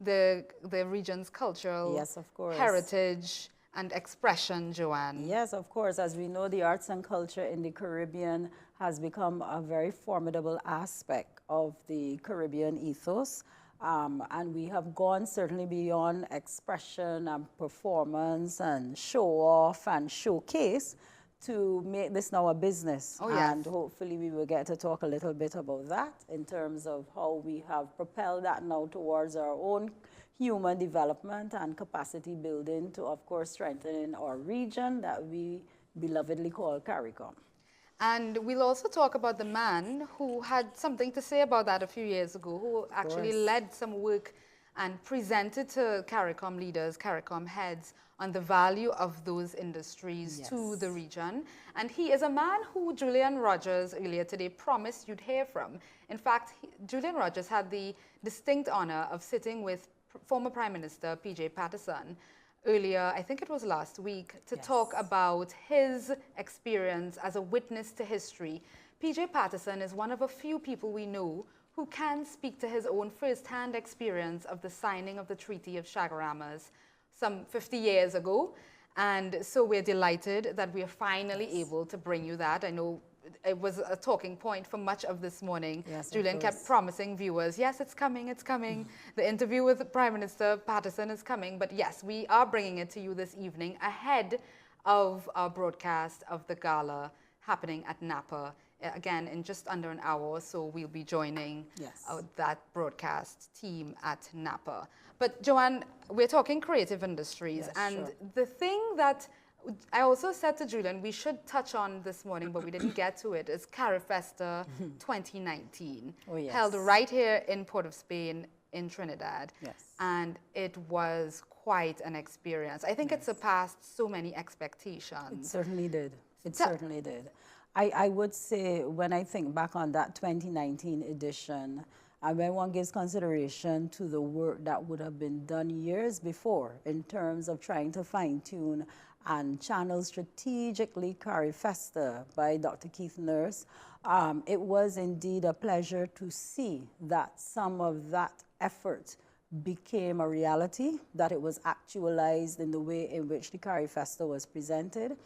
the region's cultural Yes, of course. heritage and expression, Joanne. Yes, of course. As we know, the arts and culture in the Caribbean has become a very formidable aspect of the Caribbean ethos. And we have gone certainly beyond expression and performance and show off and showcase to make this now a business. Oh, yes. And hopefully we will get to talk a little bit about that in terms of how we have propelled that now towards our own human development and capacity building to, of course, strengthening our region that we belovedly call Caricom. And we'll also talk about the man who had something to say about that a few years ago, who actually led some work and presented to Caricom leaders, Caricom heads, on the value of those industries to the region. And he is a man who Julian Rogers earlier today promised you'd hear from. In fact, Julian Rogers had the distinct honor of sitting with former Prime Minister PJ Patterson earlier, I think it was last week, to talk about his experience as a witness to history. PJ Patterson is one of a few people we know who can speak to his own first-hand experience of the signing of the Treaty of Chaguaramas some 50 years ago. And so we're delighted that we are finally able to bring you that. I know it was a talking point for much of this morning. Yes, Julian kept promising viewers, yes, it's coming, it's coming. The interview with Prime Minister Patterson is coming. But yes, we are bringing it to you this evening ahead of our broadcast of the gala happening at Napa. Again, in just under an hour or so, we'll be joining that broadcast team at Napa. But Joanne, we're talking creative industries. And the thing that I also said to Julian, we should touch on this morning, but we didn't get to it, is Carifesta 2019, held right here in Port of Spain in Trinidad. And it was quite an experience. I think it surpassed so many expectations. It certainly did. It certainly did. I would say when I think back on that 2019 edition, and when one gives consideration to the work that would have been done years before in terms of trying to fine-tune and channel strategically Carifesta by Dr. Keith Nurse, it was indeed a pleasure to see that some of that effort became a reality, that it was actualized in the way in which the Carifesta was presented.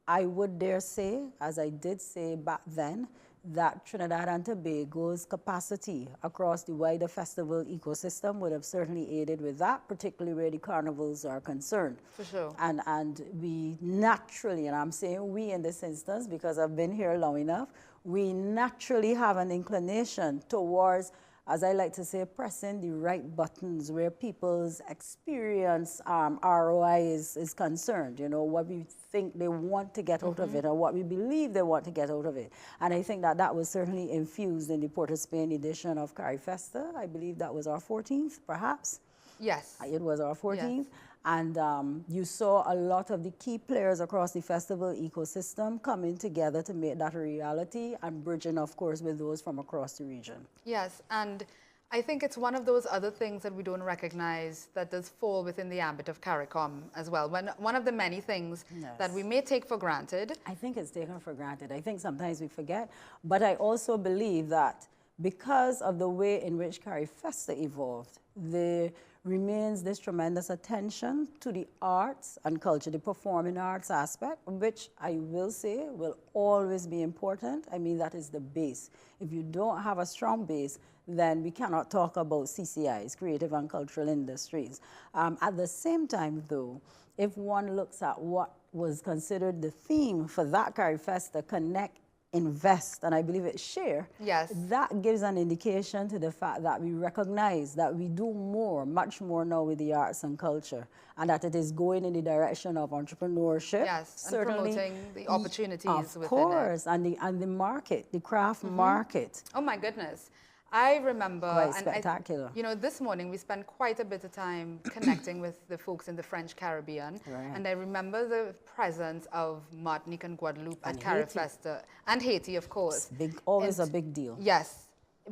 I would dare say, as I did say back then, that Trinidad and Tobago's capacity across the wider festival ecosystem would have certainly aided with that, particularly where the carnivals are concerned. For sure. And we naturally, and I'm saying we in this instance because I've been here long enough, we naturally have an inclination towards, as I like to say, pressing the right buttons where people's experience ROI is concerned, you know, what we think they want to get out of it or what we believe they want to get out of it. And I think that that was certainly infused in the Port of Spain edition of Carifesta. I believe that was our 14th, perhaps. Yes. It was our 14th. Yes. And you saw a lot of the key players across the festival ecosystem coming together to make that a reality and bridging, of course, with those from across the region. Yes, and I think it's one of those other things that we don't recognize that does fall within the ambit of Caricom as well. One of the many things that we may take for granted. I think it's taken for granted. I think sometimes we forget. But I also believe that because of the way in which Carifesta evolved, there remains this tremendous attention to the arts and culture, the performing arts aspect, which I will say will always be important. I mean, that is the base. If you don't have a strong base, then we cannot talk about CCIs, creative and cultural industries. At the same time, though, if one looks at what was considered the theme for that Carifesta, Connect, Invest, and I believe it's Share, that gives an indication to the fact that we recognize that we do more, much more now with the arts and culture, and that it is going in the direction of entrepreneurship. Yes, certainly, and promoting the opportunities within it. Of course, and the market, the craft market. Oh my goodness. I remember, quite spectacular. You know, this morning we spent quite a bit of time connecting with the folks in the French Caribbean, and I remember the presence of Martinique and Guadeloupe at Carifesta, and Haiti, of course. Big, always a big deal. Yes,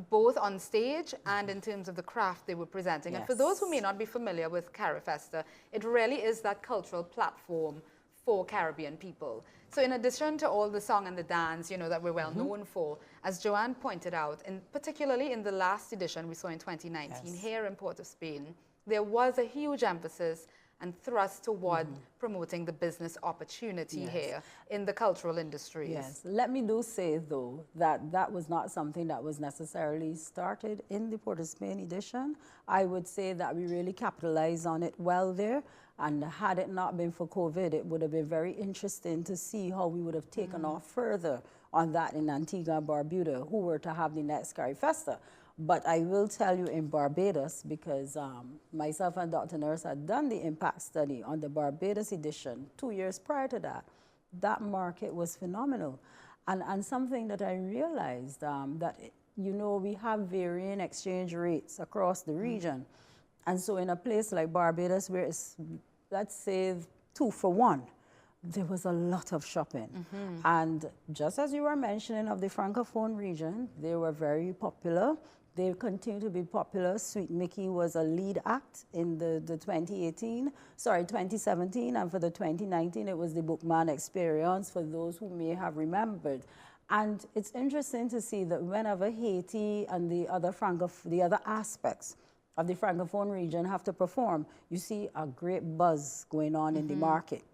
both on stage and in terms of the craft they were presenting. And for those who may not be familiar with Carifesta, it really is that cultural platform for Caribbean people. So in addition to all the song and the dance, you know, that we're well known for, as Joanne pointed out, and particularly in the last edition we saw in 2019 here in Port of Spain, there was a huge emphasis and thrust toward promoting the business opportunity here in the cultural industries. Yes, let me do say though that that was not something that was necessarily started in the Port of Spain edition. I would say that we really capitalized on it well there, and had it not been for COVID, it would have been very interesting to see how we would have taken off further on that in Antigua and Barbuda, who were to have the next Carifesta. But I will tell you in Barbados, because myself and Dr. Nurse had done the impact study on the Barbados edition 2 years prior to that, that market was phenomenal. And something that I realized that, you know, we have varying exchange rates across the region. And so in a place like Barbados, where it's, let's say, 2 for 1, there was a lot of shopping. And just as you were mentioning of the Francophone region, they were very popular. They continue to be popular. Sweet Mickey was a lead act in the 2017, and for the 2019, it was the Bookman Experience, for those who may have remembered. And it's interesting to see that whenever Haiti and the other aspects of the Francophone region have to perform, you see a great buzz going on in the market.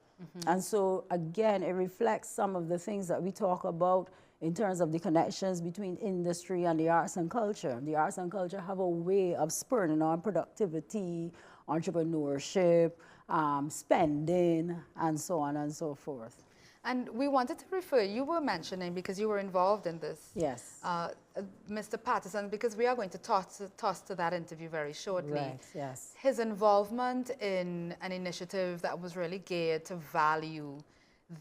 And so, again, it reflects some of the things that we talk about in terms of the connections between industry and the arts and culture. The arts and culture have a way of spurring on productivity, entrepreneurship, spending, and so on and so forth. And we wanted to refer, you were mentioning, because you were involved in this, yes, Mr. Patterson, because we are going to toss to that interview very shortly. Right, yes. His involvement in an initiative that was really geared to value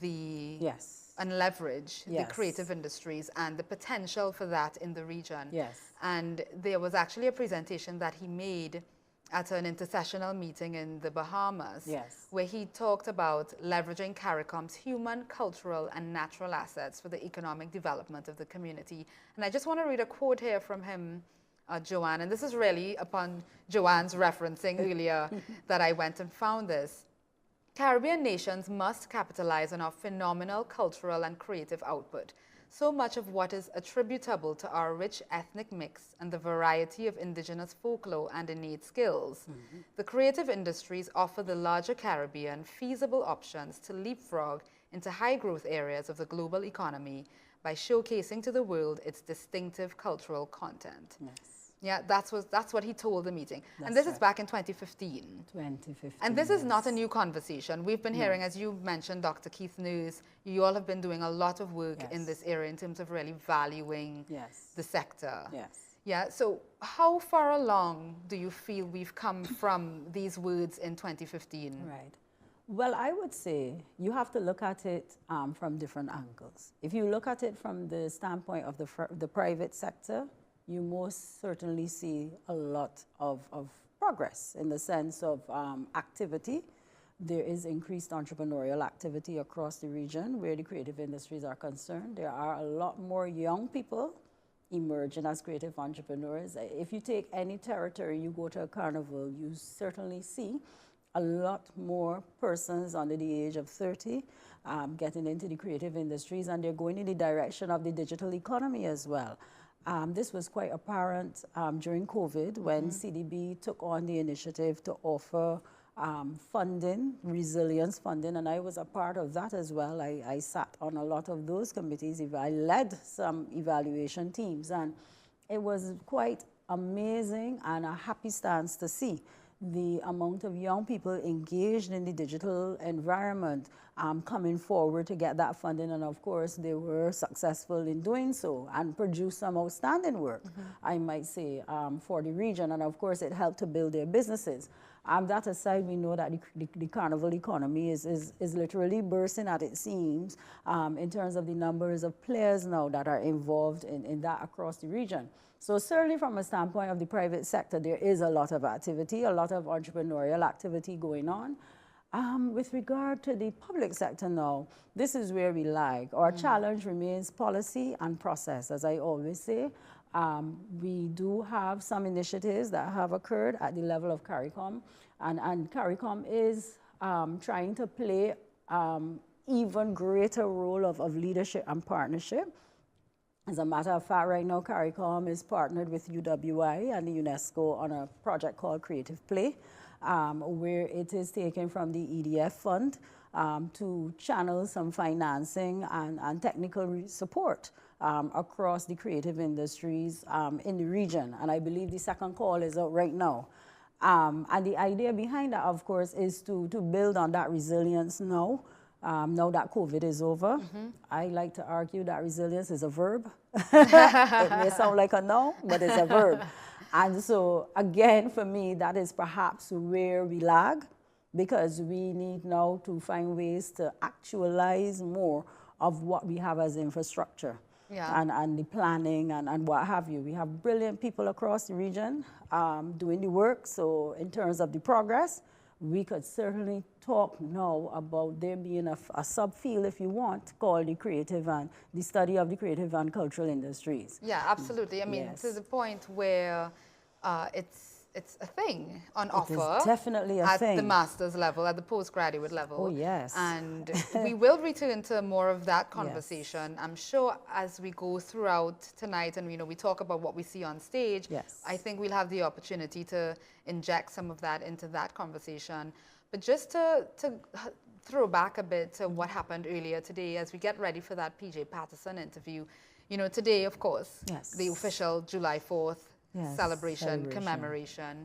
the and leverage the creative industries and the potential for that in the region. Yes. And there was actually a presentation that he made at an intersessional meeting in the Bahamas, where he talked about leveraging Caricom's human, cultural, and natural assets for the economic development of the community. And I just want to read a quote here from him, Joanne, and this is really upon Joanne's referencing earlier that I went and found this. Caribbean nations must capitalize on our phenomenal cultural and creative output. So much of what is attributable to our rich ethnic mix and the variety of indigenous folklore and innate skills. The creative industries offer the larger Caribbean feasible options to leapfrog into high-growth areas of the global economy by showcasing to the world its distinctive cultural content. Yeah, that's what he told the meeting. And this is back in 2015. 2015. And this is not a new conversation. We've been hearing, as you mentioned, Dr. Keith Nurse, you all have been doing a lot of work in this area in terms of really valuing the sector. Yeah, so how far along do you feel we've come from these words in 2015? Right. Well, I would say you have to look at it from different angles. If you look at it from the standpoint of the private sector, you most certainly see a lot of progress in the sense of activity. There is increased entrepreneurial activity across the region where the creative industries are concerned. There are a lot more young people emerging as creative entrepreneurs. If you take any territory, you go to a carnival, you certainly see a lot more persons under the age of 30 getting into the creative industries, and they're going in the direction of the digital economy as well. This was quite apparent during COVID when CDB took on the initiative to offer funding, resilience funding, and I was a part of that as well. I sat on a lot of those committees. I led some evaluation teams, and it was quite amazing and a happy stance to see the amount of young people engaged in the digital environment coming forward to get that funding. And of course, they were successful in doing so and produced some outstanding work, I might say, for the region. And of course, it helped to build their businesses. That aside, we know that the carnival economy is literally bursting at its seams in terms of the numbers of players now that are involved in that across the region. So certainly from a standpoint of the private sector, there is a lot of activity, a lot of entrepreneurial activity going on. With regard to the public sector now, this is where we lag. Our challenge remains policy and process, as I always say. We do have some initiatives that have occurred at the level of Caricom, and Caricom is trying to play even greater role of leadership and partnership. As a matter of fact, right now, Caricom is partnered with UWI and the UNESCO on a project called Creative Play, where it is taken from the EDF fund to channel some financing and technical support across the creative industries in the region. And I believe the second call is out right now. And the idea behind that, of course, is to build on that resilience now. Now that COVID is over, I like to argue that resilience is a verb. It may sound like a noun, but it's a verb. And so, again, for me, that is perhaps where we lag, because we need now to find ways to actualize more of what we have as infrastructure. Yeah. And the planning and what have you. We have brilliant people across the region doing the work. So in terms of the progress, we could certainly talk now about there being a subfield, if you want, called the creative and the study of the creative and cultural industries. Yeah, absolutely. I mean, yes. To the point where it's a thing on offer. It is definitely a thing. At the master's level, at the postgraduate level. Oh, yes. And we will return to more of that conversation. Yes. I'm sure as we go throughout tonight and, we talk about what we see on stage, yes. I think we'll have the opportunity to inject some of that into that conversation. But just to throw back a bit to what happened earlier today as we get ready for that PJ Patterson interview. Today, of course, yes. the official July 4th yes, celebration, commemoration.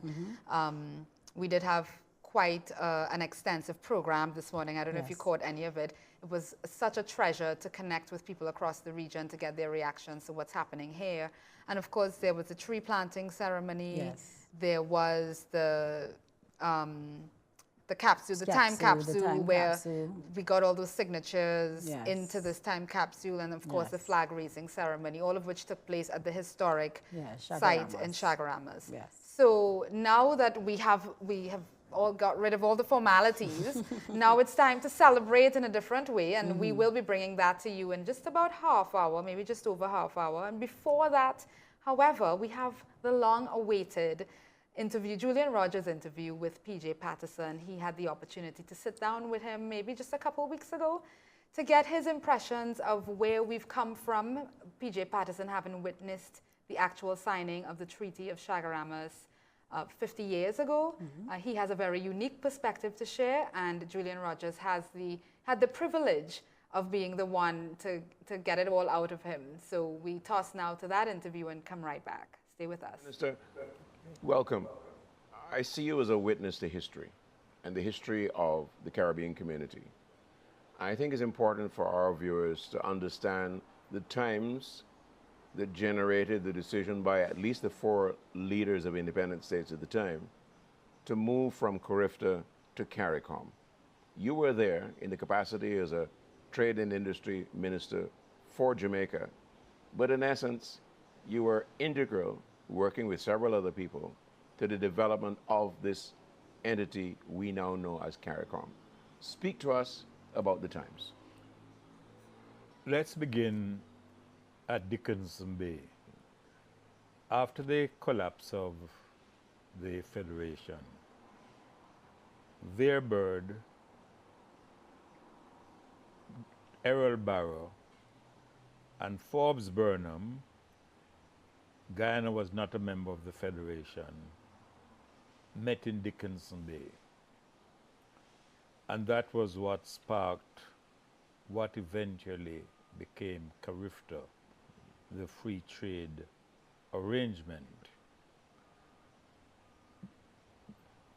We did have quite an extensive program this morning. I don't know if you caught any of it. It was such a treasure to connect with people across the region to get their reactions to what's happening here. And of course, there was a tree planting ceremony. Yes. There was the capsule, the time capsule, where we got all those signatures yes. into this time capsule, and of course yes. the flag raising ceremony, all of which took place at the historic site in Chagaramas. Yes. So now that we have all got rid of all the formalities, now it's time to celebrate in a different way, and we will be bringing that to you in just about half hour, maybe just over half hour. And before that, however, we have the long-awaited interview, Julian Rogers' interview with PJ Patterson. He had the opportunity to sit down with him maybe just a couple of weeks ago to get his impressions of where we've come from. PJ Patterson having witnessed the actual signing of the Treaty of Chagaramas 50 years ago. He has a very unique perspective to share, and Julian Rogers had the privilege of being the one to get it all out of him. So we toss now to that interview and come right back. Stay with us. Minister, welcome. I see you as a witness to history and the history of the Caribbean community. I think it's important for our viewers to understand the times that generated the decision by at least the 4 leaders of independent states at the time to move from CARIFTA to Caricom. You were there in the capacity as a trade and industry minister for Jamaica, but in essence, you were integral, working with several other people, to the development of this entity we now know as Caricom. Speak to us about the times. Let's begin at Dickinson Bay. After the collapse of the Federation, their bird, Errol Barrow, and Forbes Burnham, Guyana was not a member of the Federation, met in Dickinson Bay. And that was what sparked what eventually became CARIFTA, the free trade arrangement.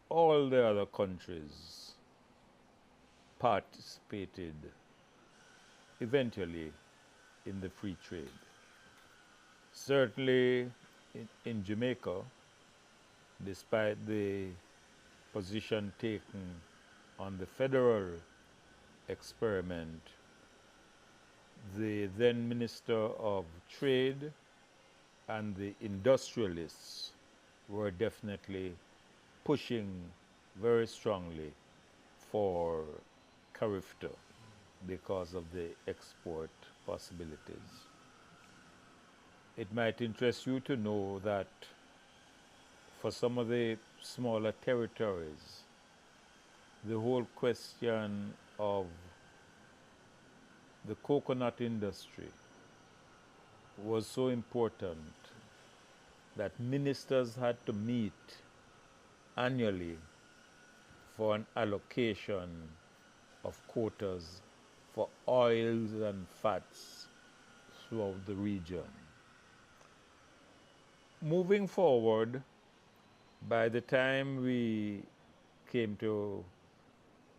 All the other countries participated eventually in the free trade. Certainly in Jamaica, despite the position taken on the federal experiment, the then Minister of Trade and the industrialists were definitely pushing very strongly for CARIFTA because of the export possibilities. It might interest you to know that for some of the smaller territories, the whole question of the coconut industry was so important that ministers had to meet annually for an allocation of quotas for oils and fats throughout the region. Moving forward, by the time we came to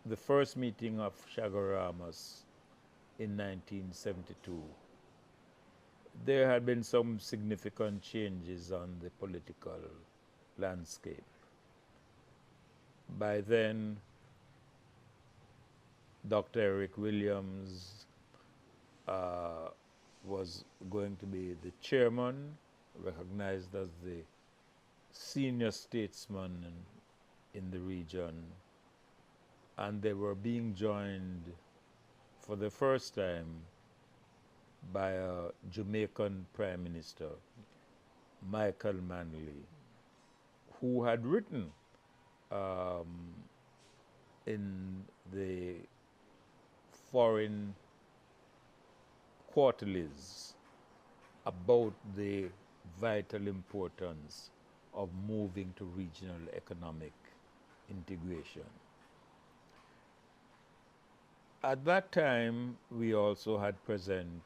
the first meeting of Chaguaramas in 1972, there had been some significant changes on the political landscape. By then, Dr. Eric Williams was going to be the chairman, recognized as the senior statesman in the region, and they were being joined for the first time by a Jamaican Prime Minister, Michael Manley, who had written in the foreign quarterlies about the vital importance of moving to regional economic integration. At that time, we also had present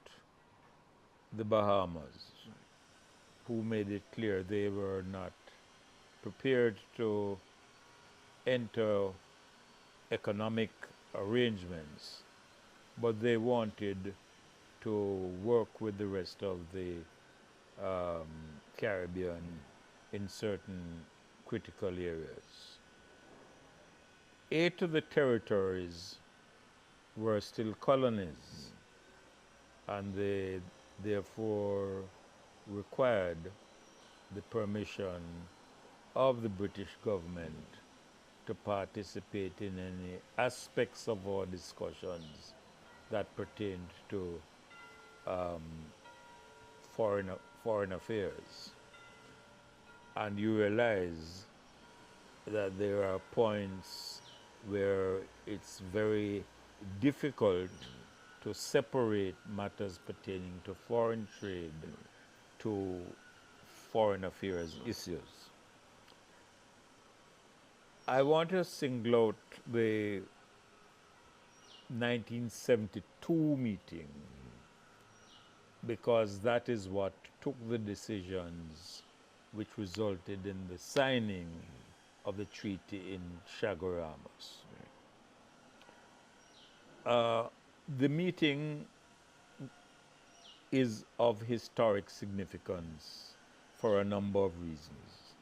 the Bahamas, who made it clear they were not prepared to enter economic arrangements, but they wanted to work with the rest of the Caribbean in certain critical areas. 8 of the territories were still colonies, and they therefore required the permission of the British government to participate in any aspects of our discussions that pertained to foreign affairs. And you realize that there are points where it's very difficult to separate matters pertaining to foreign trade to foreign affairs issues. I want to single out the 1972 meeting because that is what took the decisions which resulted in the signing of the treaty in Chaguaramas. The meeting is of historic significance for a number of reasons.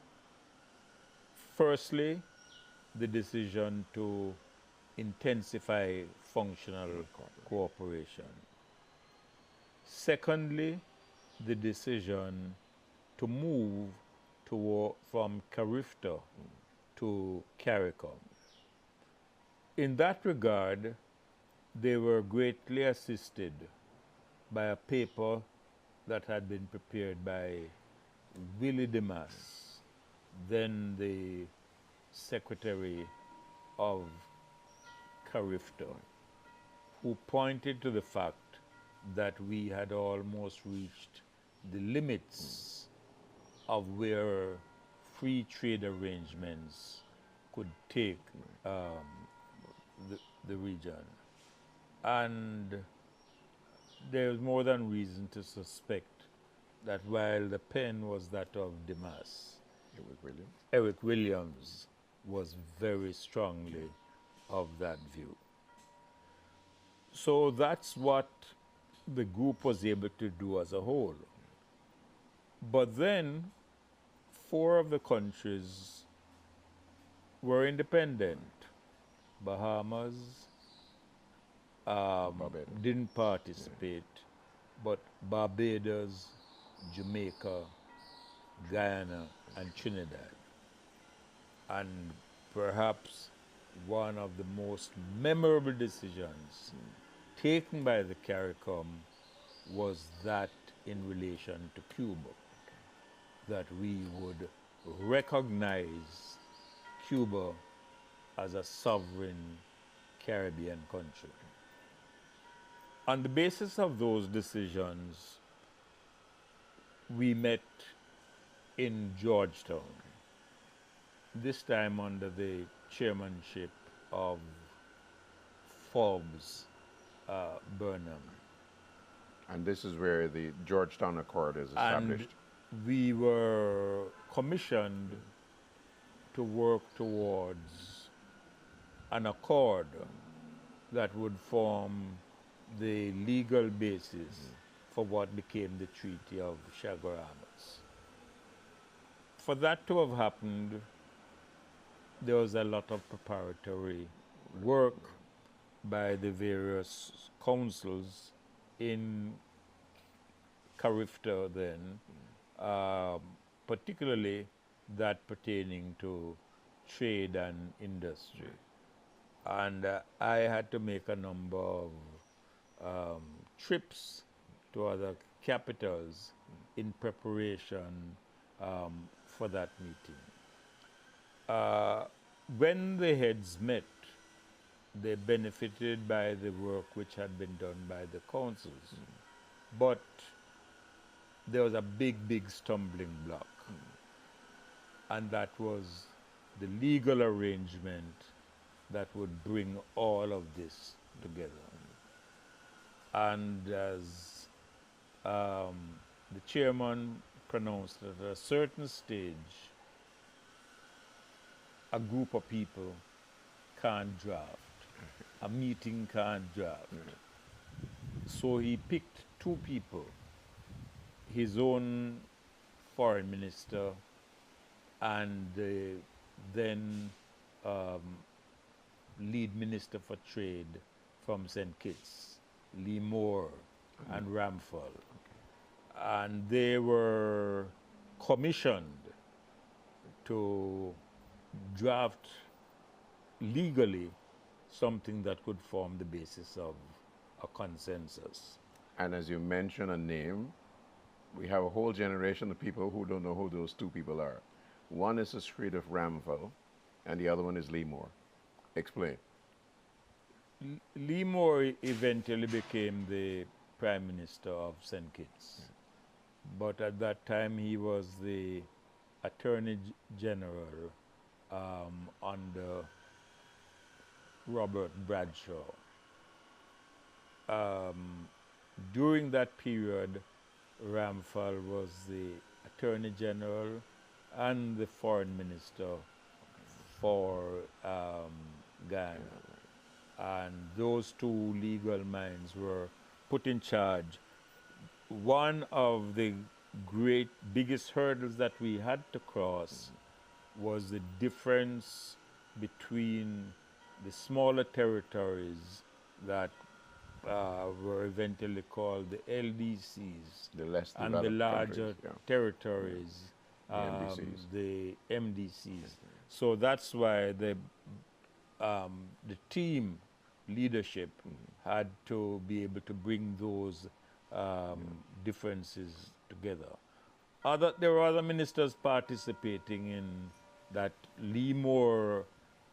Firstly, the decision to intensify functional cooperation. Secondly, the decision to move from Carifta to Caricom. In that regard, they were greatly assisted by a paper that had been prepared by Willie Demas, then the Secretary of Carifta, who pointed to the fact that we had almost reached the limits of where free trade arrangements could take the region. And there's more than reason to suspect that while the pen was that of Demas, Eric Williams was very strongly of that view. So that's what the group was able to do as a whole. But then 4 of the countries were independent. Bahamas didn't participate, but Barbados, Jamaica, Guyana, and Trinidad. And perhaps one of the most memorable decisions taken by the Caricom was that in relation to Cuba, that we would recognize Cuba as a sovereign Caribbean country. On the basis of those decisions, we met in Georgetown, this time under the chairmanship of Forbes Burnham. And this is where the Georgetown Accord is established. And we were commissioned to work towards an accord that would form the legal basis for what became the Treaty of Chaguaramas. For that to have happened, there was a lot of preparatory work by the various councils in Carifta then, particularly that pertaining to trade and industry. And I had to make a number of trips to other capitals in preparation for that meeting. When the heads met, they benefited by the work which had been done by the councils. But there was a big stumbling block. And that was the legal arrangement that would bring all of this together. And as the chairman pronounced, at a certain stage, a group of people can't draft. A meeting can't draft. So he picked two people, his own foreign minister and the then lead minister for trade from St. Kitts, Lee Moore and Ramphal. And they were commissioned to draft legally something that could form the basis of a consensus. And as you mention a name, we have a whole generation of people who don't know who those two people are. One is the street of Ramphal, and the other one is Lee Moore. Explain. Lee Moore eventually became the Prime Minister of St. Kitts. But at that time, he was the Attorney General under Robert Bradshaw. During that period, Ramphal was the Attorney General and the Foreign Minister for Ghana. And those two legal minds were put in charge. One of the biggest hurdles that we had to cross was the difference between the smaller territories that were eventually called the LDCs, the less and the larger territories, the MDCs. The MDCs. So that's why the team leadership had to be able to bring those differences together. There were other ministers participating in that Lee Moore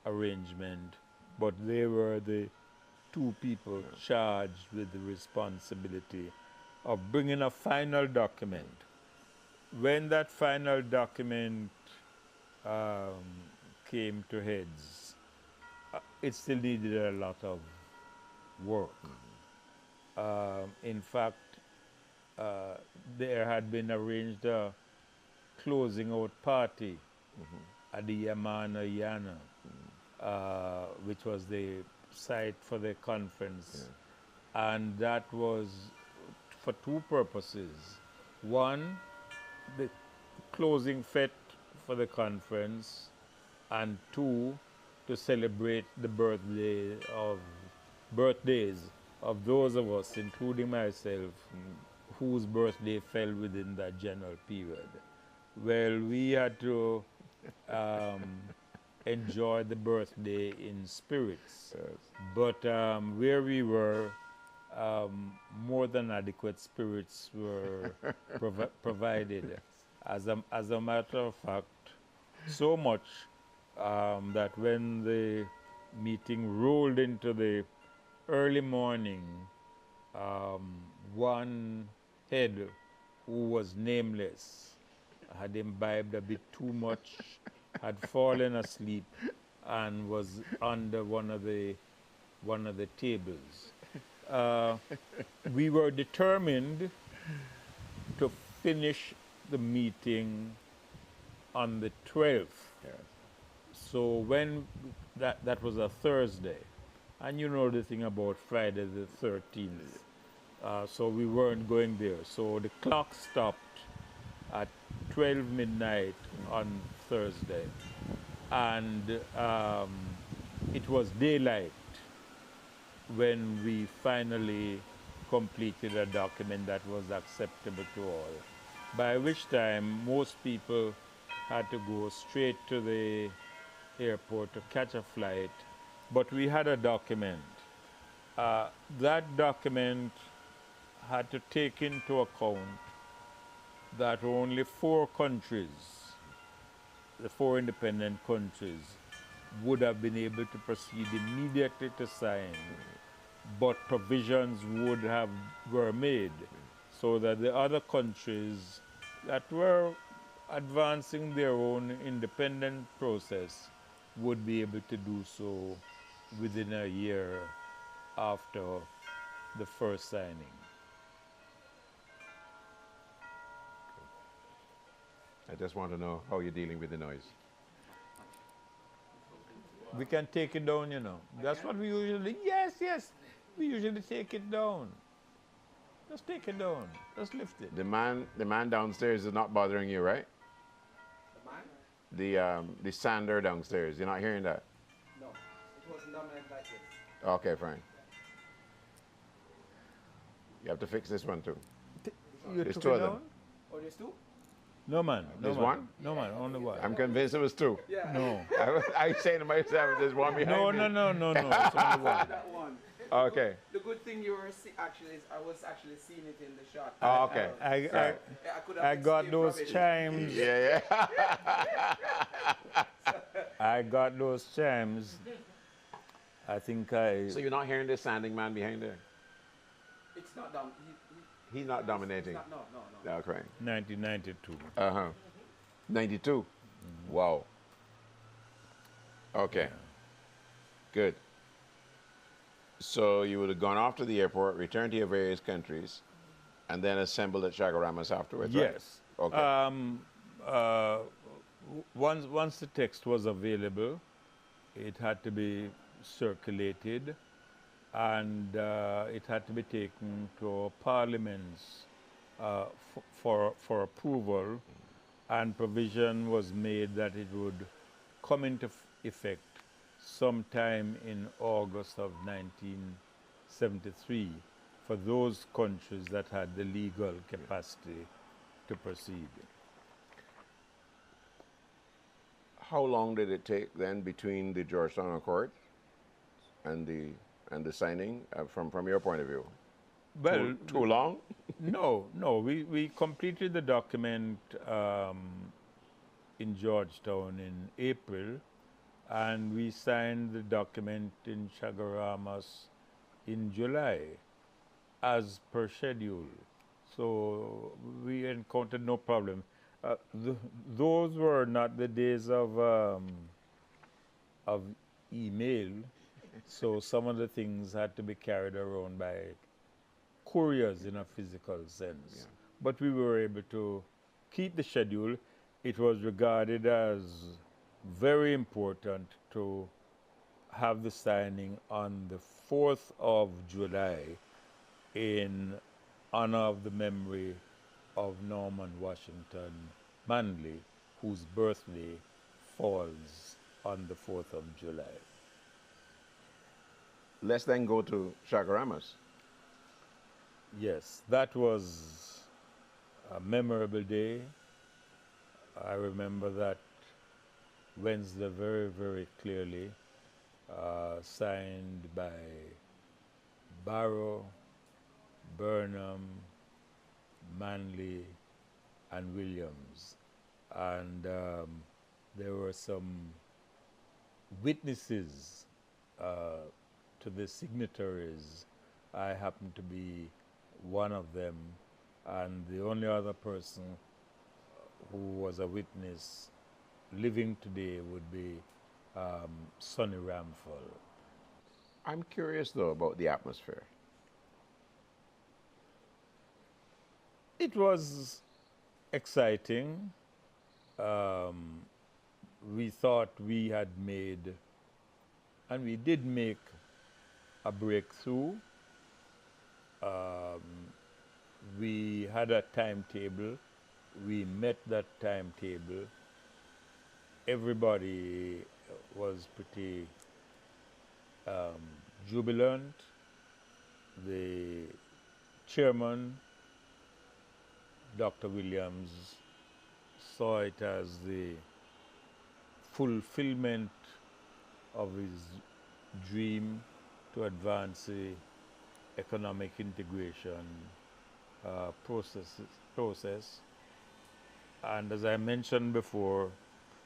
arrangement, but they were the two people charged with the responsibility of bringing a final document. When that final document came to heads, it still needed a lot of work. In fact, there had been arranged a closing out party at the Yamana Yana, which was the site for the conference. And that was for two purposes. One, the closing fete for the conference, and two, to celebrate the birthdays of those of us, including myself, whose birthday fell within that general period. Well, we had to enjoy the birthday in spirits, but where we were, more than adequate spirits were provided. As a matter of fact, so much that when the meeting rolled into the early morning, one head who was nameless, had imbibed a bit too much, had fallen asleep, and was under one of the tables. We were determined to finish the meeting on the 12th. Yes. So when that was a Thursday, and you know the thing about Friday the 13th. So we weren't going there. So the clock stopped at 12 midnight on Thursday, and it was daylight when we finally completed a document that was acceptable to all, by which time most people had to go straight to the airport to catch a flight, but we had a document. That document had to take into account that only 4 countries, the 4 independent countries, would have been able to proceed immediately to sign, but provisions were made so that the other countries that were advancing their own independent process would be able to do so within a year after the first signing. I just want to know how you're dealing with the noise. We can take it down, you know. That's what we usually, yes, we usually take it down. Just take it down, just lift it. The man downstairs is not bothering you, right? The man? The sander downstairs, you're not hearing that? No, it wasn't dominant like this. Okay, fine. You have to fix this one too. You There's took 2 it of them. down? Oh, there's 2? No, man. No, There's man. one? No, man, only one. I'm convinced it was 2. Yeah. No. I say to myself, there's one behind No, me. no, it's only one. That one. Okay. The good thing you were actually is I was actually seeing it in the shot. Oh, okay. I got those chimes. Yeah. I got those chimes. I think So you're not hearing this sanding man behind there? It's not down. He's not dominating. It's not, no. Okay. 1992. 92. Wow. Okay. Good. So you would have gone off to the airport, returned to your various countries, and then assembled at Chagaramas afterwards, right? Yes. Okay. Once the text was available, it had to be circulated, and it had to be taken to parliaments for approval, and provision was made that it would come into effect sometime in August of 1973 for those countries that had the legal capacity to proceed. How long did it take then between the Georgetown Accord and the signing from your point of view? Well, Too long? No. We completed the document in Georgetown in April, and we signed the document in Chagaramas in July, as per schedule. So we encountered no problem. Those were not the days of email, so some of the things had to be carried around by couriers in a physical sense. Yeah. But we were able to keep the schedule. It was regarded as very important to have the signing on the 4th of July in honor of the memory of Norman Washington Manley, whose birthday falls on the 4th of July. Let's then go to Chagaramas. Yes, that was a memorable day. I remember that Wednesday very, very clearly, signed by Barrow, Burnham, Manley, and Williams. And there were some witnesses to the signatories. I happened to be one of them, and the only other person who was a witness living today would be Sonny Ramphal. I'm curious, though, about the atmosphere. It was exciting. We thought we had made, and we did make, a breakthrough. We had a timetable. We met that timetable. Everybody was pretty jubilant. The chairman, Dr. Williams, saw it as the fulfillment of his dream to advance the economic integration process. And as I mentioned before,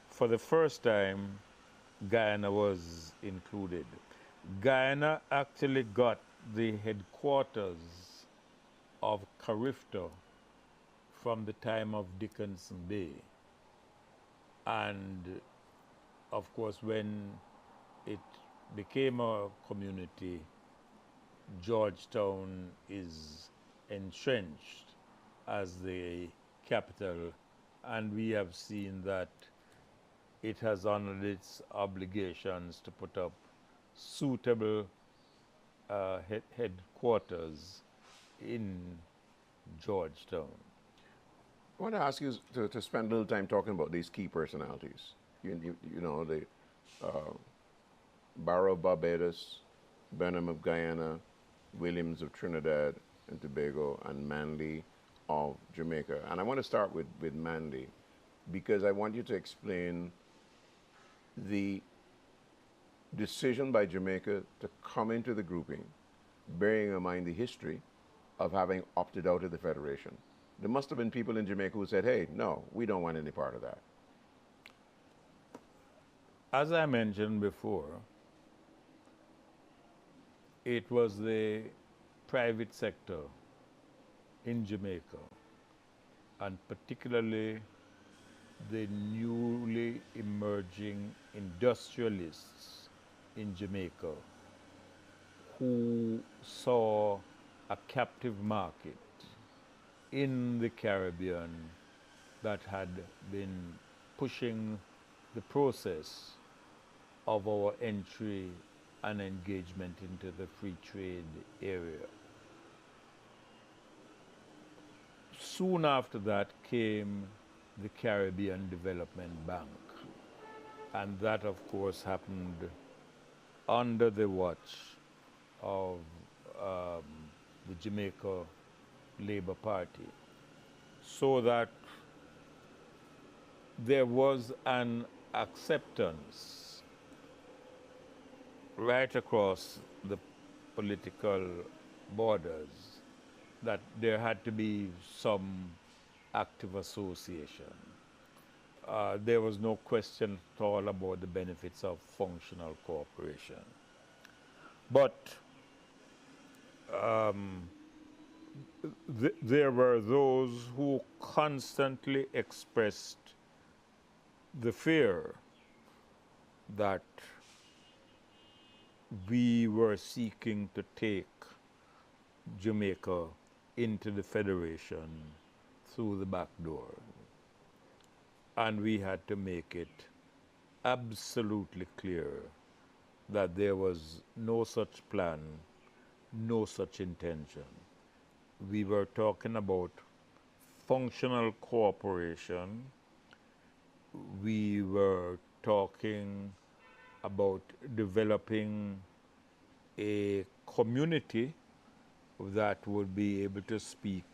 for the first time, Guyana was included. Guyana actually got the headquarters of Carifto from the time of Dickinson Bay. And of course, when it became a community, Georgetown is entrenched as the capital, and we have seen that it has honored its obligations to put up suitable headquarters in Georgetown. I want to ask you to spend a little time talking about these key personalities. You know, the Barrow of Barbados, Burnham of Guyana, Williams of Trinidad and Tobago, and Manley of Jamaica. And I want to start with Manley, because I want you to explain the decision by Jamaica to come into the grouping, bearing in mind the history of having opted out of the Federation. There must have been people in Jamaica who said, hey, no, we don't want any part of that. As I mentioned before, it was the private sector in Jamaica, and particularly the newly emerging industrialists in Jamaica, who saw a captive market in the Caribbean that had been pushing the process of our entry and engagement into the free trade area. Soon after that came the Caribbean Development Bank, and that of course happened under the watch of the Jamaica Labour Party, so that there was an acceptance right across the political borders that there had to be some active association. There was no question at all about the benefits of functional cooperation. But there were those who constantly expressed the fear that we were seeking to take Jamaica into the Federation through the back door. And we had to make it absolutely clear that there was no such plan, no such intention. We were talking about functional cooperation. We were talking about developing a community that would be able to speak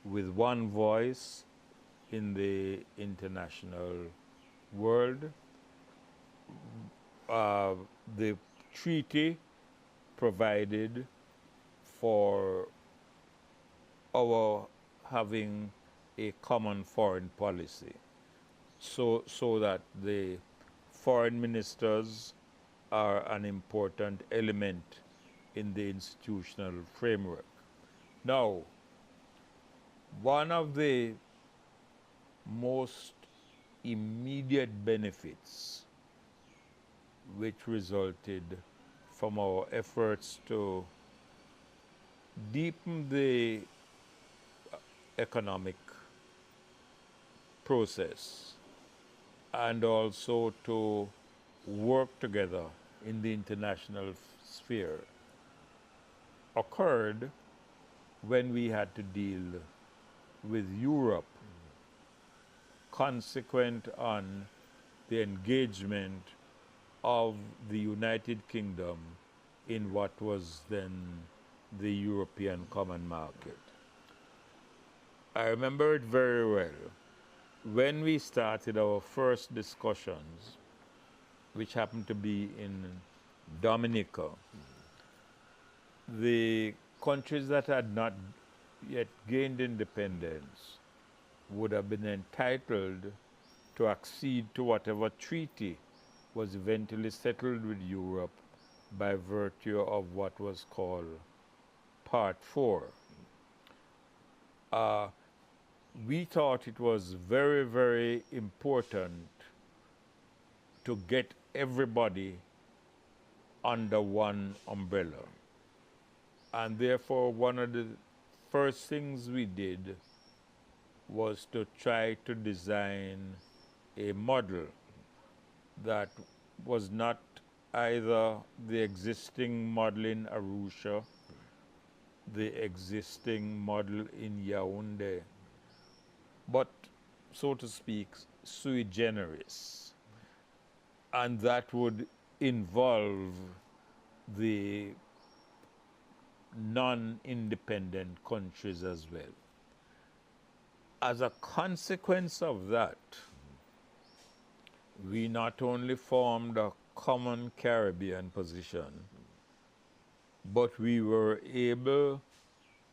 with one voice in the international world. The treaty provided for our having a common foreign policy, so that the foreign ministers are an important element in the institutional framework. Now, One of the most immediate benefits which resulted from our efforts to deepen the economic process and also to work together in the international sphere occurred when we had to deal with Europe, consequent on the engagement of the United Kingdom in what was then the European Common Market. I remember it very well. When we started our first discussions, which happened to be in Dominica, the countries that had not yet gained independence would have been entitled to accede to whatever treaty was eventually settled with Europe by virtue of what was called Part 4. We thought it was very, very important to get everybody under one umbrella. And therefore, one of the first things we did was to try to design a model that was not either the existing model in Arusha, the existing model in Yaoundé, but, so to speak, sui generis. And that would involve the non-independent countries as well. As a consequence of that, we not only formed a common Caribbean position, but we were able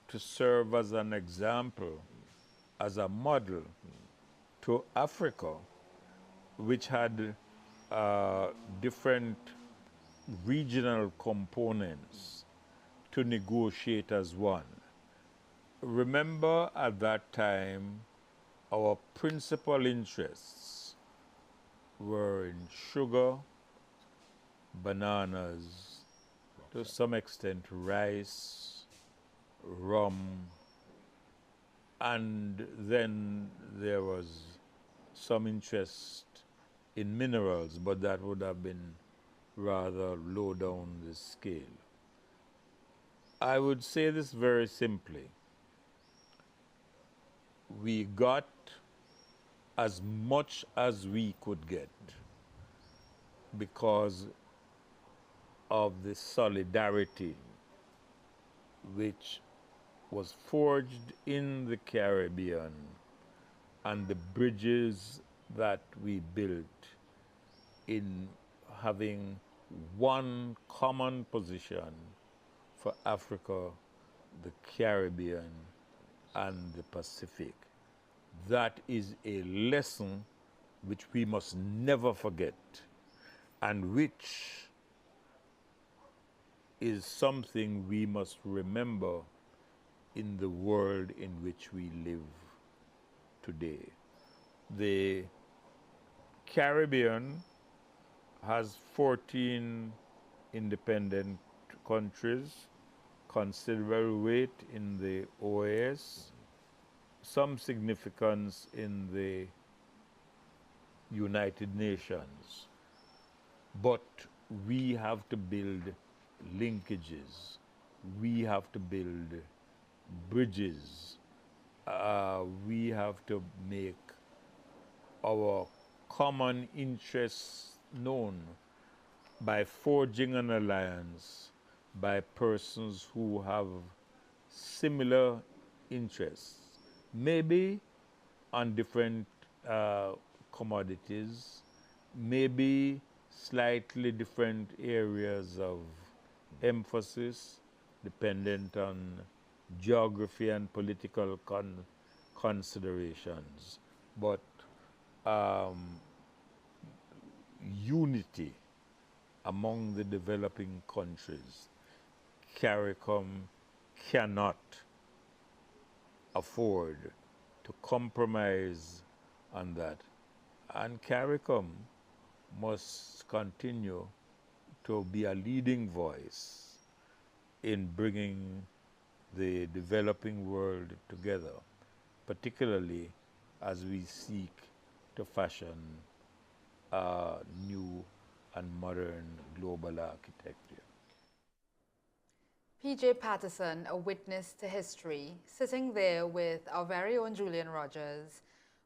to serve as an example, as a model to Africa, which had different regional components to negotiate as one. Remember, at that time, our principal interests were in sugar, bananas, to some extent rice, rum, and then there was some interest in minerals, but that would have been rather low down the scale. I would say this very simply. We got as much as we could get because of the solidarity which was forged in the Caribbean and the bridges that we built in having one common position for Africa, the Caribbean, and the Pacific. That is a lesson which we must never forget, and which is something we must remember in the world in which we live today. The Caribbean has 14 independent countries, considerable weight in the OECS, some significance in the United Nations. But we have to build linkages. We have to build bridges. We have to make our common interests known by forging an alliance by persons who have similar interests, maybe on different commodities, maybe slightly different areas of emphasis, dependent on geography and political considerations, but unity among the developing countries. Caricom cannot afford to compromise on that. And Caricom must continue to be a leading voice in bringing the developing world together, particularly as we seek to fashion a new and modern global architecture. PJ Patterson, a witness to history, sitting there with our very own Julian Rogers.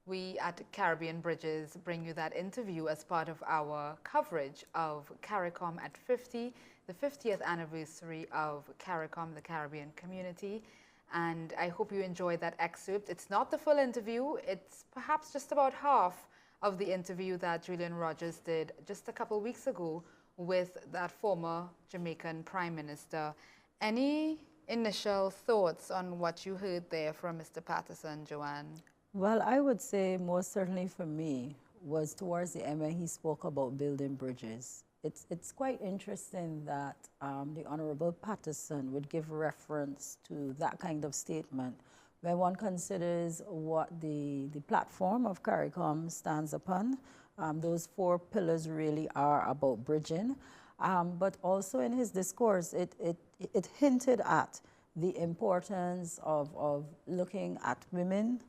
We at Caribbean Bridges bring you that interview as part of our coverage of Caricom at 50, the 50th anniversary of Caricom, the Caribbean community. And I hope you enjoyed that excerpt. It's not the full interview. It's perhaps just about half of the interview that Julian Rogers did just a couple weeks ago with that former Jamaican Prime Minister. Any initial thoughts on what you heard there from Mr. Patterson, Joanne? Well, I would say most certainly for me was towards the end when he spoke about building bridges. It's quite interesting that the Honorable Patterson would give reference to that kind of statement when one considers what the platform of Caricom stands upon. Those 4 pillars really are about bridging. But also in his discourse, it hinted at the importance of looking at women,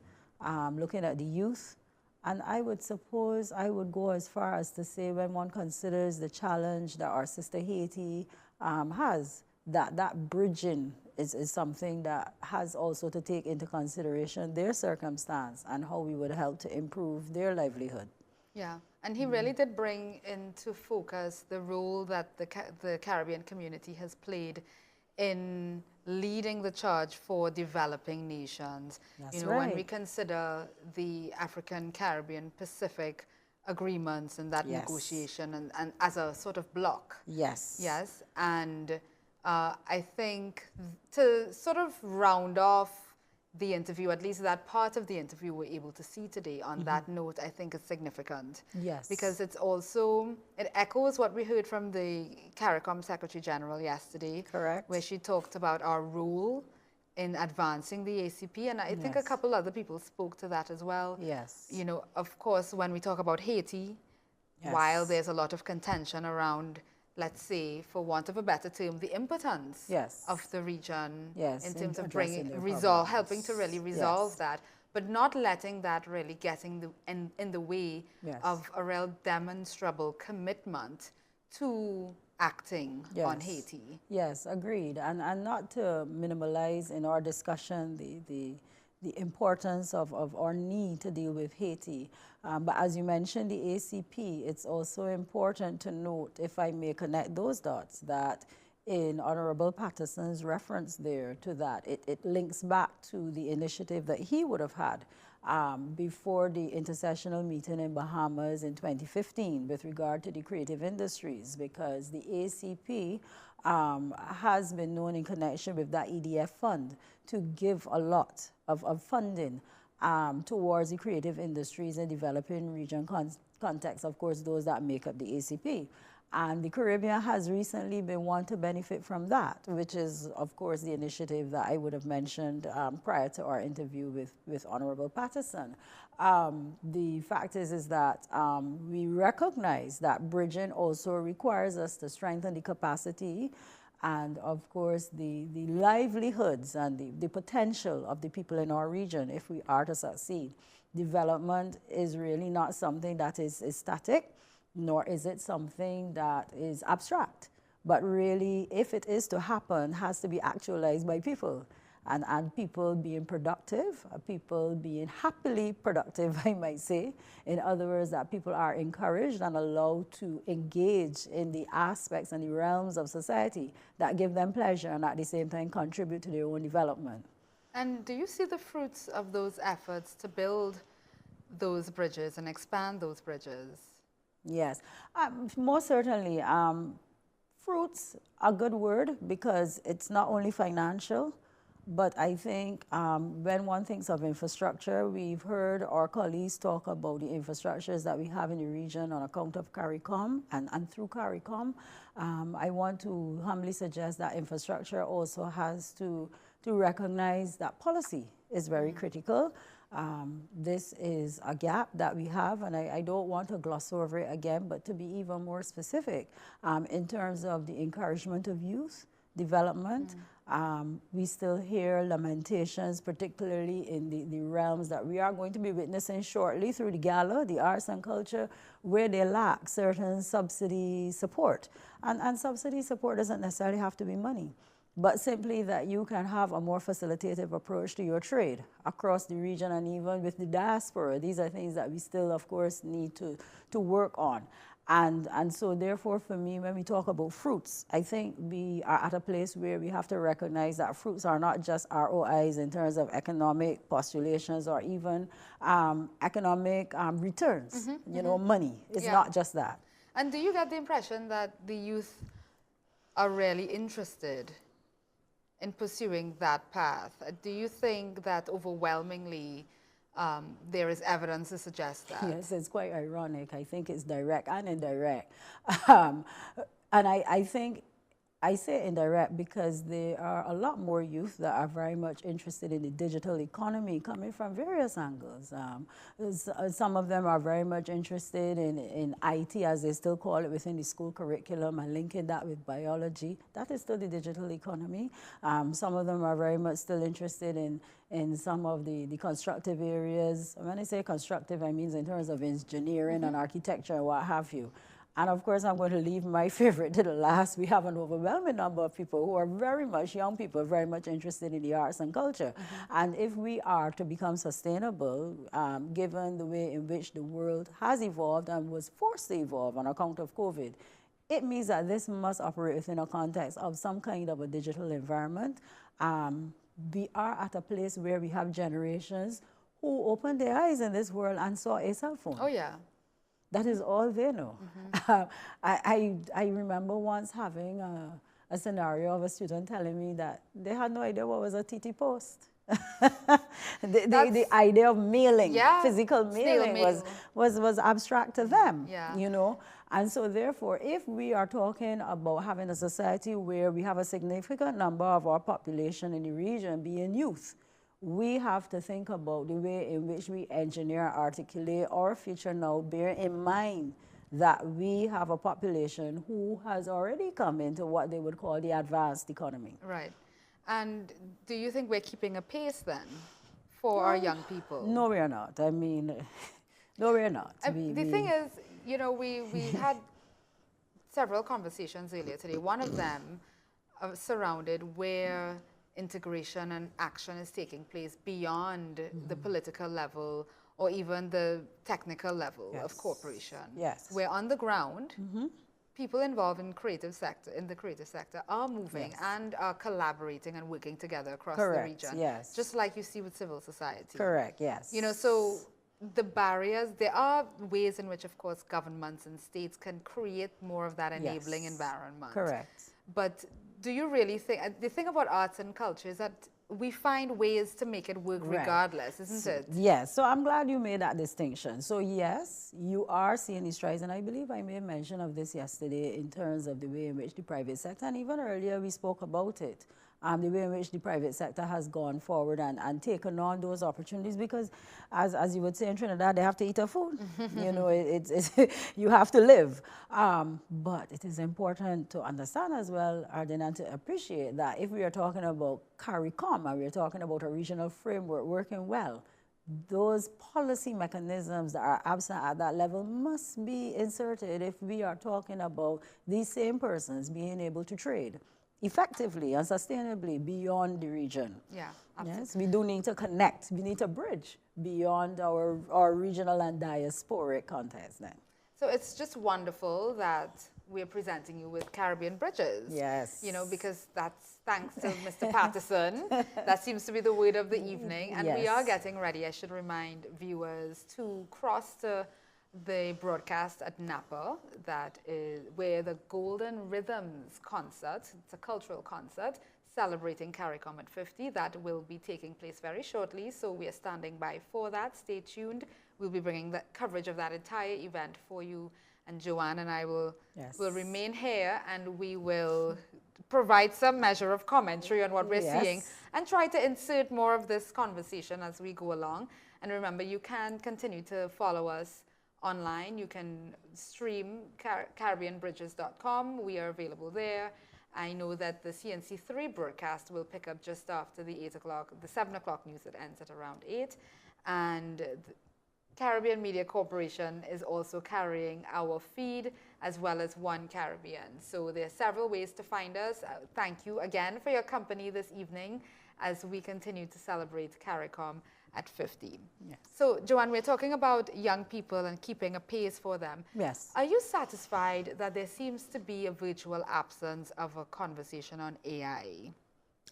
looking at the youth. And I would suppose I would go as far as to say when one considers the challenge that our sister Haiti has, that bridging is something that has also to take into consideration their circumstance and how we would help to improve their livelihood. Yeah, and he really did bring into focus the role that the Caribbean community has played in leading the charge for developing nations. That's right. When we consider the African, Caribbean, Pacific agreements and that negotiation and as a sort of bloc. Yes. Yes, and I think to sort of round off the interview, at least that part of the interview we're able to see today on that note, I think is significant. Yes. Because it's also, it echoes what we heard from the Caricom Secretary General yesterday. Correct. Where she talked about our role in advancing the ACP, and I think a couple other people spoke to that as well. Yes. You know, of course, when we talk about Haiti, while there's a lot of contention around, let's say, for want of a better term, the impotence of the region in terms of helping to really resolve that, but not letting that really get in the way of a real demonstrable commitment to acting on Haiti. Yes, agreed. And not to minimalize in our discussion the importance of our need to deal with Haiti. But as you mentioned, the ACP, it's also important to note, if I may connect those dots, that in Honorable Patterson's reference there to that, it links back to the initiative that he would have had before the intersessional meeting in Bahamas in 2015 with regard to the creative industries, because the ACP has been known in connection with that EDF fund to give a lot of funding towards the creative industries in developing region context, of course, those that make up the ACP. And the Caribbean has recently been one to benefit from that, which is, of course, the initiative that I would have mentioned prior to our interview with Honorable Patterson. The fact is that we recognize that bridging also requires us to strengthen the capacity and, of course, the livelihoods and the potential of the people in our region if we are to succeed. Development is really not something that is static, nor is it something that is abstract. But really, if it is to happen, has to be actualized by people. And people being productive, people being happily productive, I might say. In other words, that people are encouraged and allowed to engage in the aspects and the realms of society that give them pleasure and at the same time contribute to their own development. And do you see the fruits of those efforts to build those bridges and expand those bridges? Yes, most certainly. Fruits are a good word because it's not only financial, But I think when one thinks of infrastructure, we've heard our colleagues talk about the infrastructures that we have in the region on account of Caricom and through Caricom. I want to humbly suggest that infrastructure also has to recognize that policy is very critical. This is a gap that we have, and I don't want to gloss over it again, but to be even more specific, in terms of the encouragement of youth development, we still hear lamentations, particularly in the realms that we are going to be witnessing shortly through the gala, the arts and culture, where they lack certain subsidy support. And subsidy support doesn't necessarily have to be money, but simply that you can have a more facilitative approach to your trade across the region and even with the diaspora. These are things that we still, of course, need to work on. And so therefore, for me, when we talk about fruits, I think we are at a place where we have to recognize that fruits are not just ROIs in terms of economic postulations or even economic returns, you know, money. It's not just that. And do you get the impression that the youth are really interested in pursuing that path? Do you think that overwhelmingly there is evidence to suggest that? Yes, it's quite ironic. I think it's direct and indirect. And I think I say indirect because there are a lot more youth that are very much interested in the digital economy coming from various angles. Some of them are very much interested in IT, as they still call it, within the school curriculum and linking that with biology. That is still the digital economy. Some of them are very much still interested in some of the constructive areas. When I say constructive, I mean in terms of engineering and architecture and what have you. And of course, I'm going to leave my favorite to the last. We have an overwhelming number of people who are very much, young people, very much interested in the arts and culture. And if we are to become sustainable, given the way in which the world has evolved and was forced to evolve on account of COVID, it means that this must operate within a context of some kind of a digital environment. We are at a place where we have generations who opened their eyes in this world and saw a cell phone. Oh, yeah. That is all they know. I remember once having a scenario of a student telling me that they had no idea what was a TT post. the idea of mailing, physical mailing was abstract to them, you know. And so therefore, if we are talking about having a society where we have a significant number of our population in the region being youth, we have to think about the way in which we engineer, articulate our future now, bear in mind that we have a population who has already come into what they would call the advanced economy. Right. And do you think we're keeping a pace then for our young people? No, we are not. I mean, no, we are not. The thing is, you know, we had several conversations earlier today. One of them surrounded where integration and action is taking place beyond the political level or even the technical level of corporation. Yes. Where on the ground, people involved in the creative sector are moving and are collaborating and working together across the region. Yes. Just like you see with civil society. Correct, yes. You know, so the barriers, there are ways in which, of course, governments and states can create more of that enabling environment. Correct. But do you really think, the thing about arts and culture is that we find ways to make it work regardless, isn't it? Yes, so I'm glad you made that distinction. So yes, you are seeing these strides, and I believe I made mention of this yesterday in terms of the way in which the private sector, and even earlier we spoke about it, the way in which the private sector has gone forward and taken on those opportunities, because as you would say in Trinidad, they have to eat their food. You know, it's you have to live. But it is important to understand as well, Arden, and to appreciate that if we are talking about Caricom and we're talking about a regional framework working well, those policy mechanisms that are absent at that level must be inserted if we are talking about these same persons being able to trade effectively and sustainably beyond the region. Yeah, absolutely. Yes, we do need to connect. We need to bridge beyond our regional and diasporic context then. So it's just wonderful that we're presenting you with Caribbean Bridges. Yes. You know, because that's thanks to Mr. Patterson. That seems to be the word of the evening. And we are getting ready, I should remind viewers, to cross to the broadcast at Napa, that is where the Golden Rhythms concert, it's a cultural concert celebrating Caricom at 50, that will be taking place very shortly. So we are standing by for that. Stay tuned. We'll be bringing the coverage of that entire event for you. And Joanne and I will remain here, and we will provide some measure of commentary on what we're seeing and try to insert more of this conversation as we go along. And remember, you can continue to follow us online. You can stream CaribbeanBridges.com. We are available there. I know that the CNC3 broadcast will pick up just after the 8 o'clock, the 7 o'clock news that ends at around 8. And Caribbean Media Corporation is also carrying our feed as well as One Caribbean. So there are several ways to find us. Thank you again for your company this evening as we continue to celebrate Caricom at 50. Yes. So, Joanne, we're talking about young people and keeping a pace for them. Yes. Are you satisfied that there seems to be a virtual absence of a conversation on AI?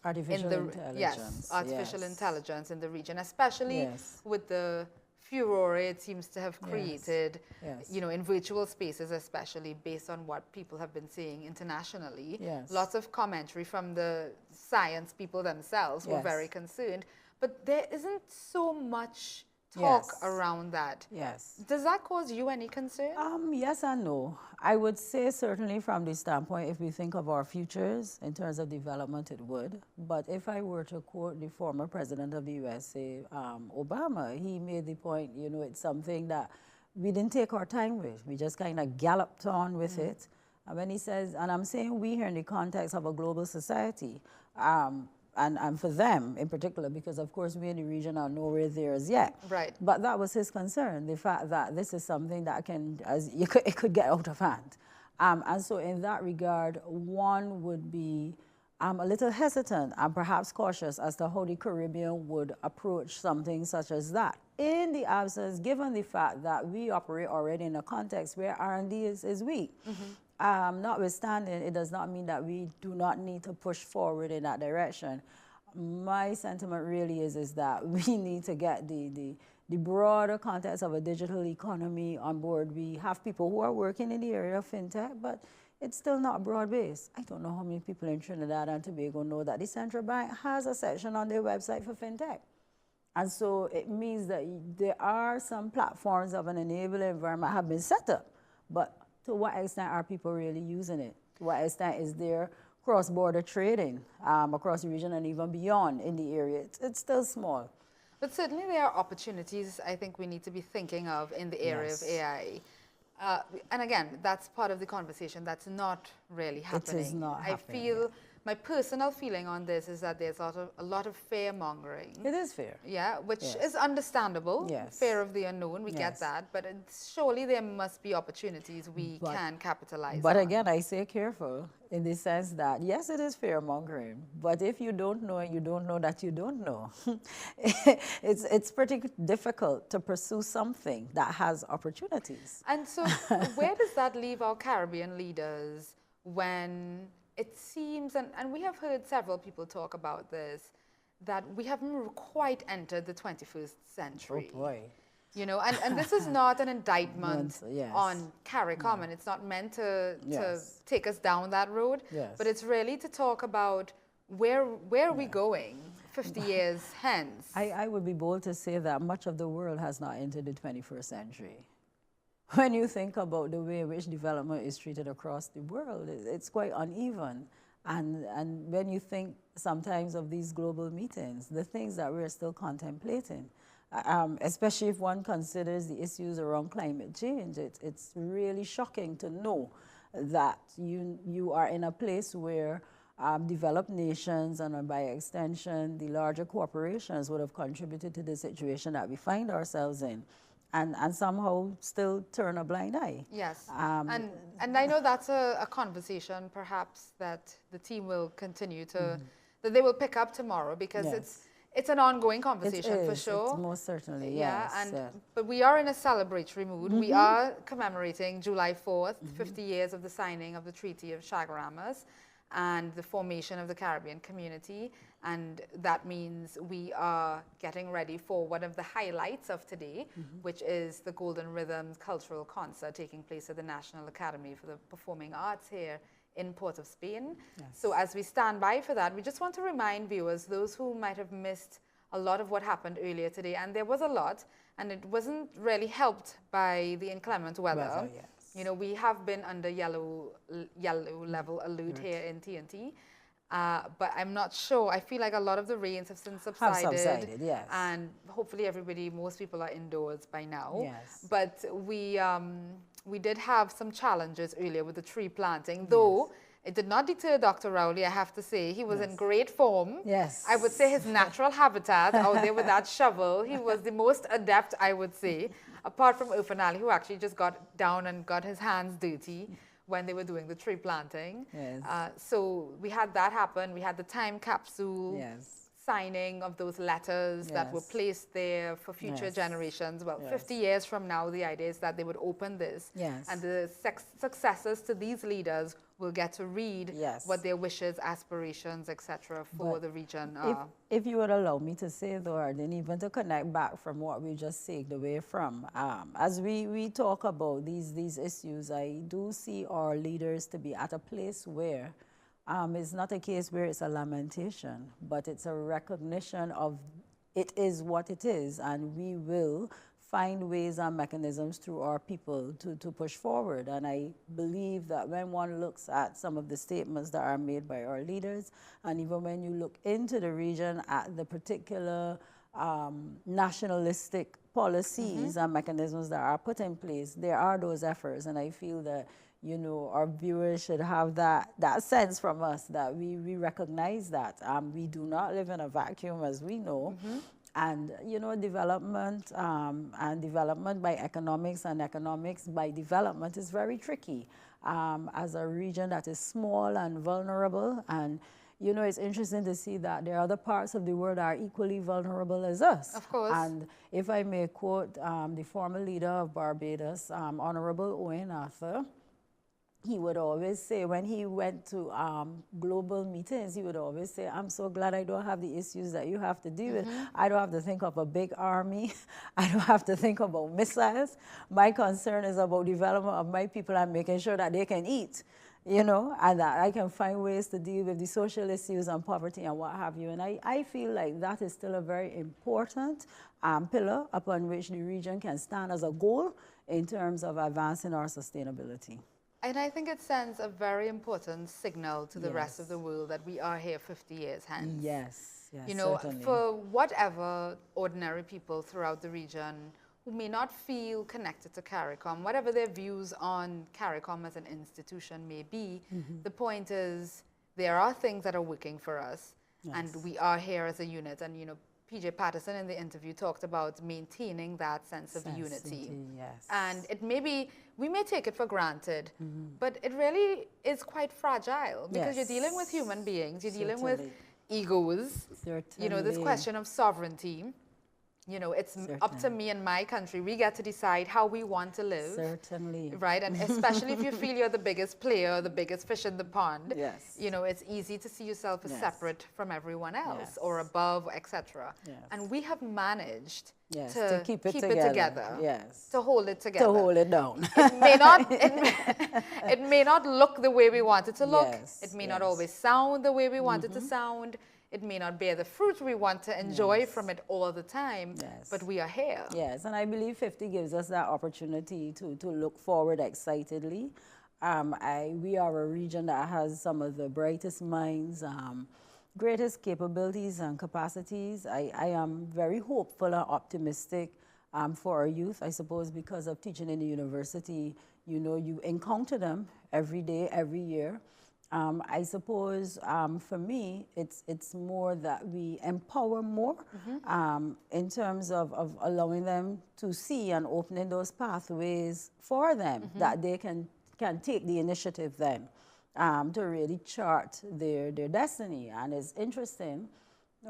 Artificial intelligence. Yes, artificial intelligence in the region, especially with the furore it seems to have created, you know, in virtual spaces, especially based on what people have been seeing internationally. Lots of commentary from the science people themselves who are very concerned. But there isn't so much talk around that. Does that cause you any concern? Yes and no. I would say certainly from the standpoint, if we think of our futures in terms of development, it would. But if I were to quote the former president of the USA, Obama, he made the point, you know, it's something that we didn't take our time with. We just kind of galloped on with it. And when he says, and I'm saying we here in the context of a global society, and for them in particular, because of course we in the region are nowhere there as yet. Right. But that was his concern, the fact that this is something that can, it could get out of hand. And so in that regard, one would be a little hesitant and perhaps cautious as to how the Caribbean would approach something such as that. In the absence, given the fact that we operate already in a context where R&D is weak. Notwithstanding, it does not mean that we do not need to push forward in that direction. My sentiment really is that we need to get the broader context of a digital economy on board. We have people who are working in the area of fintech, but it's still not broad-based. I don't know how many people in Trinidad and Tobago know that the central bank has a section on their website for fintech. And so it means that there are some platforms of an enabling environment have been set up, but to what extent are people really using it? To what extent is there cross-border trading across the region and even beyond in the area? It's still small. But certainly there are opportunities I think we need to be thinking of in the area of AI. And again, that's part of the conversation that's not really happening. It is not happening. I feel, my personal feeling on this is that there's a lot of fear-mongering. It is fear. Yeah, which is understandable. Fear of the unknown, we get that. But surely there must be opportunities we can capitalize on. But again, I say careful in the sense that, yes, it is fear-mongering. But if you don't know and you don't know that you don't know, it's pretty difficult to pursue something that has opportunities. And so where does that leave our Caribbean leaders when it seems, and we have heard several people talk about this, that we haven't quite entered the 21st century. Oh boy. You know, and this is not an indictment on Caricom, and it's not meant to take us down that road, but it's really to talk about where are we going 50 years hence. I would be bold to say that much of the world has not entered the 21st century. When you think about the way in which development is treated across the world, it's quite uneven. And when you think sometimes of these global meetings, the things that we're still contemplating, especially if one considers the issues around climate change, it's really shocking to know that you are in a place where developed nations and by extension the larger corporations would have contributed to the situation that we find ourselves in. And somehow still turn a blind eye. Yes, and I know that's a conversation perhaps that the team will continue to, that they will pick up tomorrow, because it's an ongoing conversation for sure. It's most certainly, but we are in a celebratory mood. We are commemorating July 4th, 50 years of the signing of the Treaty of Chaguaramas. and the formation of the Caribbean community. And that means we are getting ready for one of the highlights of today, which is the Golden Rhythms Cultural Concert taking place at the National Academy for the Performing Arts here in Port of Spain. Yes. So as we stand by for that, we just want to remind viewers, those who might have missed a lot of what happened earlier today, and there was a lot, and it wasn't really helped by the inclement weather. Yes. You know, we have been under yellow level alert here in TNT, but I'm not sure. I feel like a lot of the rains have since subsided. Yes. And hopefully most people are indoors by now. Yes. But we did have some challenges earlier with the tree planting, though it did not deter Dr. Rowley, I have to say. He was in great form. Yes. I would say his natural habitat out there with that shovel, he was the most adept, I would say, apart from Ufanali, who actually just got down and got his hands dirty when they were doing the tree planting. Yes. So we had that happen. We had the time capsule signing of those letters that were placed there for future generations. Well, 50 years from now, the idea is that they would open this. And the successors to these leaders will get to read what their wishes, aspirations, etc. for the region are. If you would allow me to say, though, and even to connect back from what we just segued away from, as we talk about these issues, I do see our leaders to be at a place where it's not a case where it's a lamentation, but it's a recognition of it is what it is, and we will find ways and mechanisms through our people to push forward. And I believe that when one looks at some of the statements that are made by our leaders, and even when you look into the region at the particular nationalistic policies and mechanisms that are put in place, there are those efforts. And I feel that, you know, our viewers should have that sense from us that we recognize that we do not live in a vacuum, as we know. And, you know, development and development by economics and economics by development is very tricky as a region that is small and vulnerable. And, you know, it's interesting to see that there are other parts of the world that are equally vulnerable as us. Of course. And if I may quote the former leader of Barbados, Honorable Owen Arthur, he would always say, when he went to global meetings, he would always say, I'm so glad I don't have the issues that you have to deal with. I don't have to think of a big army. I don't have to think about missiles. My concern is about development of my people and making sure that they can eat, you know, and that I can find ways to deal with the social issues and poverty and what have you. And I feel like that is still a very important pillar upon which the region can stand as a goal in terms of advancing our sustainability. And I think it sends a very important signal to the rest of the world that we are here 50 years hence. Yes, yes, you know, certainly. For whatever ordinary people throughout the region who may not feel connected to Caricom, whatever their views on Caricom as an institution may be, the point is there are things that are working for us, and we are here as a unit. And, you know, PJ Patterson in the interview talked about maintaining that sense of unity. Yes. And it may be, we may take it for granted, but it really is quite fragile because you're dealing with human beings, you're dealing with egos, you know, this question of sovereignty. You know, it's up to me and my country. We get to decide how we want to live. Certainly. Right? And especially if you feel you're the biggest player, the biggest fish in the pond, you know, it's easy to see yourself as separate from everyone else or above, etc. And we have managed to keep it together. To hold it together. To hold it down. It may not, it may not look the way we want it to look. It may not always sound the way we want it to sound. It may not bear the fruit we want to enjoy from it all the time, but we are here. Yes, and I believe 50 gives us that opportunity to look forward excitedly. We are a region that has some of the brightest minds, greatest capabilities and capacities. I am very hopeful and optimistic for our youth, I suppose, because of teaching in the university. You know, you encounter them every day, every year. I suppose for me, it's more that we empower more in terms of allowing them to see and opening those pathways for them that they can take the initiative then to really chart their destiny. And it's interesting,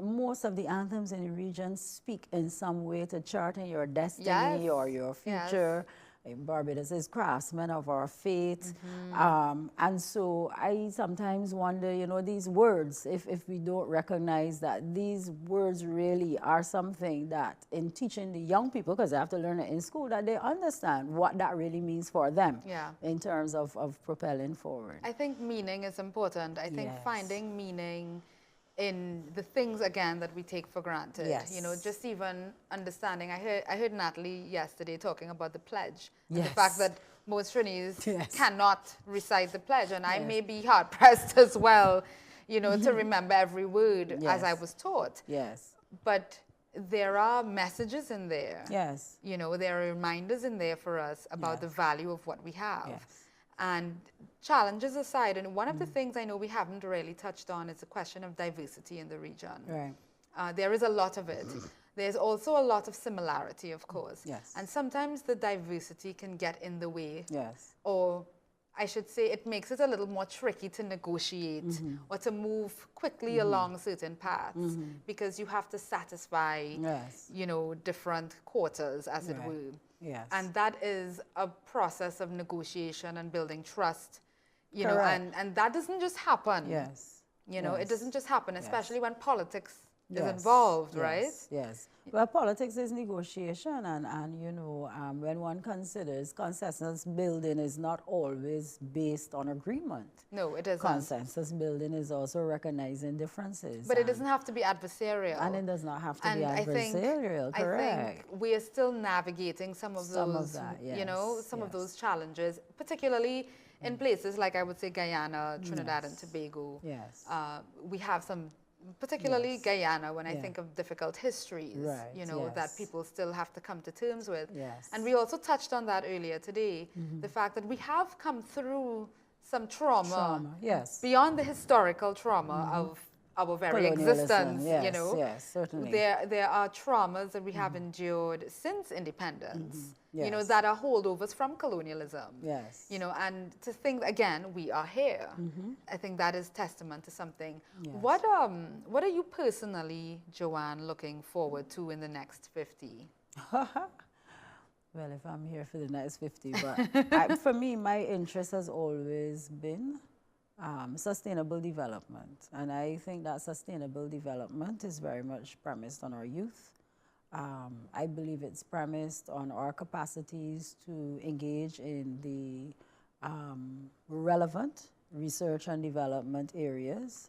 most of the anthems in the region speak in some way to charting your destiny or your future. Barbados is craftsmen of our faith. And so I sometimes wonder, you know, these words, if we don't recognize that these words really are something that in teaching the young people, because they have to learn it in school, that they understand what that really means for them in terms of propelling forward. I think meaning is important. I think finding meaning in the things, again, that we take for granted. You know, just even understanding. I heard Natalie yesterday talking about the pledge. And the fact that most trainees cannot recite the pledge. And I may be hard-pressed as well, you know, to remember every word as I was taught. But there are messages in there. You know, there are reminders in there for us about the value of what we have. And challenges aside, and one of the things I know we haven't really touched on is the question of diversity in the region. There is a lot of it. There's also a lot of similarity, of course. And sometimes the diversity can get in the way. Or I should say it makes it a little more tricky to negotiate or to move quickly along certain paths because you have to satisfy, you know, different quotas, as it were. And that is a process of negotiation and building trust, you know, and that doesn't just happen. You know, it doesn't just happen, especially when politics is involved, right? Well, politics is negotiation, and you know, when one considers consensus building is not always based on agreement. No, it isn't. Consensus building is also recognizing differences. But it doesn't have to be adversarial. And it does not have to be adversarial, correct. I think we are still navigating some of those, you know, some of those challenges, particularly in places like, I would say, Guyana, Trinidad and Tobago. We have some, particularly Guyana, when I think of difficult histories, you know, that people still have to come to terms with. And we also touched on that earlier today, the fact that we have come through some trauma. Beyond the historical trauma of our very existence, you know. Certainly. There are traumas that we have endured since independence, you know, that are holdovers from colonialism. You know, and to think, again, we are here. I think that is testament to something. What are you personally, Joanne, looking forward to in the next 50? Well, if I'm here for the next 50, but for me, my interest has always been sustainable development. And I think that sustainable development is very much premised on our youth. I believe it's premised on our capacities to engage in the relevant research and development areas.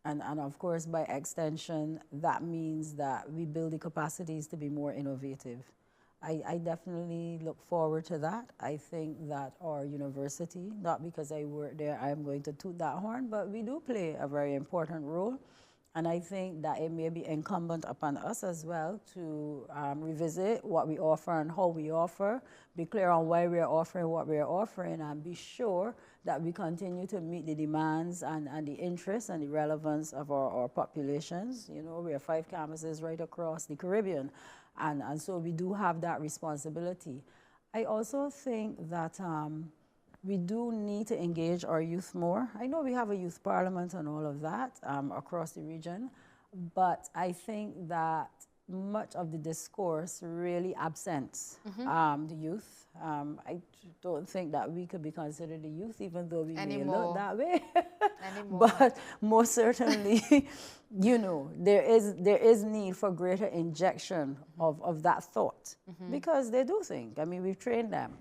And of course, by extension, that means that we build the capacities to be more innovative. I definitely look forward to that. I think that our university, not because I work there, I'm going to toot that horn, but we do play a very important role. And I think that it may be incumbent upon us as well to revisit what we offer and how we offer, be clear on why we're offering what we're offering, and be sure that we continue to meet the demands and the interests and the relevance of our populations. You know, we have 5 campuses right across the Caribbean. And so we do have that responsibility. I also think that we do need to engage our youth more. I know we have a youth parliament and all of that across the region, but I think that much of the discourse really absents the youth. I don't think that we could be considered the youth, even though we may look that way. But most certainly, you know, there is need for greater injection of that thought, because they do think. I mean, we've trained them.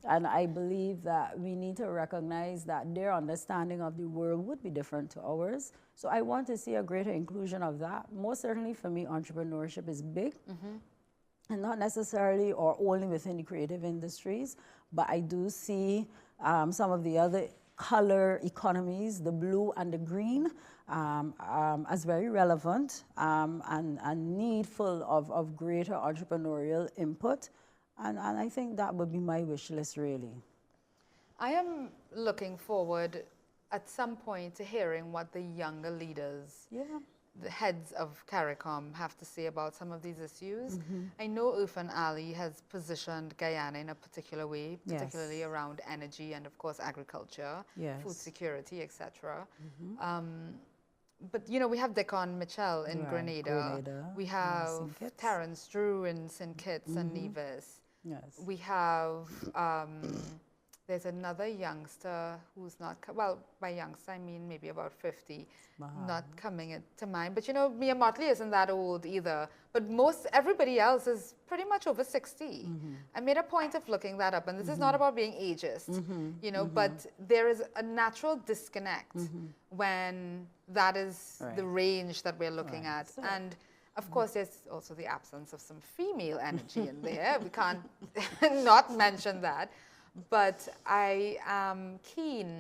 And I believe that we need to recognize that their understanding of the world would be different to ours. So I want to see a greater inclusion of that. Most certainly for me, entrepreneurship is big. And not necessarily or only within the creative industries, but I do see some of the other color economies, the blue and the green, as very relevant and needful of greater entrepreneurial input. And I think that would be my wish list, really. I am looking forward at some point to hearing what the younger leaders, the heads of Caricom, have to say about some of these issues. I know Irfan Ali has positioned Guyana in a particular way, particularly around energy and, of course, agriculture, food security, etc. But, you know, we have Decon Mitchell in Grenada. We have Terence Drew in St. Kitts and Nevis. Yes. We have, there's another youngster who's not, well, by youngster I mean maybe about 50, not coming to mind. But you know, Mia Motley isn't that old either. But everybody else is pretty much over 60. I made a point of looking that up, and this is not about being ageist, you know, but there is a natural disconnect when that is the range that we're looking at. So, and of course, there's also the absence of some female energy in there. We can't not mention that. But I am keen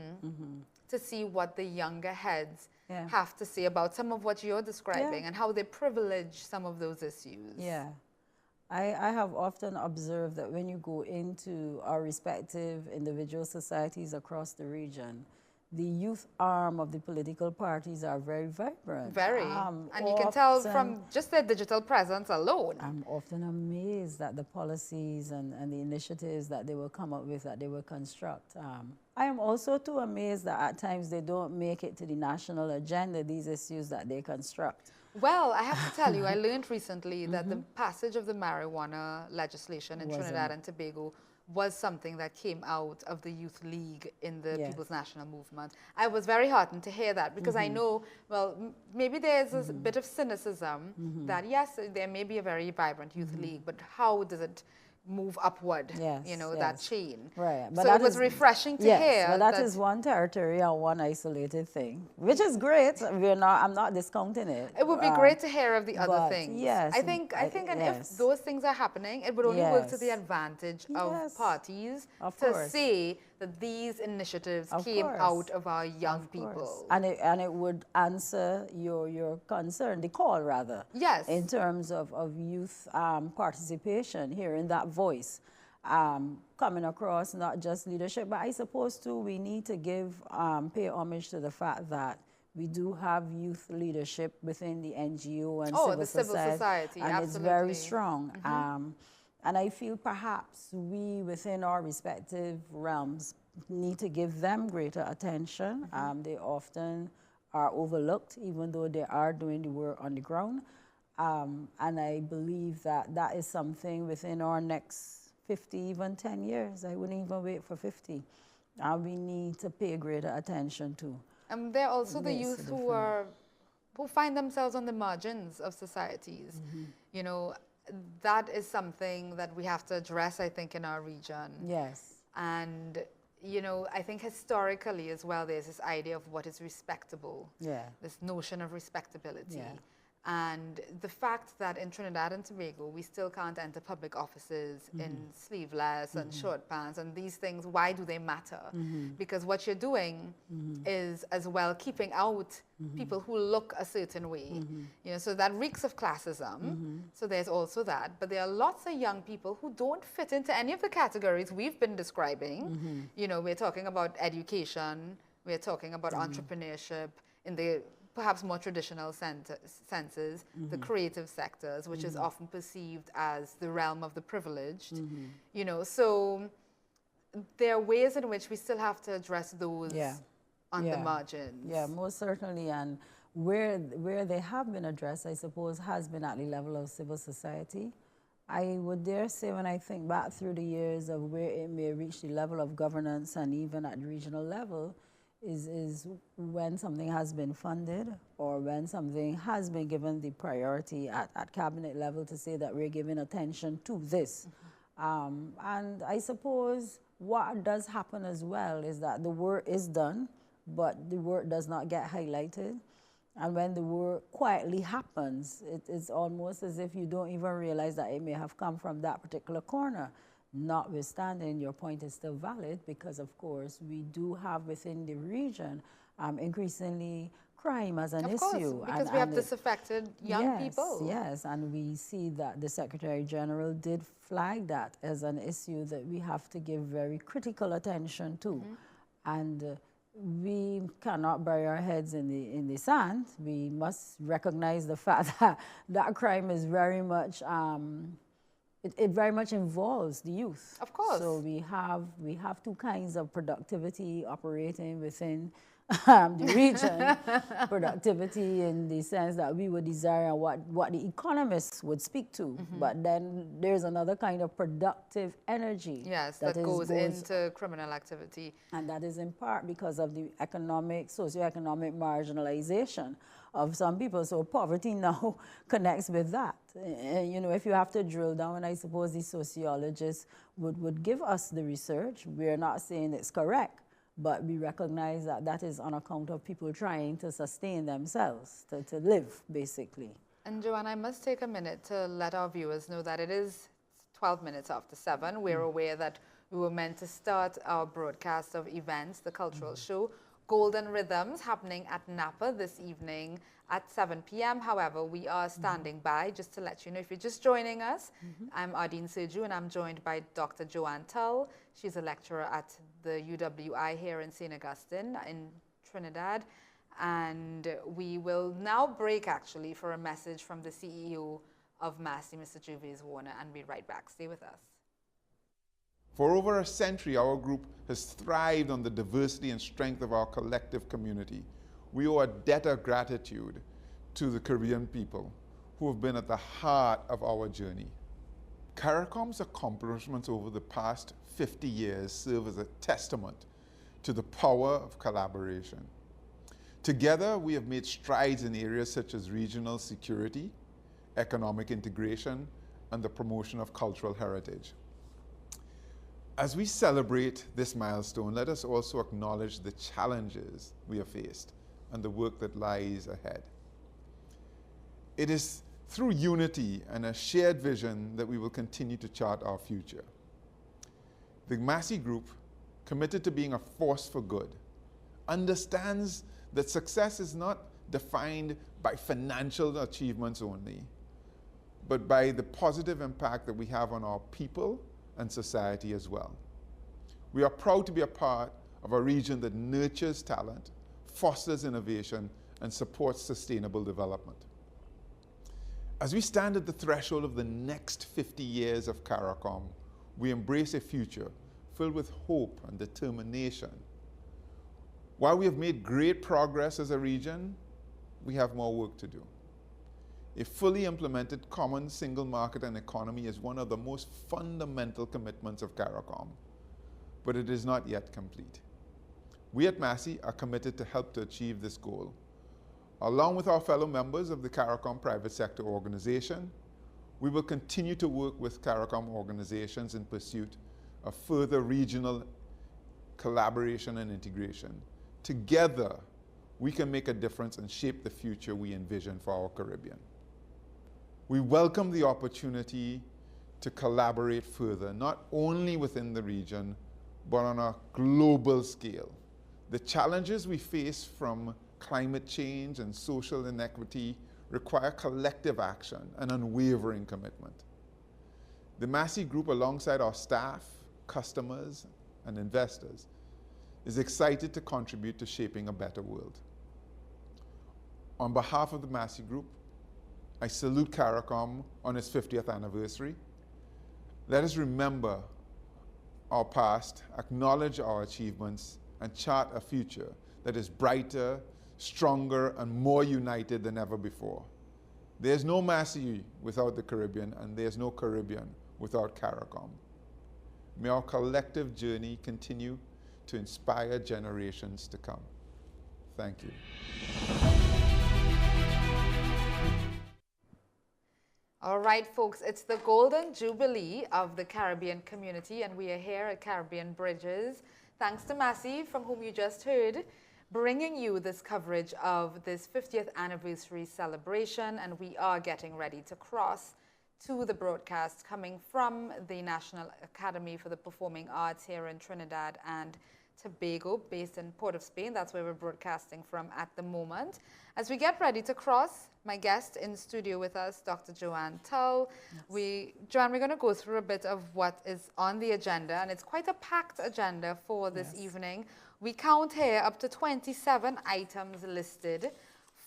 to see what the younger heads have to say about some of what you're describing and how they privilege some of those issues. Yeah. I have often observed that when you go into our respective individual societies across the region, the youth arm of the political parties are very vibrant. Very. And you can tell from just their digital presence alone. I'm often amazed at the policies and the initiatives that they will come up with, that they will construct. I am also too amazed that at times they don't make it to the national agenda, these issues that they construct. Well, I have to tell you, I learned recently that the passage of the marijuana legislation in Trinidad and Tobago was something that came out of the Youth League in the People's National Movement. I was very heartened to hear that because I know, well, maybe there's a bit of cynicism that, yes, there may be a very vibrant Youth League, but how does it move upward, you know, that chain? Right. But so it was refreshing to hear. But that is one territory and one isolated thing, which is great. I'm not discounting it. It would be great to hear of the other things. Yes. I think if those things are happening, it would only work to the advantage of parties to see that these initiatives came out of our young people. And it would answer your concern, the call rather. Yes. In terms of youth participation, hearing that voice coming across, not just leadership, but I suppose too we need to pay homage to the fact that we do have youth leadership within the NGO and civil society, and absolutely. it's very strong. And I feel perhaps we, within our respective realms, need to give them greater attention. They often are overlooked, even though they are doing the work on the ground. And I believe that that is something within our next 50, even 10 years. I wouldn't even wait for 50. We need to pay greater attention to. And there are also the youth who find themselves on the margins of societies. You know, that is something that we have to address, I think, in our region. Yes. And, you know, I think historically as well, there's this idea of what is respectable. Yeah. This notion of respectability. Yeah. And the fact that in Trinidad and Tobago, we still can't enter public offices in sleeveless and short pants and these things, why do they matter? Because what you're doing is as well keeping out people who look a certain way. You know, so that reeks of classism. So there's also that. But there are lots of young people who don't fit into any of the categories we've been describing. You know, we're talking about education, we're talking about entrepreneurship in the perhaps more traditional senses, the creative sectors, which is often perceived as the realm of the privileged. You know, so there are ways in which we still have to address those on the margins. Yeah, most certainly. And where they have been addressed, I suppose, has been at the level of civil society. I would dare say, when I think back through the years of where it may reach the level of governance and even at the regional level, is when something has been funded or when something has been given the priority at cabinet level to say that we're giving attention to this. And I suppose what does happen as well is that the work is done, but the work does not get highlighted. And when the work quietly happens, it's almost as if you don't even realize that it may have come from that particular corner. Notwithstanding, your point is still valid because, of course, we do have within the region increasingly crime as an issue. Of course, because we have disaffected young people. Yes, and we see that the Secretary General did flag that as an issue that we have to give very critical attention to. And we cannot bury our heads in the sand. We must recognize the fact that that crime is very much it very much involves the youth. Of course. So we have two kinds of productivity operating within the region, productivity in the sense that we would desire what the economists would speak to. But then there's another kind of productive energy. Yes, that goes into criminal activity. And that is in part because of the socioeconomic marginalization of some people. So poverty now connects with that. You know, if you have to drill down, and I suppose the sociologists would give us the research. We're not saying it's correct, but we recognize that that is on account of people trying to sustain themselves, to live, basically. And Joanne, I must take a minute to let our viewers know that it is 12 minutes after 7. We're aware that we were meant to start our broadcast of events, the cultural show, Golden Rhythms, happening at Napa this evening at 7 p.m. However, we are standing by, just to let you know, if you're just joining us, I'm Ardeen Serju, and I'm joined by Dr. Joanne Tull. She's a lecturer at the UWI here in St. Augustine in Trinidad. And we will now break, actually, for a message from the CEO of Massey, Mr. Gervais Warner, and be right back. Stay with us. For over a century, our group has thrived on the diversity and strength of our collective community. We owe a debt of gratitude to the Caribbean people who have been at the heart of our journey. Caricom's accomplishments over the past 50 years serve as a testament to the power of collaboration. Together, we have made strides in areas such as regional security, economic integration, and the promotion of cultural heritage. As we celebrate this milestone, let us also acknowledge the challenges we have faced and the work that lies ahead. It is through unity and a shared vision that we will continue to chart our future. The Massey Group, committed to being a force for good, understands that success is not defined by financial achievements only, but by the positive impact that we have on our people and society as well. We are proud to be a part of a region that nurtures talent, fosters innovation, and supports sustainable development. As we stand at the threshold of the next 50 years of Caricom, we embrace a future filled with hope and determination. While we have made great progress as a region, we have more work to do. A fully implemented common single market and economy is one of the most fundamental commitments of Caricom, but it is not yet complete. We at Massey are committed to help to achieve this goal. Along with our fellow members of the Caricom Private Sector Organization, we will continue to work with Caricom organizations in pursuit of further regional collaboration and integration. Together, we can make a difference and shape the future we envision for our Caribbean. We welcome the opportunity to collaborate further, not only within the region, but on a global scale. The challenges we face from climate change and social inequity require collective action and unwavering commitment. The Massey Group, alongside our staff, customers, and investors, is excited to contribute to shaping a better world. On behalf of the Massey Group, I salute Caricom on its 50th anniversary. Let us remember our past, acknowledge our achievements, and chart a future that is brighter, stronger, and more united than ever before. There's no Massey without the Caribbean, and there's no Caribbean without Caricom. May our collective journey continue to inspire generations to come. Thank you. All right, folks, it's the Golden Jubilee of the Caribbean community, and we are here at Caribbean Bridges. Thanks to Massey, from whom you just heard, bringing you this coverage of this 50th anniversary celebration, and we are getting ready to cross to the broadcast coming from the National Academy for the Performing Arts here in Trinidad and Tobago, based in Port of Spain. That's where we're broadcasting from at the moment. As we get ready to cross, my guest in studio with us, Dr. Joanne Tull. Yes. Joanne, we're going to go through a bit of what is on the agenda, and it's quite a packed agenda for this evening. We count here up to 27 items listed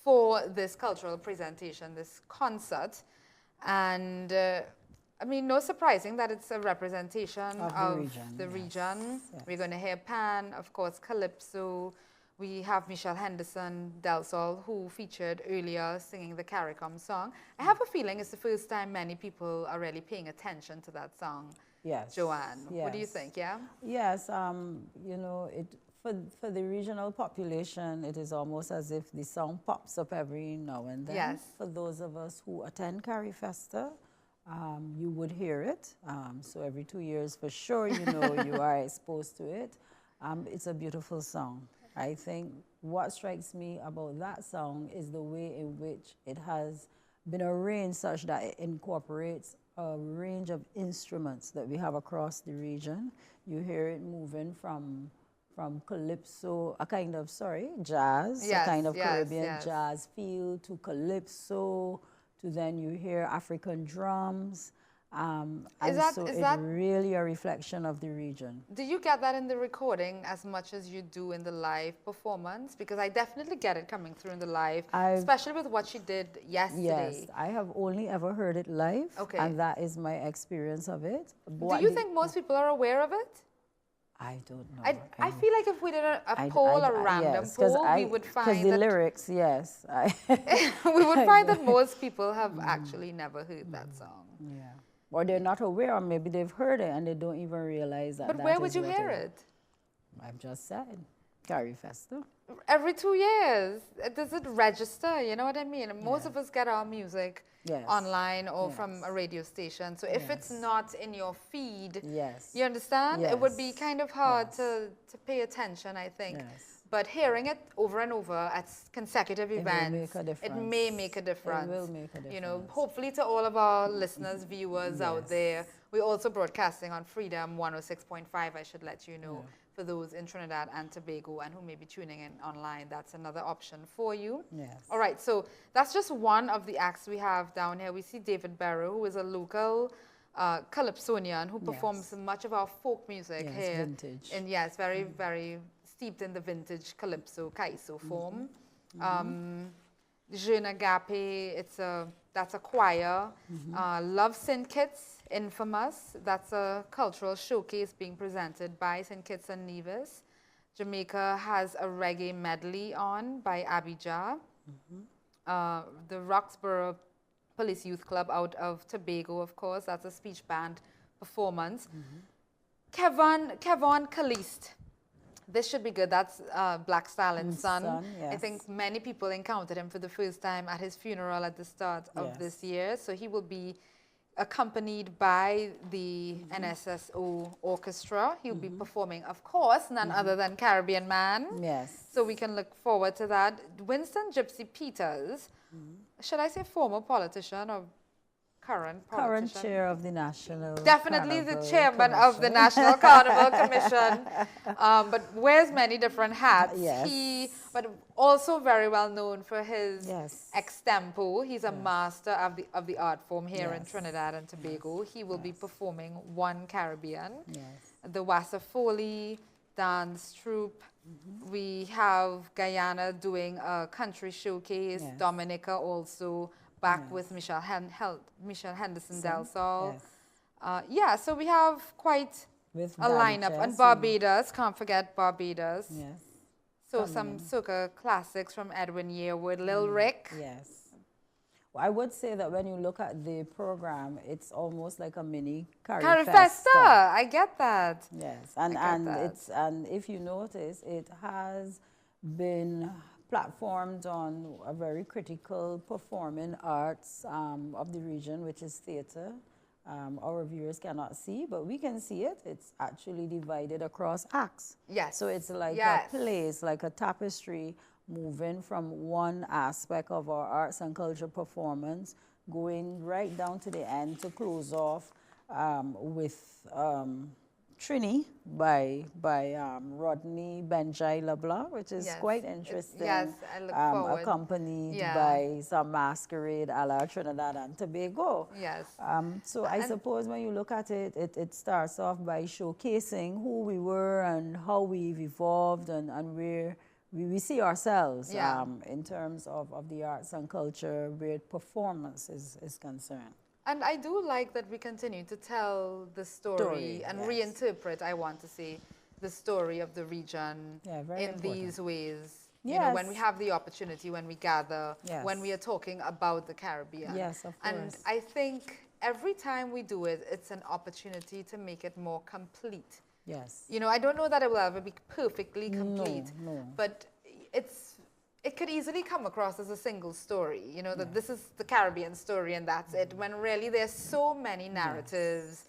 for this cultural presentation, this concert. And I mean, no surprising that it's a representation of the region. Yes. We're going to hear Pan, of course, Calypso. We have Michelle Henderson Del Sol, who featured earlier singing the Caricom song. I have a feeling it's the first time many people are really paying attention to that song. Yes. Joanne, Yes. what do you think, yeah? Yes, you know, for the regional population, it is almost as if the song pops up every now and then. Yes. For those of us who attend Carifesta, you would hear it. So every 2 years, for sure, you know, you are exposed to it. It's a beautiful song. I think what strikes me about that song is the way in which it has been arranged such that it incorporates a range of instruments that we have across the region. You hear it moving from calypso, a kind of, jazz, Yes, a kind of yes, Caribbean yes. jazz feel, to calypso, to then you hear African drums. And so it's really a reflection of the region. Do you get that in the recording as much as you do in the live performance? Because I definitely get it coming through in the live, especially with what she did yesterday. Yes, I have only ever heard it live, Okay. and that is my experience of it. Do you think most people are aware of it? I don't know. I feel like if we did a poll, a random poll, we would find because the that lyrics, yes. we would find that most people have actually never heard that song. Yeah. Or they're not aware, or maybe they've heard it and they don't even realize that. But where would you hear it? I've just said, Carifesta. Every 2 years. Does it register? You know what I mean? Most of us get our music online or from a radio station. So if it's not in your feed, you understand? It would be kind of hard to pay attention, I think. But hearing it over and over at consecutive events, it may make a difference. It will make a difference. You know, hopefully to all of our listeners, viewers out there, we're also broadcasting on Freedom 106.5, I should let you know. For those in Trinidad and Tobago and who may be tuning in online, that's another option for you. Yes. All right, so that's just one of the acts we have down here. We see David Barrow, who is a local calypsonian who performs much of our folk music here. Vintage. And very, very steeped in the vintage calypso, kaiso form. Jeune Agape, that's a choir. Love St. Kitts, infamous. That's a cultural showcase being presented by St. Kitts and Nevis. Jamaica has a reggae medley on by Abijah. The Roxborough Police Youth Club out of Tobago, of course. That's a speech band performance. Kevon Kalist. This should be good. That's Black Stallin's son. I think many people encountered him for the first time at his funeral at the start of this year. So he will be accompanied by the NSSO Orchestra. He'll be performing, of course, none other than Caribbean Man. Yes. So we can look forward to that. Winston Gypsy Peters, should I say former politician or current politician? Current chair of the National Definitely Carnival the chairman Commission. of the National Carnival Commission, but wears many different hats. But also very well known for his extempo. He's a master of the art form here in Trinidad and Tobago. He will be performing One Caribbean. The Wassa Foley dance troupe. We have Guyana doing a country showcase. Dominica also back with Michelle Henderson Del Sol. So we have quite a lineup. And Barbados, can't forget Barbados. So some soca classics from Edwin Yearwood, Lil Rick. Well, I would say that when you look at the program, it's almost like a mini Carifesta. I get that. And if you notice, it has been platformed on a very critical performing arts of the region, which is theater. Our viewers cannot see, but we can see it. It's actually divided across acts. So it's like a play, it's like a tapestry moving from one aspect of our arts and culture performance, going right down to the end to close off with Trini by Rodney Benjai LeBlanc, which is quite interesting. I look forward. Accompanied by some masquerade a la Trinidad and Tobago. So I suppose when you look at it, it starts off by showcasing who we were and how we've evolved and where we see ourselves in terms of the arts and culture where performance is concerned. And I do like that we continue to tell the story and reinterpret, I want to say, the story of the region in these ways. Yes. You know, when we have the opportunity, when we gather, Yes. when we are talking about the Caribbean. Yes, of course. And I think every time we do it, it's an opportunity to make it more complete. Yes. You know, I don't know that it will ever be perfectly complete, no. but it could easily come across as a single story, you know, that this is the Caribbean story and that's it, when really there's so many narratives,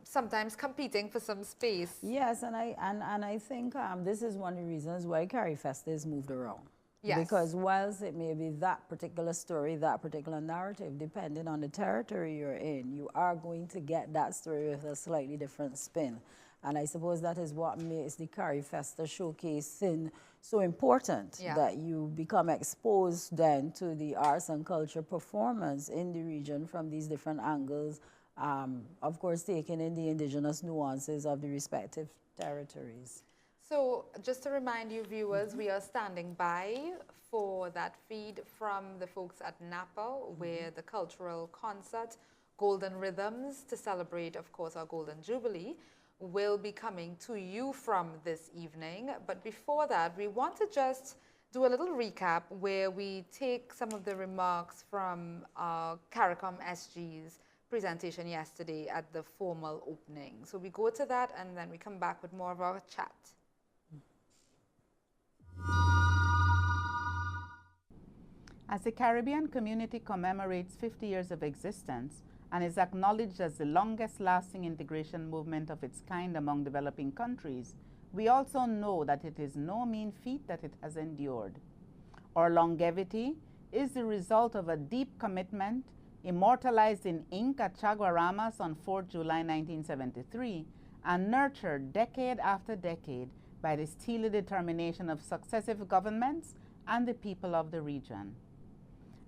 sometimes competing for some space. Yes, and I think this is one of the reasons why CariFest is moved around. Yes. Because whilst it may be that particular story, that particular narrative, depending on the territory you're in, you are going to get that story with a slightly different spin. And I suppose that is what makes the CariFest showcasing so important, that you become exposed then to the arts and culture performance in the region from these different angles, of course taking in the indigenous nuances of the respective territories. So just to remind you viewers, we are standing by for that feed from the folks at Napa, where the cultural concert, Golden Rhythms, to celebrate, of course, our Golden Jubilee, will be coming to you from this evening. But before that, we want to just do a little recap where we take some of the remarks from Caricom SG's presentation yesterday at the formal opening. So we go to that and then we come back with more of our chat. As the Caribbean community commemorates 50 years of existence and is acknowledged as the longest-lasting integration movement of its kind among developing countries, we also know that it is no mean feat that it has endured. Our longevity is the result of a deep commitment immortalized in ink at Chaguaramas on 4th July 1973 and nurtured decade after decade by the steely determination of successive governments and the people of the region.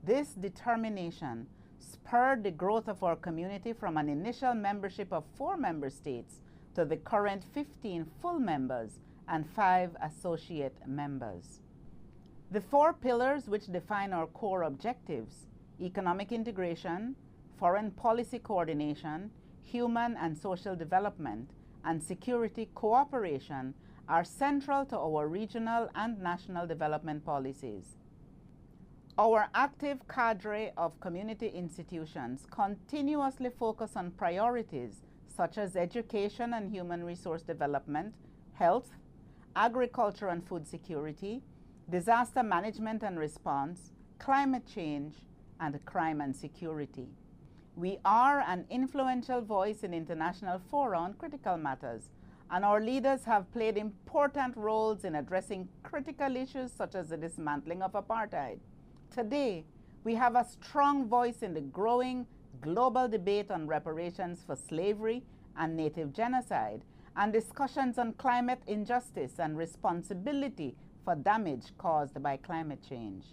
This determination spurred the growth of our community from an initial membership of 4 member states to the current 15 full members and 5 associate members. The 4 pillars which define our core objectives, economic integration, foreign policy coordination, human and social development, and security cooperation, are central to our regional and national development policies. Our active cadre of community institutions continuously focus on priorities such as education and human resource development, health, agriculture and food security, disaster management and response, climate change, and crime and security. We are an influential voice in international fora on critical matters, and our leaders have played important roles in addressing critical issues such as the dismantling of apartheid. Today, we have a strong voice in the growing global debate on reparations for slavery and native genocide, and discussions on climate injustice and responsibility for damage caused by climate change.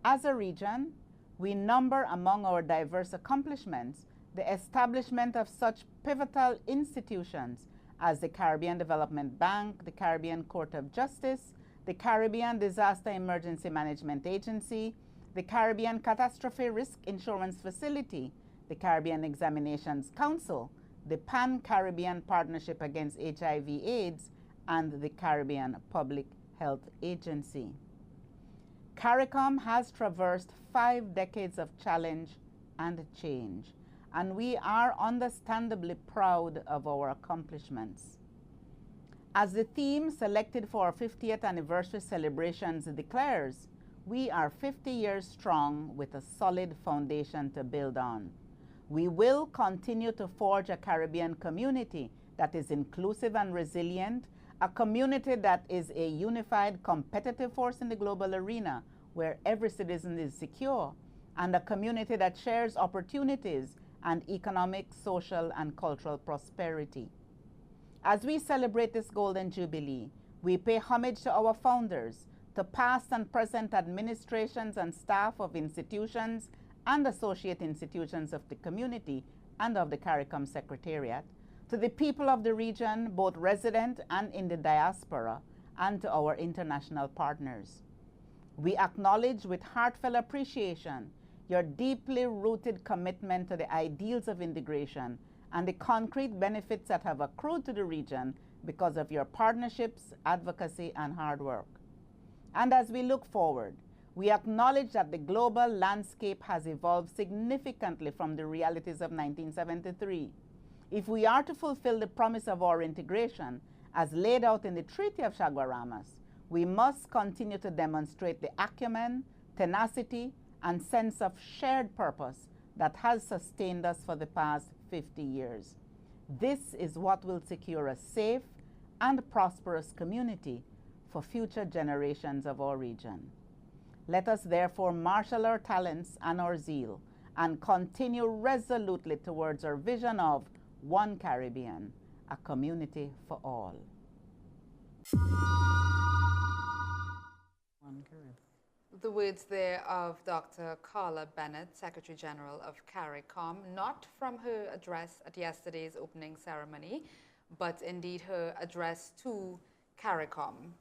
As a region, we number among our diverse accomplishments the establishment of such pivotal institutions as the Caribbean Development Bank, the Caribbean Court of Justice, the Caribbean Disaster Emergency Management Agency, the Caribbean Catastrophe Risk Insurance Facility, the Caribbean Examinations Council, the Pan-Caribbean Partnership Against HIV/AIDS, and the Caribbean Public Health Agency. Caricom has traversed 5 decades of challenge and change, and we are understandably proud of our accomplishments. As the theme selected for our 50th anniversary celebrations declares, we are 50 years strong with a solid foundation to build on. We will continue to forge a Caribbean community that is inclusive and resilient, a community that is a unified competitive force in the global arena where every citizen is secure, and a community that shares opportunities and economic, social, and cultural prosperity. As we celebrate this Golden Jubilee, we pay homage to our founders, to past and present administrations and staff of institutions and associate institutions of the community and of the Caricom Secretariat, to the people of the region, both resident and in the diaspora, and to our international partners. We acknowledge with heartfelt appreciation your deeply rooted commitment to the ideals of integration and the concrete benefits that have accrued to the region because of your partnerships, advocacy, and hard work. And as we look forward, we acknowledge that the global landscape has evolved significantly from the realities of 1973. If we are to fulfill the promise of our integration, as laid out in the Treaty of Chaguaramas, we must continue to demonstrate the acumen, tenacity, and sense of shared purpose that has sustained us for the past 50 years. This is what will secure a safe and prosperous community for future generations of our region. Let us therefore marshal our talents and our zeal and continue resolutely towards our vision of one Caribbean, a community for all. The words there of Dr. Carla Bennett, Secretary General of Caricom, not from her address at yesterday's opening ceremony, but indeed her address to Caricom,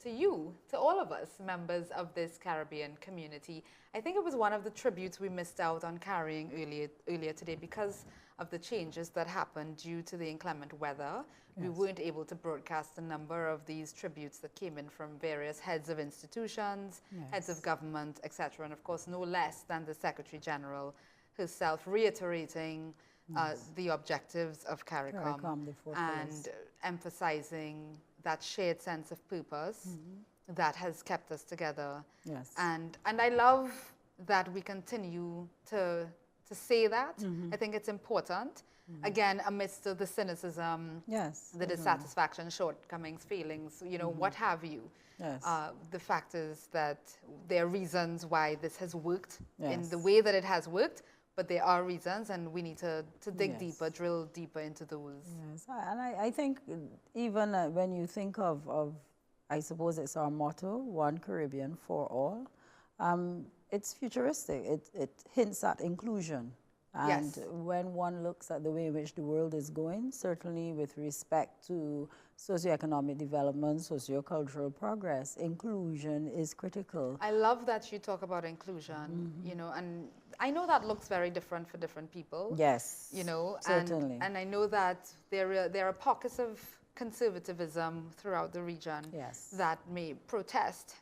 to you, to all of us, members of this Caribbean community. I think it was one of the tributes we missed out on carrying earlier today because of the changes that happened due to the inclement weather. Yes. We weren't able to broadcast a number of these tributes that came in from various heads of institutions, yes, heads of government, etc., and of course no less than the Secretary General herself reiterating the objectives of Caricom and emphasizing that shared sense of purpose that has kept us together. Yes. And I love that we continue to say that. I think it's important. Again, amidst the cynicism, yes, the dissatisfaction, shortcomings, feelings, you know, what have you. Yes. The fact is that there are reasons why this has worked in the way that it has worked, but there are reasons, and we need to dig deeper, drill deeper into those. Yes, and I think even when you think of, I suppose it's our motto, One Caribbean for All, it's futuristic. It hints at inclusion. And when one looks at the way in which the world is going, certainly with respect to socioeconomic development, sociocultural progress, inclusion is critical. I love that you talk about inclusion, you know, and I know that looks very different for different people. Yes, you know, certainly. And I know that there are pockets of conservatism throughout the region that may protest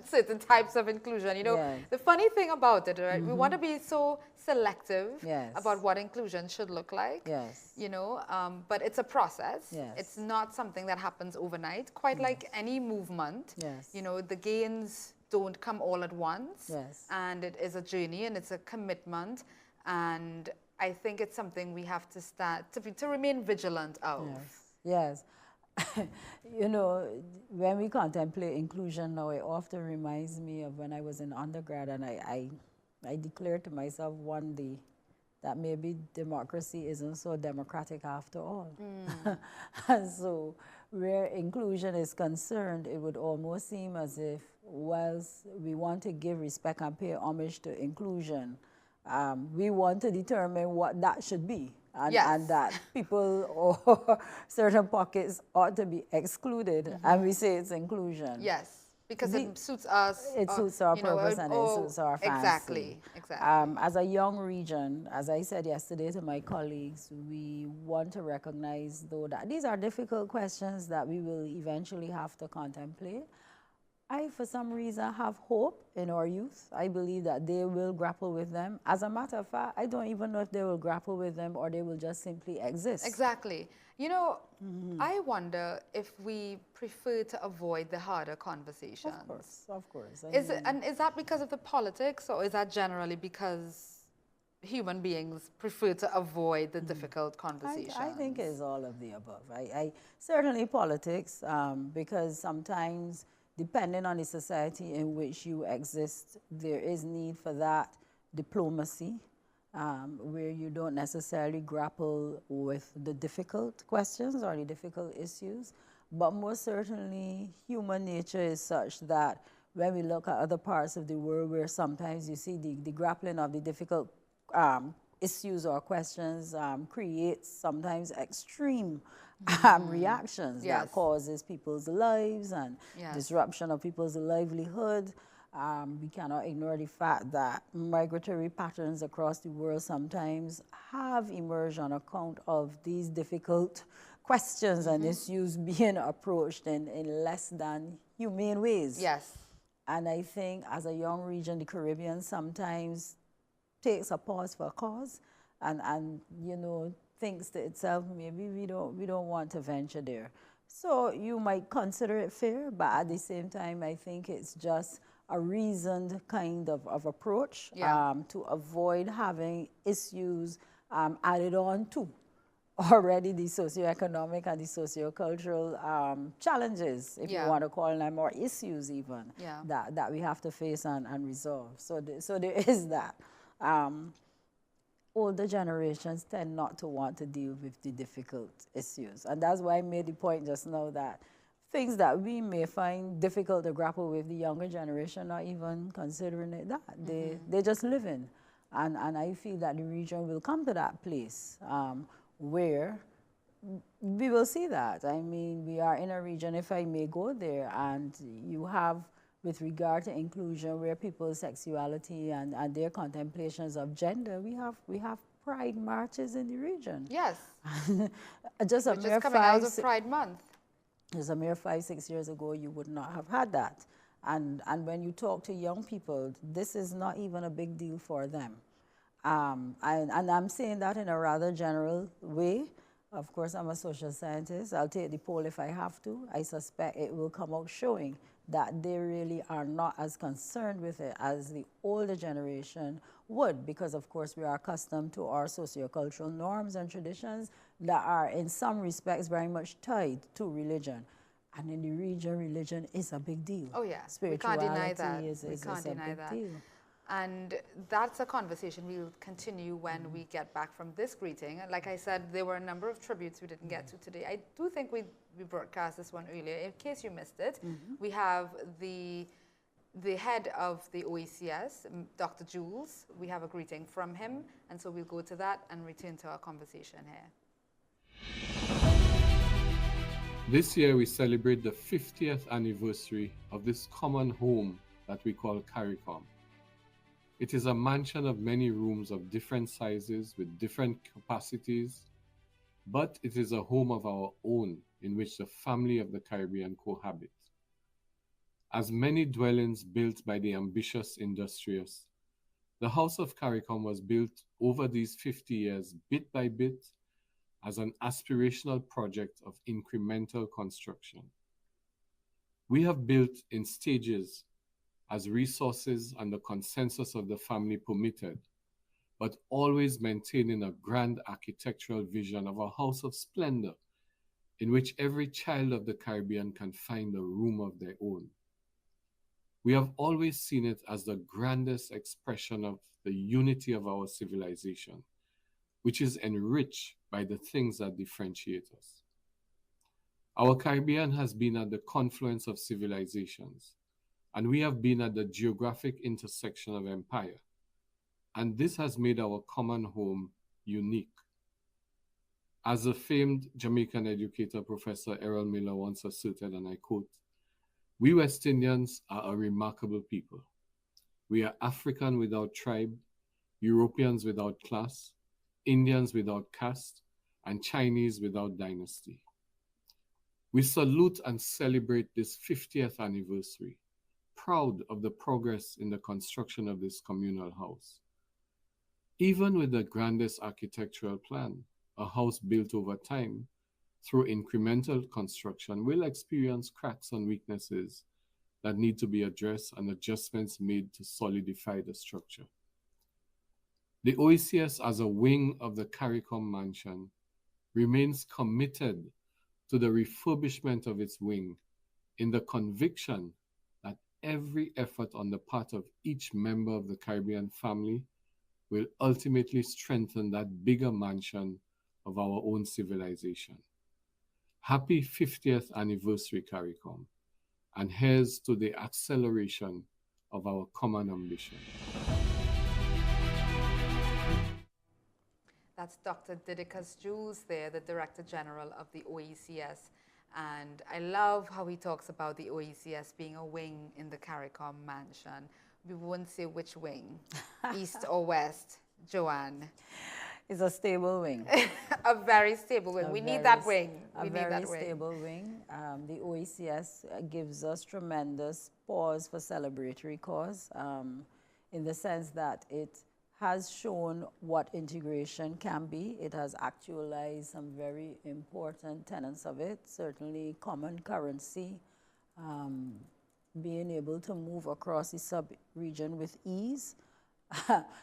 certain types of inclusion. You know, the funny thing about it, right? We want to be so selective about what inclusion should look like. Yes. You know, but it's a process. Yes. It's not something that happens overnight. Quite like any movement. Yes. You know, the gains don't come all at once. Yes. And it is a journey and it's a commitment, and I think it's something we have to start to remain vigilant of. Yes. Yes. You know, when we contemplate inclusion now, it often reminds me of when I was in undergrad, and I declared to myself one day that maybe democracy isn't so democratic after all. And so where inclusion is concerned, it would almost seem as if whilst we want to give respect and pay homage to inclusion, we want to determine what that should be, and that people or certain pockets ought to be excluded, and we say it's inclusion. Yes, because it suits us. It suits our purpose and it suits our fancy. Exactly, exactly. As a young region, as I said yesterday to my colleagues, we want to recognize, though, that these are difficult questions that we will eventually have to contemplate. I, for some reason, have hope in our youth. I believe that they will grapple with them. As a matter of fact, I don't even know if they will grapple with them or they will just simply exist. Exactly. You know, I wonder if we prefer to avoid the harder conversations. Of course, of course. Is that because of the politics, or is that generally because human beings prefer to avoid the difficult conversations? I think it's all of the above. Certainly politics, because sometimes, depending on the society in which you exist, there is need for that diplomacy, where you don't necessarily grapple with the difficult questions or the difficult issues. But most certainly, human nature is such that when we look at other parts of the world where sometimes you see the grappling of the difficult issues or questions creates sometimes extreme reactions that causes people's lives and disruption of people's livelihood. We cannot ignore the fact that migratory patterns across the world sometimes have emerged on account of these difficult questions and issues being approached in less than humane ways. Yes. And I think as a young region, the Caribbean sometimes takes a pause for a cause and you know, thinks to itself, maybe we don't want to venture there. So you might consider it fair, but at the same time, I think it's just a reasoned kind of approach to avoid having issues added on to already the socioeconomic and the sociocultural challenges, if you want to call them, or issues even, that we have to face and resolve. So there is that. Older generations tend not to want to deal with the difficult issues. And that's why I made the point just now that things that we may find difficult to grapple with, the younger generation not even considering it that. They just live in. And I feel that the region will come to that place where we will see that. I mean, we are in a region, if I may go there, and you have, with regard to inclusion, where people's sexuality and their contemplations of gender, we have pride marches in the region. Yes. Just a mere coming out of Pride Month. Just a mere 5-6 years ago, you would not have had that. And when you talk to young people, this is not even a big deal for them. And I'm saying that in a rather general way. Of course, I'm a social scientist. I'll take the poll if I have to. I suspect it will come out showing that they really are not as concerned with it as the older generation would, because of course we are accustomed to our sociocultural norms and traditions that are in some respects very much tied to religion. And in the region, religion is a big deal. Oh yeah, spirituality we can't deny that. is a big deal. And that's a conversation we'll continue when we get back from this greeting. And like I said, there were a number of tributes we didn't get to today. I do think we broadcast this one earlier. In case you missed it, we have the head of the OECS, Dr. Jules. We have a greeting from him. And so we'll go to that and return to our conversation here. This year we celebrate the 50th anniversary of this common home that we call Caricom. It is a mansion of many rooms of different sizes with different capacities, but it is a home of our own in which the family of the Caribbean cohabit. As many dwellings built by the ambitious industrious, the House of Caricom was built over these 50 years, bit by bit, as an aspirational project of incremental construction. We have built in stages as resources and the consensus of the family permitted, but always maintaining a grand architectural vision of a house of splendor in which every child of the Caribbean can find a room of their own. We have always seen it as the grandest expression of the unity of our civilization, which is enriched by the things that differentiate us. Our Caribbean has been at the confluence of civilizations, and we have been at the geographic intersection of empire. And this has made our common home unique. As the famed Jamaican educator, Professor Errol Miller, once asserted, and I quote, "We West Indians are a remarkable people. We are African without tribe, Europeans without class, Indians without caste, and Chinese without dynasty. We salute and celebrate this 50th anniversary, proud of the progress in the construction of this communal house. Even with the grandest architectural plan, a house built over time through incremental construction will experience cracks and weaknesses that need to be addressed and adjustments made to solidify the structure. The OECS, as a wing of the Caricom mansion, remains committed to the refurbishment of its wing in the conviction that every effort on the part of each member of the Caribbean family will ultimately strengthen that bigger mansion of our own civilization. Happy 50th anniversary, Caricom, and here's to the acceleration of our common ambition." That's Dr. Didicus Jules there, the Director General of the OECS. And I love how he talks about the OECS being a wing in the Caricom mansion. We won't say which wing, east or west. Joanne. It's a stable wing. A very stable wing. We need that wing. A very stable wing. The OECS gives us tremendous pause for celebratory cause in the sense that it has shown what integration can be. It has actualized some very important tenets of it, certainly common currency, being able to move across the sub-region with ease,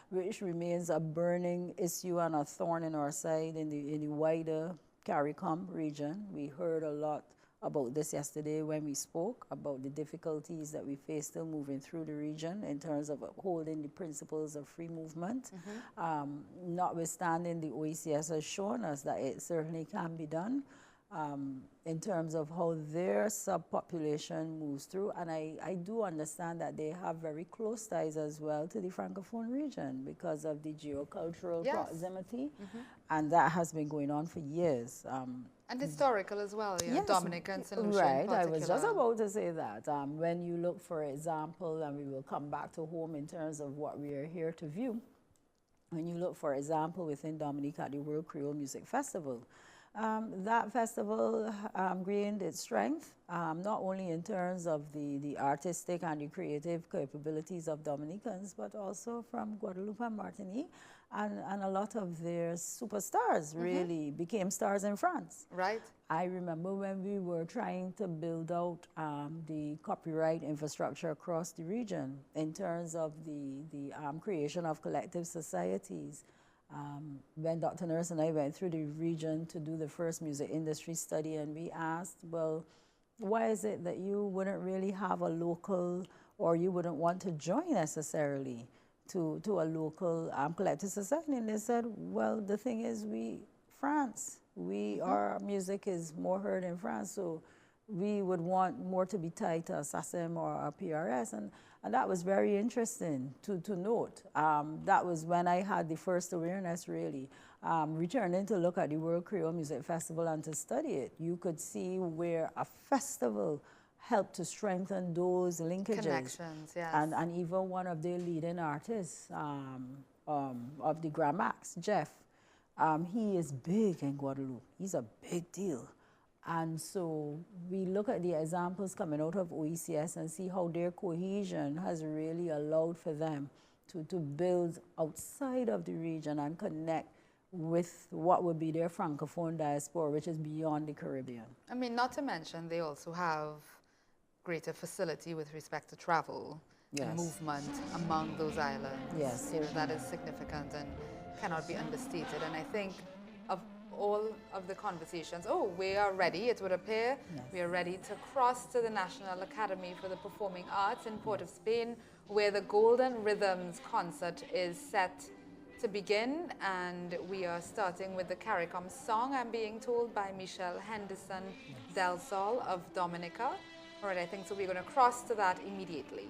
which remains a burning issue and a thorn in our side in the wider Caricom region. We heard a lot about this yesterday when we spoke about the difficulties that we face still moving through the region in terms of upholding the principles of free movement. Notwithstanding, the OECS has shown us that it certainly can be done. In terms of how their subpopulation moves through. And I do understand that they have very close ties as well to the Francophone region because of the geocultural proximity. And that has been going on for years. And historical as well, yes, Dominica and St. Lucia right, I was just about to say that. When you look, for example, and we will come back to home in terms of what we are here to view, when you look, for example, within Dominica, the World Creole Music Festival, that festival gained its strength, not only in terms of the artistic and the creative capabilities of Dominicans, but also from Guadeloupe and Martinique. And a lot of their superstars really became stars in France. Right. I remember when we were trying to build out the copyright infrastructure across the region in terms of the creation of collective societies. When Dr. Nurse and I went through the region to do the first music industry study, and we asked, well, why is it that you wouldn't really have a local, or you wouldn't want to join necessarily to a local collective society? And they said, well, the thing is, France, our music is more heard in France, so we would want more to be tied to a SACEM or a PRS. And that was very interesting to note. That was when I had the first awareness, really. Returning to look at the World Creole Music Festival and to study it, you could see where a festival helped to strengthen those linkages. Connections, yes. And even one of their leading artists of the Gramax, Jeff, he is big in Guadeloupe. He's a big deal. And so we look at the examples coming out of OECS and see how their cohesion has really allowed for them to build outside of the region and connect with what would be their Francophone diaspora, which is beyond the Caribbean. I mean, not to mention, they also have greater facility with respect to travel and movement among those islands. Yes. You know, that is significant and cannot be understated. And I think of all of the conversations, we are ready, it would appear. Yes. We are ready to cross to the National Academy for the Performing Arts in Port of Spain, where the Golden Rhythms concert is set to begin. And we are starting with the Caricom song, I'm being told, by Michelle Henderson Del Sol of Dominica. All right, I think so we're going to cross to that immediately.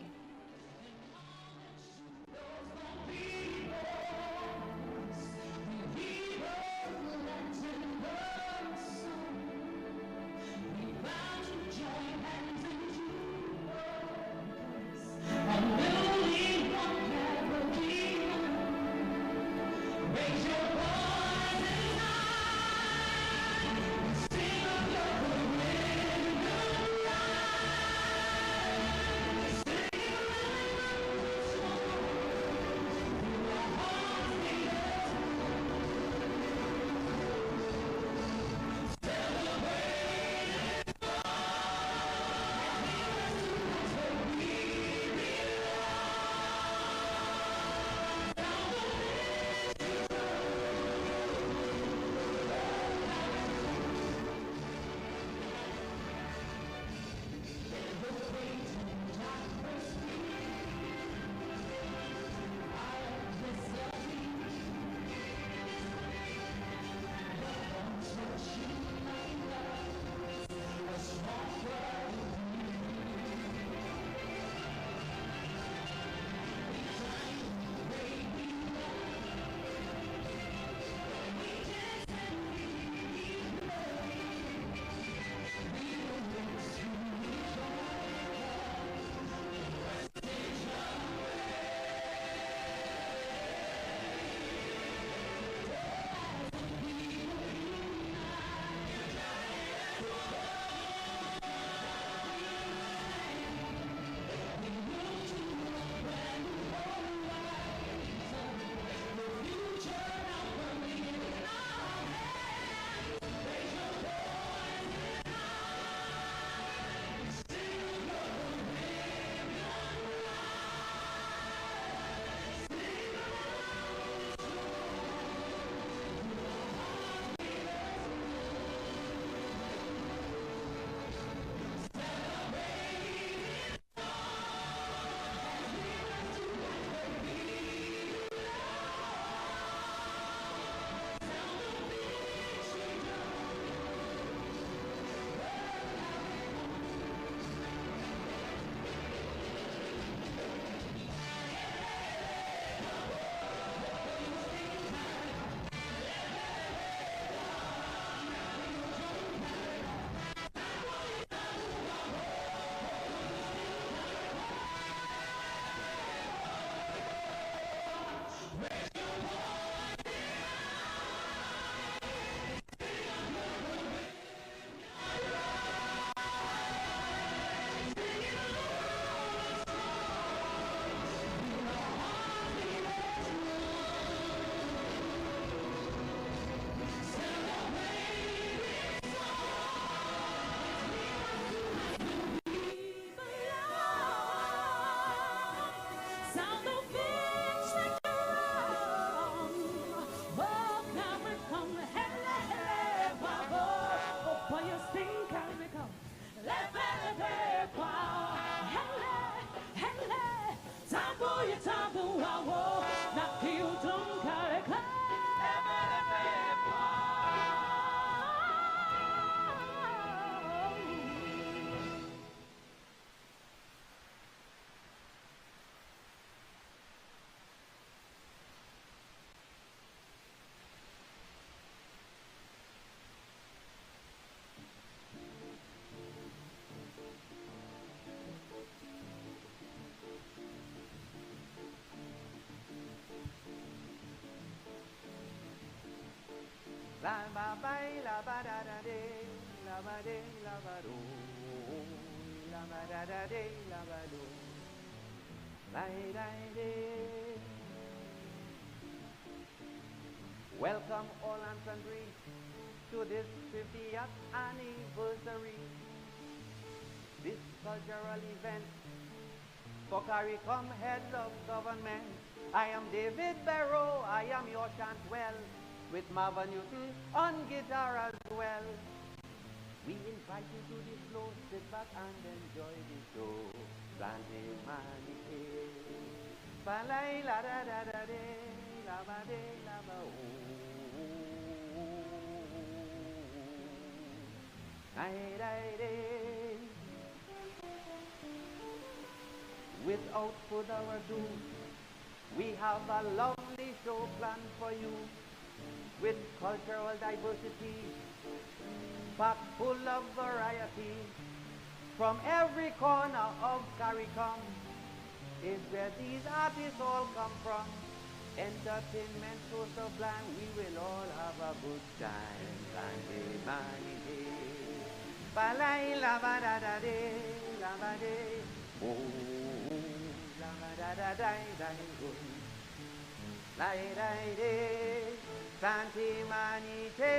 La ba ba la ba da da de, la ba de la ba do, la ba da da de la ba do, la da de. Welcome all and sundry to this 50th anniversary. This cultural event for Caricom head of government. I am David Barrow, I am your chantwell, with Marvin Newton on guitar as well. We invite you to the floor, sit back and enjoy the show. Blande manike, balai la da da da de, la ba de la ba oh, ay ay de. Without further ado, we have a lovely show planned for you, with cultural diversity, packed full of variety. From every corner of Caricom is where these artists all come from. Entertainment so sublime, we will all have a good time. Blande manike, balai la ba da da de, la ba de, oh, la ba da da da da go, la da de, Santi manike.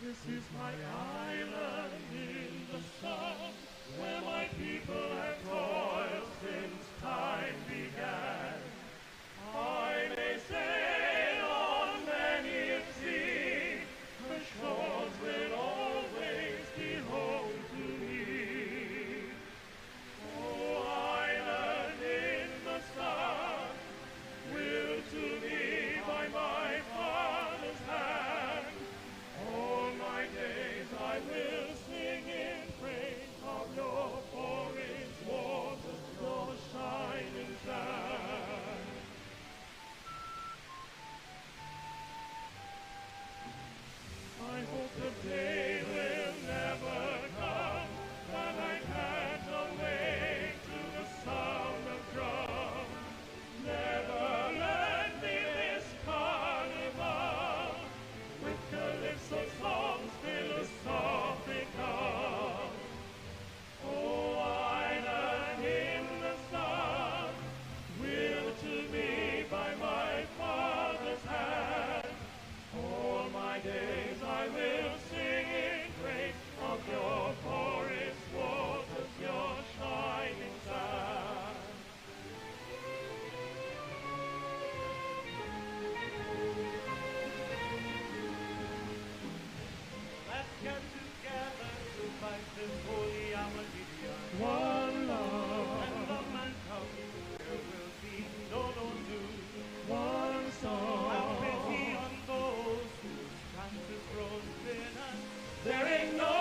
This is my island in the sun, where my people have toiled since time began. I may sail on many a sea, the shores will always be home to me. Oh, island in the sun, willed to me by my father's hand. All my days I will sing in praise of your forest waters, your shining sand. I hope the day will never come that I can't awake to the sound of drum. Never let me miss carnival, with calypso songs philosophical. Oh, island in the sun, willed to me by my father's hand. All my days I will sing in praise of your forest waters, your shining sand. Let's get together to fight this holy Armageddon. One love. When the man comes, there will be no doom. One song. Have pity on those whose chances grows thinner. There ain't no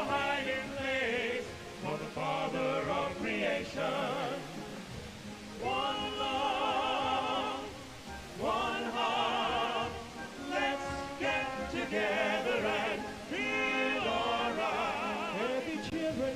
hiding place for the Father of creation. One love, one heart. Let's get together and feel alright. Happy children.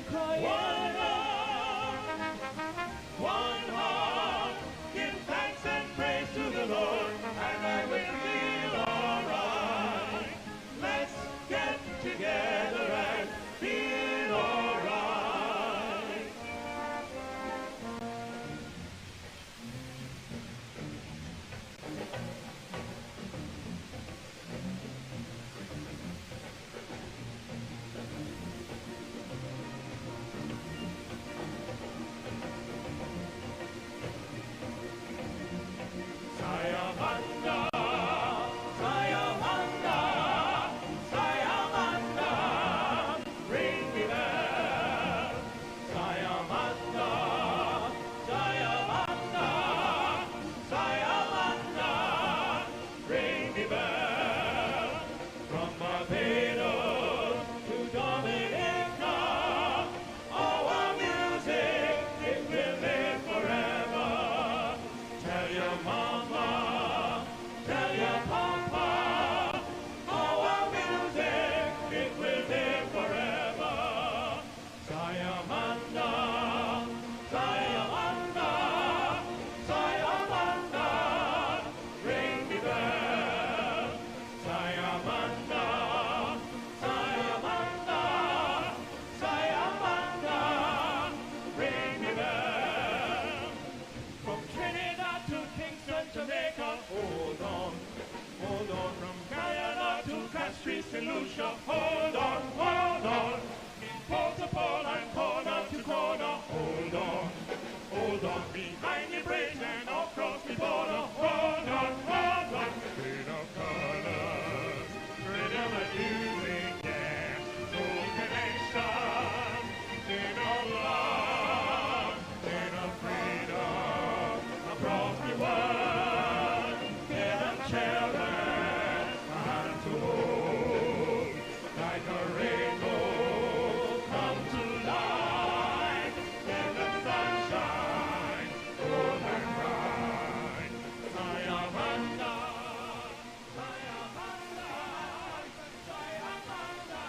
Crash Street, St. Lucia, hold on, hold on. Pole to pole and corner to corner, hold on, hold on. Behind the bridge and across the border, hold on, hold on. Freedom colors, freedom of music, yeah. Soul connection, in of love, in of freedom, across the world. Get them children, hand to hold, like a rainbow, come to life. Let the sunshine, gold and bright. Sayamanda, Sayamanda, Sayamanda,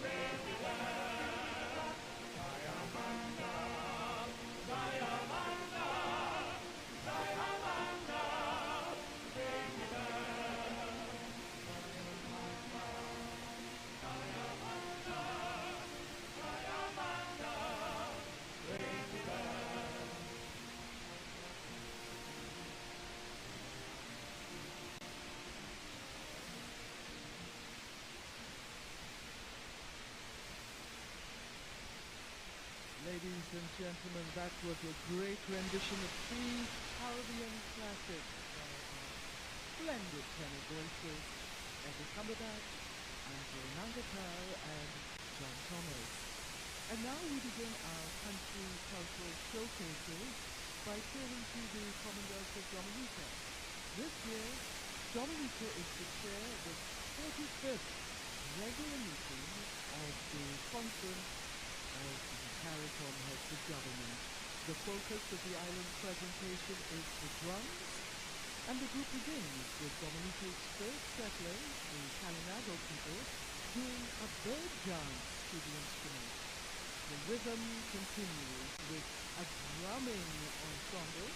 President. Sayamanda, Sayamanda, Sayamanda, Ladies and gentlemen, that was a great rendition of three Caribbean classics by our splendid tenor voices, Eddie Cumberbatch, Angelo Nangatal, and John Thomas. And now we begin our country cultural showcases by turning to the Commonwealth of Dominica. This year, Dominica is to share the 45th regular meeting of the Conference of the Caricom Heads of Government. The focus of the island's presentation is the drums, and the group begins with Dominica's first settlers, the Calinago people, doing a bird dance to the instrument. The rhythm continues with a drumming ensemble,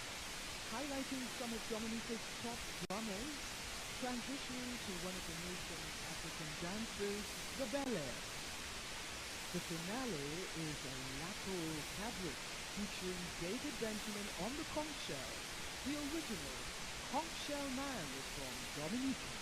highlighting some of Dominica's top drummers, transitioning to one of the nation's African dances, the ballet. The finale is a Lapo fabric featuring David Benjamin on the conch shell. The original conch shell man is from Dominica.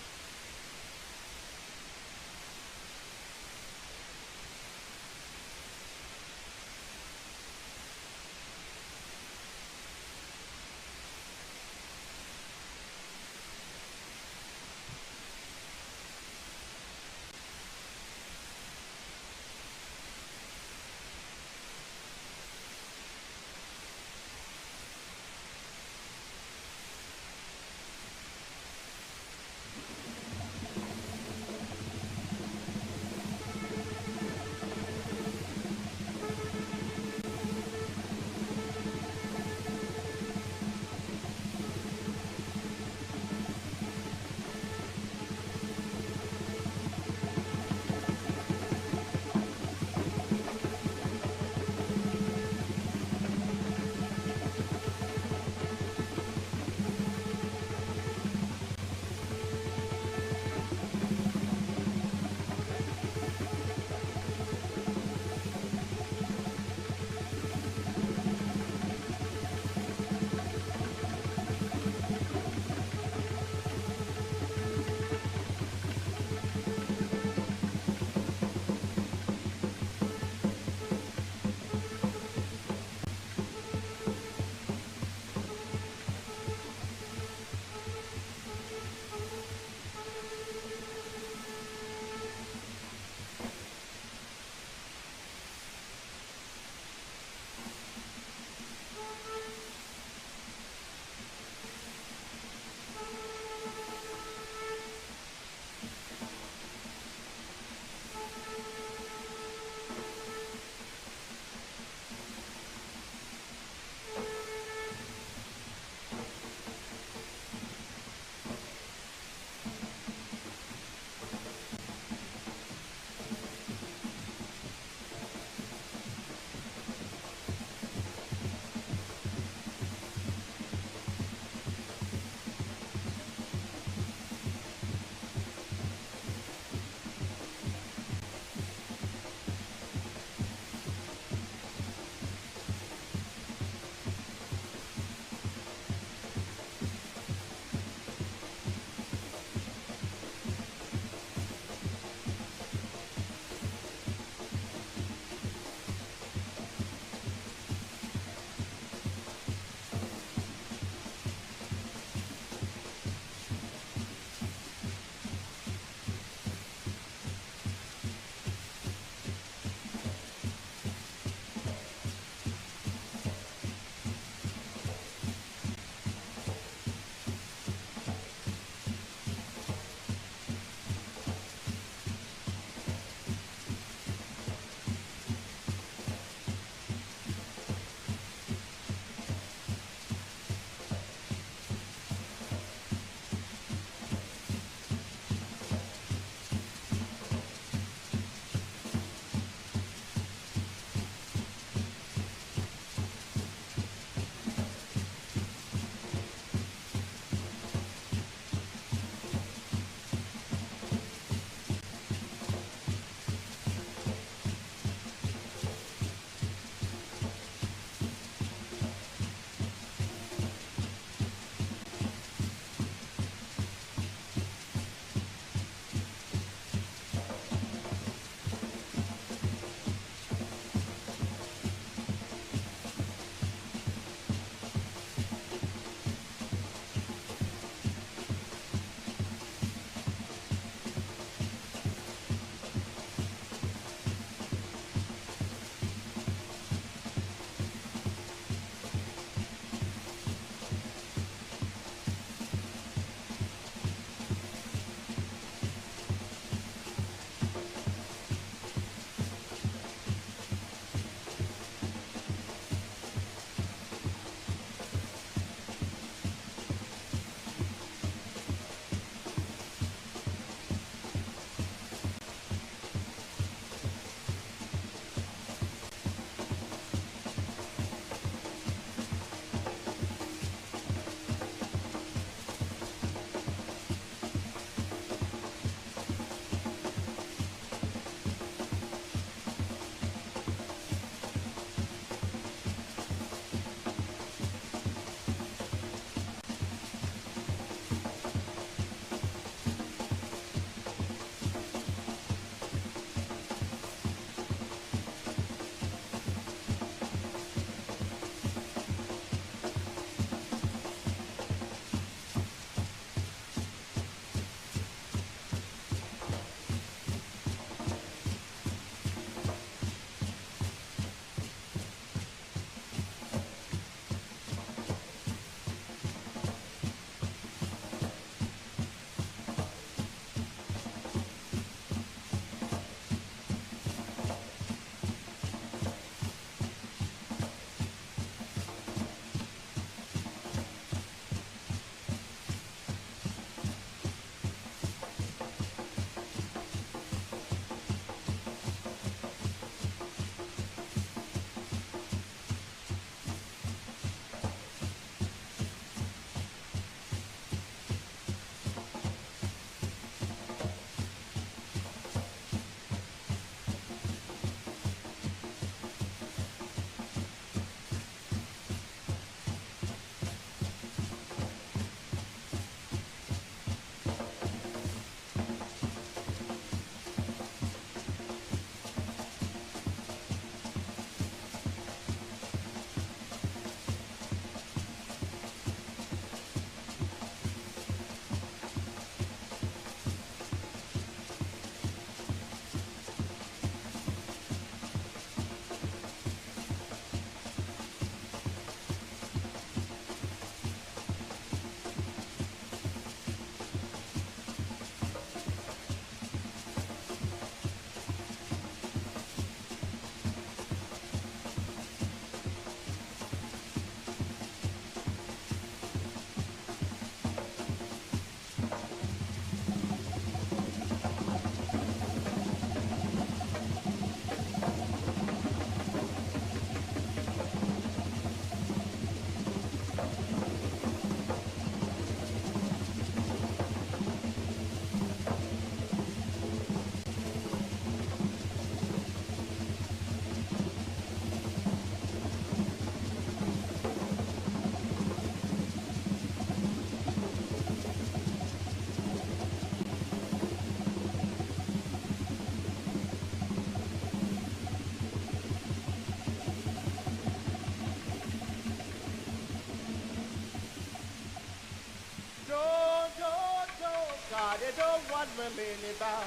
want me many bow.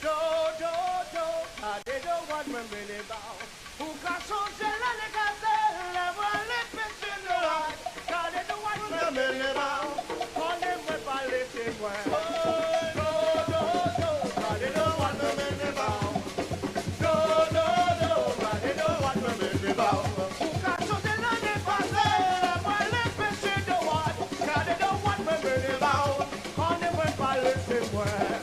Do, they don't want me many bow. Who can show Zelani Castle, ever living in the light? God, they don't want me many bow. On them with a little way. God, they don't want me many bow. Do, God, they don't want me many bow. Who can show Zelani Castle, ever living in the light? God, they don't want me many bow. On them with a little way.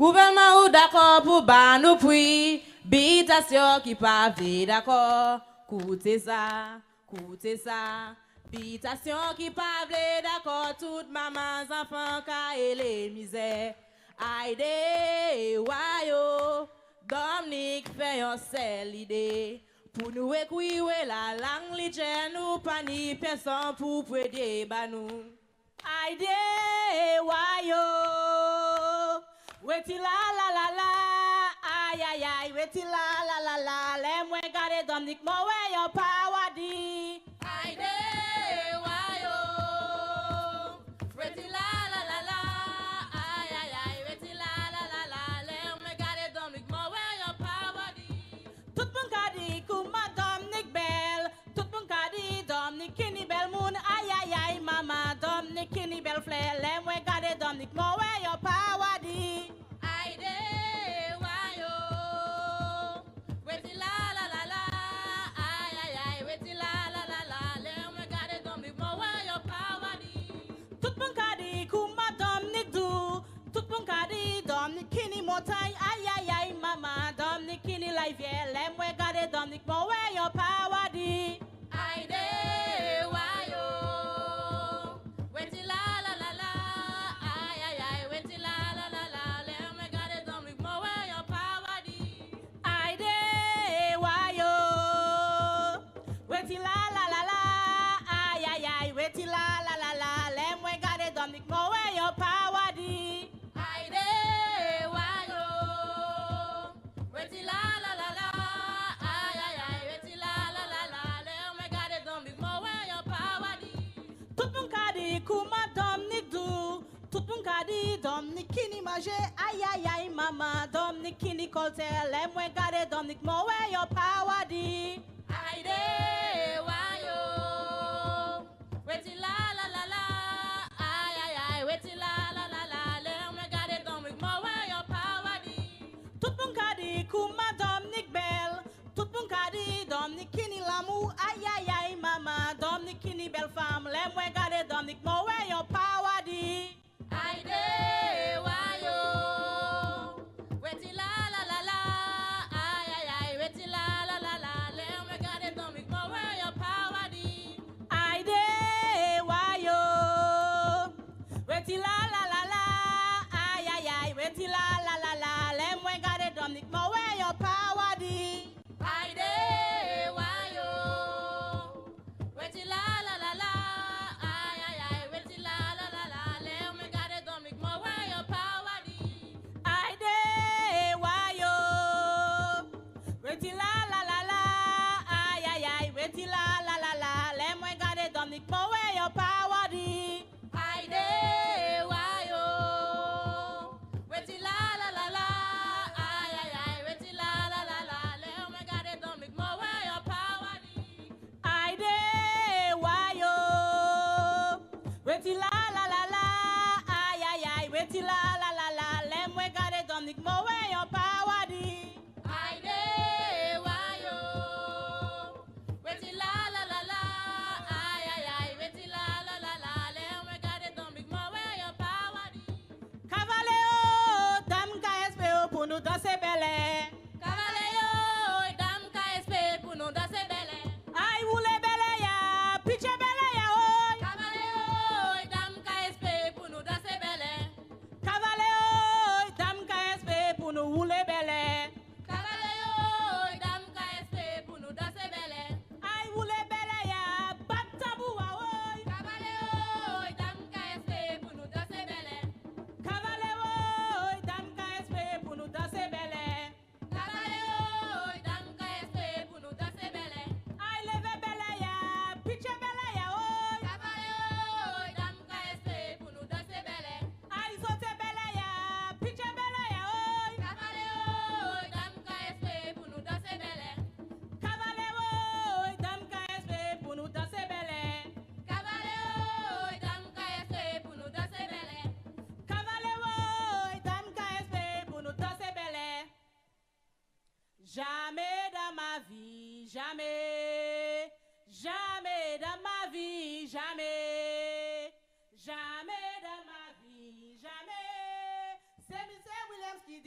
Gouvernement ou d'accord pour ban nous prix, bitation qui pas d'accord, coûtez ça, bitation qui pas d'accord, toute maman, enfants, ka et les misères. Aïe, wayo, Dominique fait un seul idée, pour nous écouter la langue lijen, nous pas ni personne pour prêter banou. Aïe, wayo. Weti la la la la, ay ay ay, weti la la la la, le mwen gade Dominique mo we yo power di. Ay de wayo, weti la la la la, ay ay ay, weti la la la la, le mwen gade Dominique mo we yo power di. Tout moun gade kuma Dominique bel, tout moun gade Dominique kini bel moun, ay ay ay mama Dominique kini bel flair, le mwen gade Dominique mo we yo power di. Kini montagne, aïe aïe aïe mama, Dominique kini life yeah, let me gade Dominique mo where your power di. Aïe de wayo, weti la la la la, aïe aïe aïe, weti la la la la, let me gade Dominique mo where your power di. Aïe de wayo, weti la la la la, aïe aïe aïe, weti la la la la, let me gade Dominique mo where your power di. Kuma Dominique do, tout moun kadi Dominique kini maje, aïe aïe aïe mama, Dominique kini kolte, le mwen gade Dominique mo we yo power di. Aïe de wayo, weti la la la la, aïe aïe aïe, weti la la la la, le mwen gade Dominique mo we yo power di. Tout moun kadi kuma Dominique bel, tout moun kadi Dominique kini l'amour, aïe aïe aïe mama, Dominique kini belle femme, le mwen gade Dominique mo we yo power di. Aïe de wayo, weti la la la la, aïe aïe aïe, weti la la la la, le mwen gade Dominique mo we yo power di. Aïe de wayo, weti la la la la, aïe aïe aïe, weti la la la la, le mwen gade Dominique mo we yo power di. Aïe de wayo, weti la la la la, aïe aïe aïe, weti la la la la, le mwen gade Dominique mo we yo power di. Aïe de wayo, weti la la la la, aïe aïe aïe, weti la la la la, le mwen gade Dominique mo we yo power di. Aïe de wayo, weti la la la la, aïe aïe aïe, weti la la la la, le mwen gade Dominique mo we yo power di. Aïe de wayo, weti la la la la, aïe aïe aïe, weti la la la la, le mwen gade Dominique mo we yo power di. Aïe de wayo, weti la la la la, aïe aïe aïe, weti la la la la, le mwen gade Dominique mo we yo power di. Cavaleo, dam ka espero pour nous danser belle. Cavaleo, dam ka espero pour nous danser belle. Aïe woule belle ya, PJ belle ya oi. Cavaleo, dam ka espero pour nous danser belle. Cavaleo, dam ka espero pour nous woule belle. Cavaleo, dam ka espero pour nous danser belle. Aïe woule belle ya, bat tabou wa oi. Cavaleo, dam ka espero pour nous danser belle. Cavaleo, dam ka espero pour nous danser belle. Cavaleo, dam ka espero pour nous danser belle. Aïe leve belle ya, PJ belle ya oi. Cavaleo, dam ka espero pour nous danser belle. Aïe sote belle ya, PJ belle ya oi. Cavaleo, dam ka espero pour nous danser belle. Cavaleo, dam ka espero pour nous danser belle. Cavaleo, dam ka espero pour nous danser belle. Cavaleo, dam ka espero pour nous danser belle. Jamais dans ma vie, jamais, jamais dans ma vie, jamais, jamais dans ma vie, jamais. C'est M. Williams qui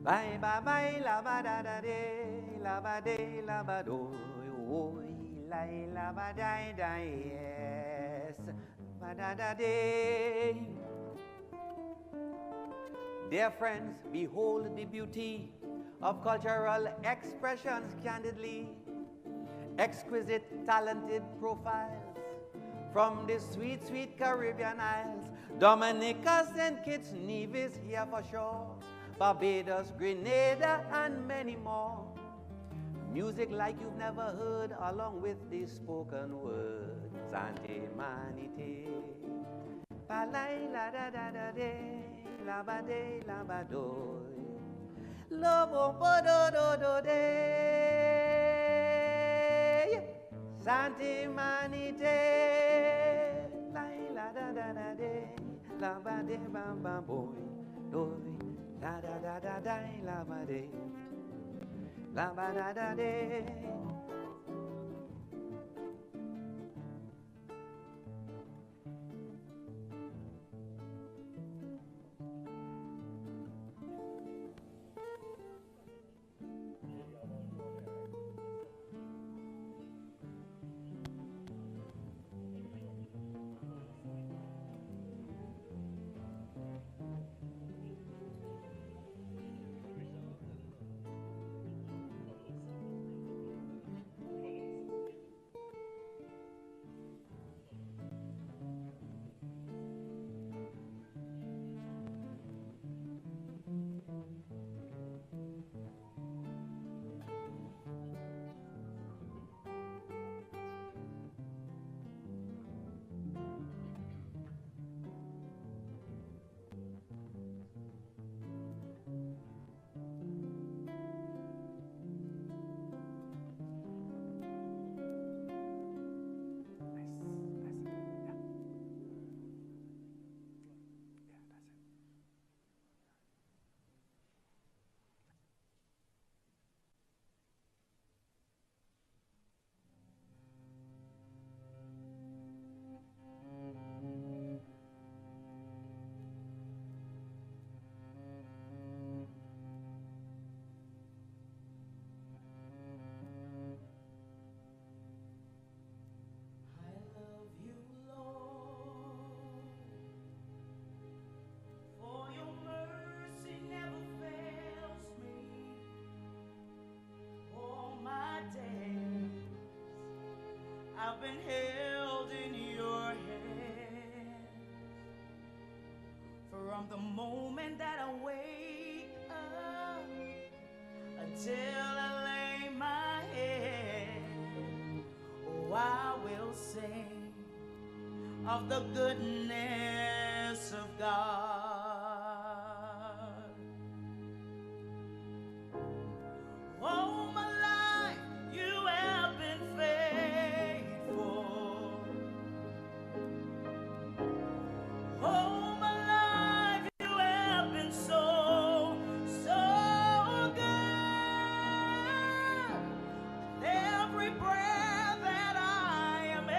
Bye bye bye la ba da da de la ba do oi la ba da yes ba da da de. Dear friends, behold the beauty of cultural expressions candidly. Exquisite, talented profiles from the sweet, sweet Caribbean isles. Dominica, St. Kitts, Nevis here for sure. Barbados, Grenada, and many more. Music like you've never heard, along with the spoken word. Sante Manite. Palai la da da da de, la ba de, la ba do. Lobo bo do do do de. Sante Manite. La da da da de, la ba de ba ba boy. Do. La da da da da, la ba de, la ba da da de. I've been held in your hands from the moment that I wake up until I lay my head. Oh, I will sing of the goodness of God. Oh, my life, you have been faithful. Oh, my life, you have been so, so good. Every breath that I am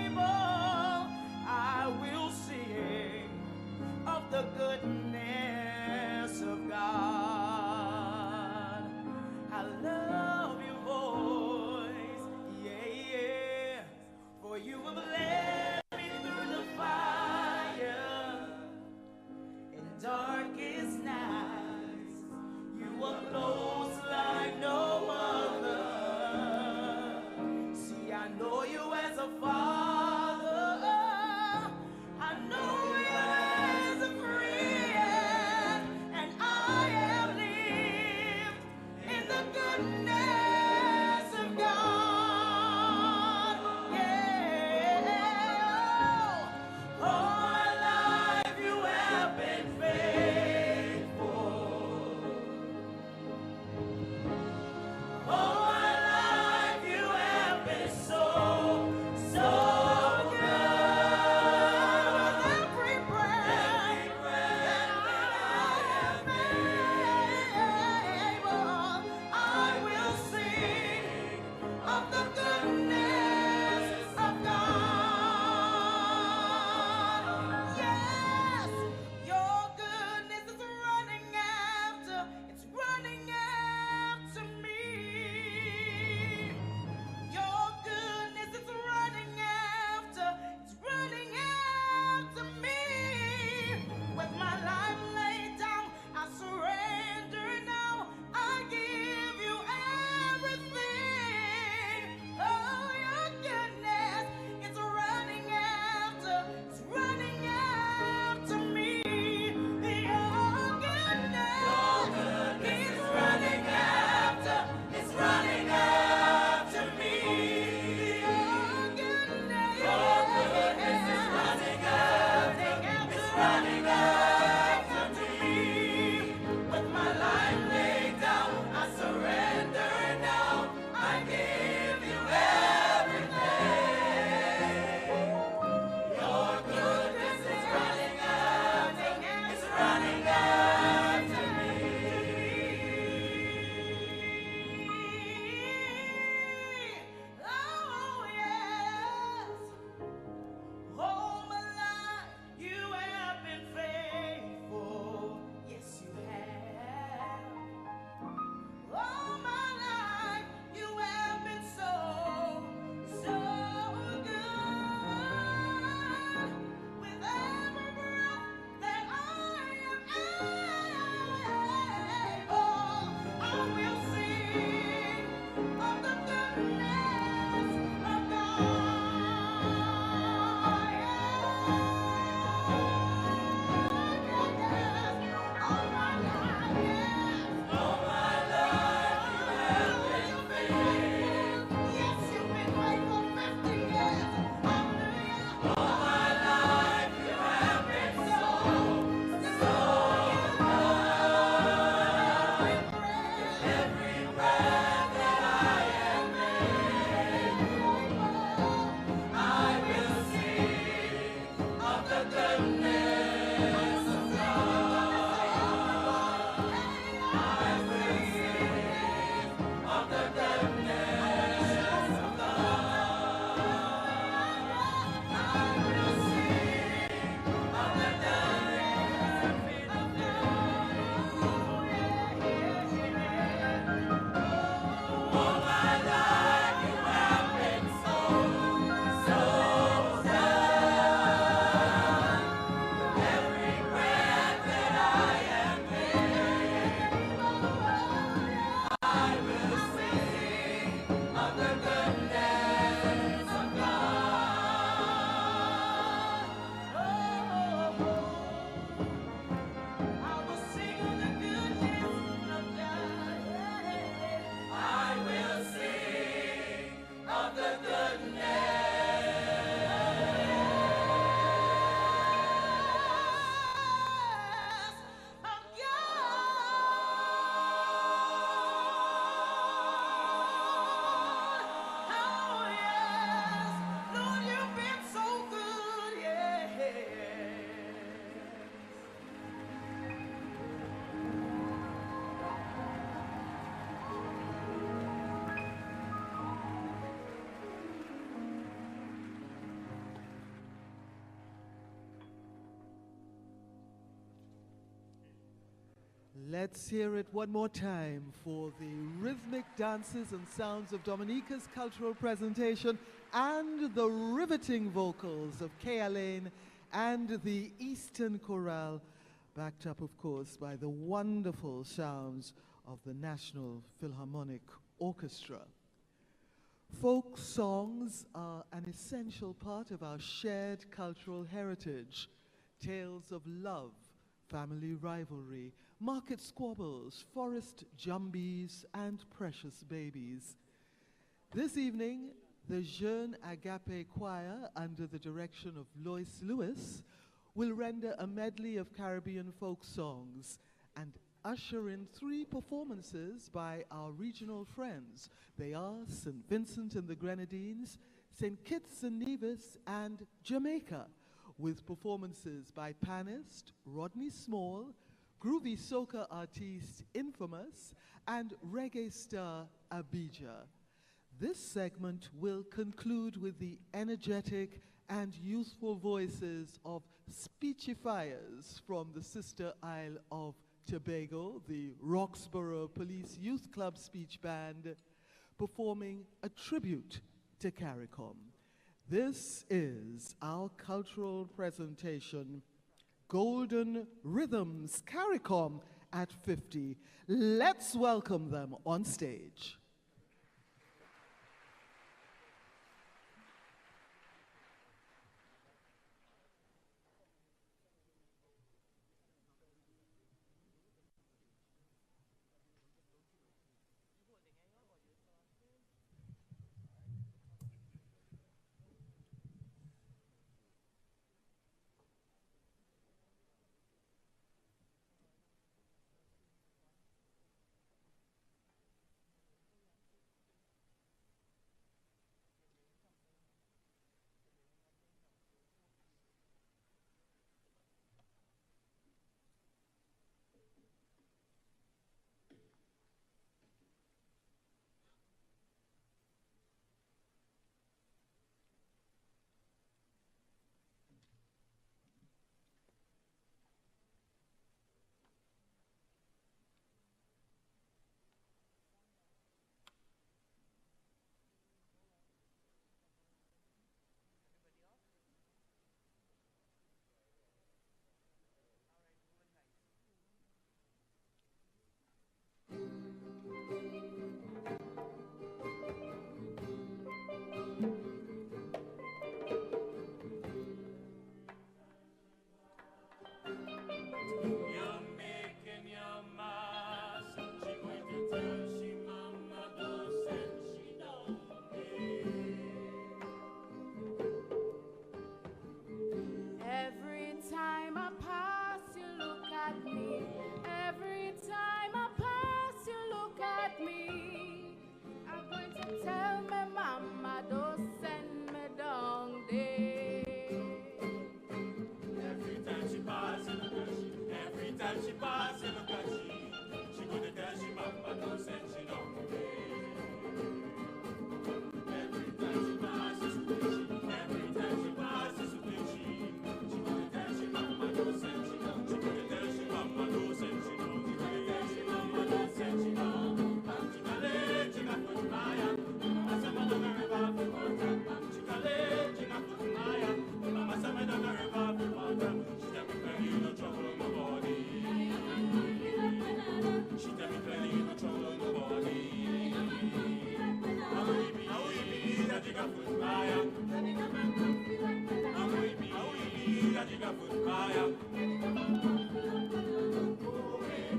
able, I will sing Let's hear it one more time for the rhythmic dances and sounds of Dominica's cultural presentation and the riveting vocals of Kea Lane and the Eastern Chorale, backed up, of course, by the wonderful sounds of the National Philharmonic Orchestra. Folk songs are an essential part of our shared cultural heritage. Tales of love, family rivalry, market squabbles, forest jumbies, and precious babies. This evening, the Jeune Agape Choir, under the direction of Lois Lewis, will render a medley of Caribbean folk songs and usher in 3 performances by our regional friends. They are St. Vincent and the Grenadines, St. Kitts and Nevis, and Jamaica, with performances by panist Rodney Small, groovy soca artiste Infamous, and reggae star Abijah. This segment will conclude with the energetic and youthful voices of speechifiers from the sister isle of Tobago, the Roxborough Police Youth Club Speech Band, performing a tribute to Caricom. This is our cultural presentation, Golden Rhythms Caricom at 50. Let's welcome them on stage.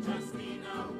Justina,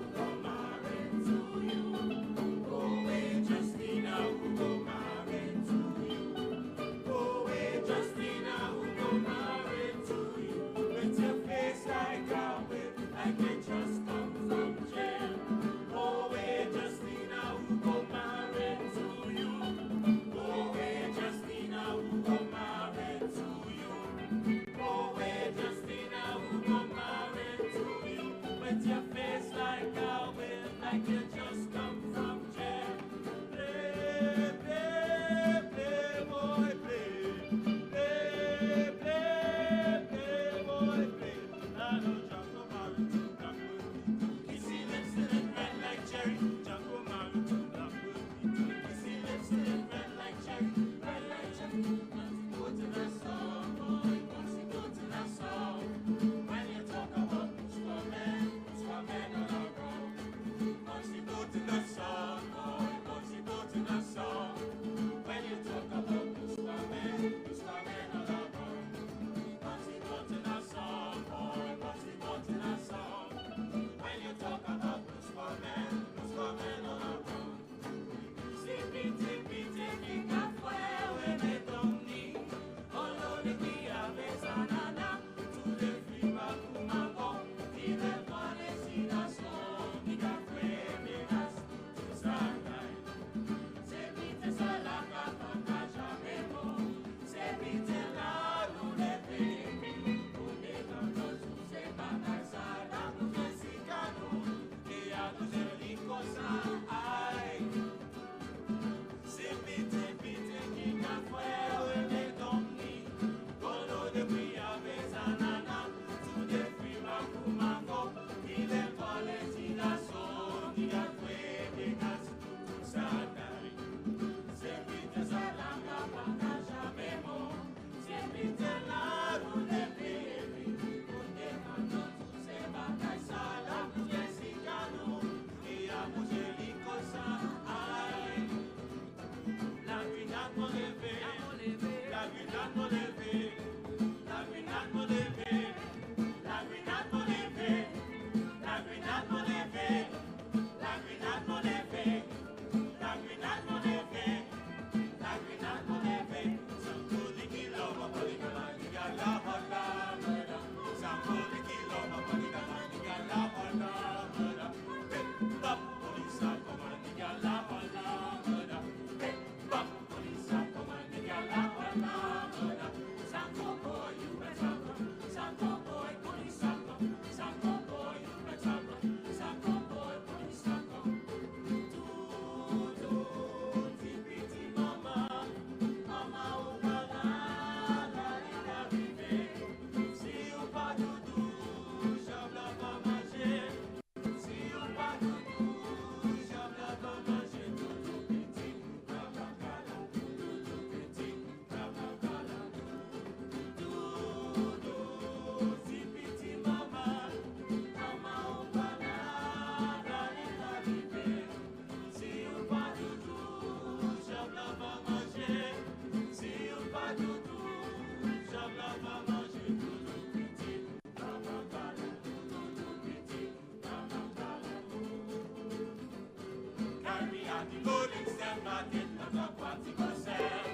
Caribbean, the golden step market, not aquatic sell.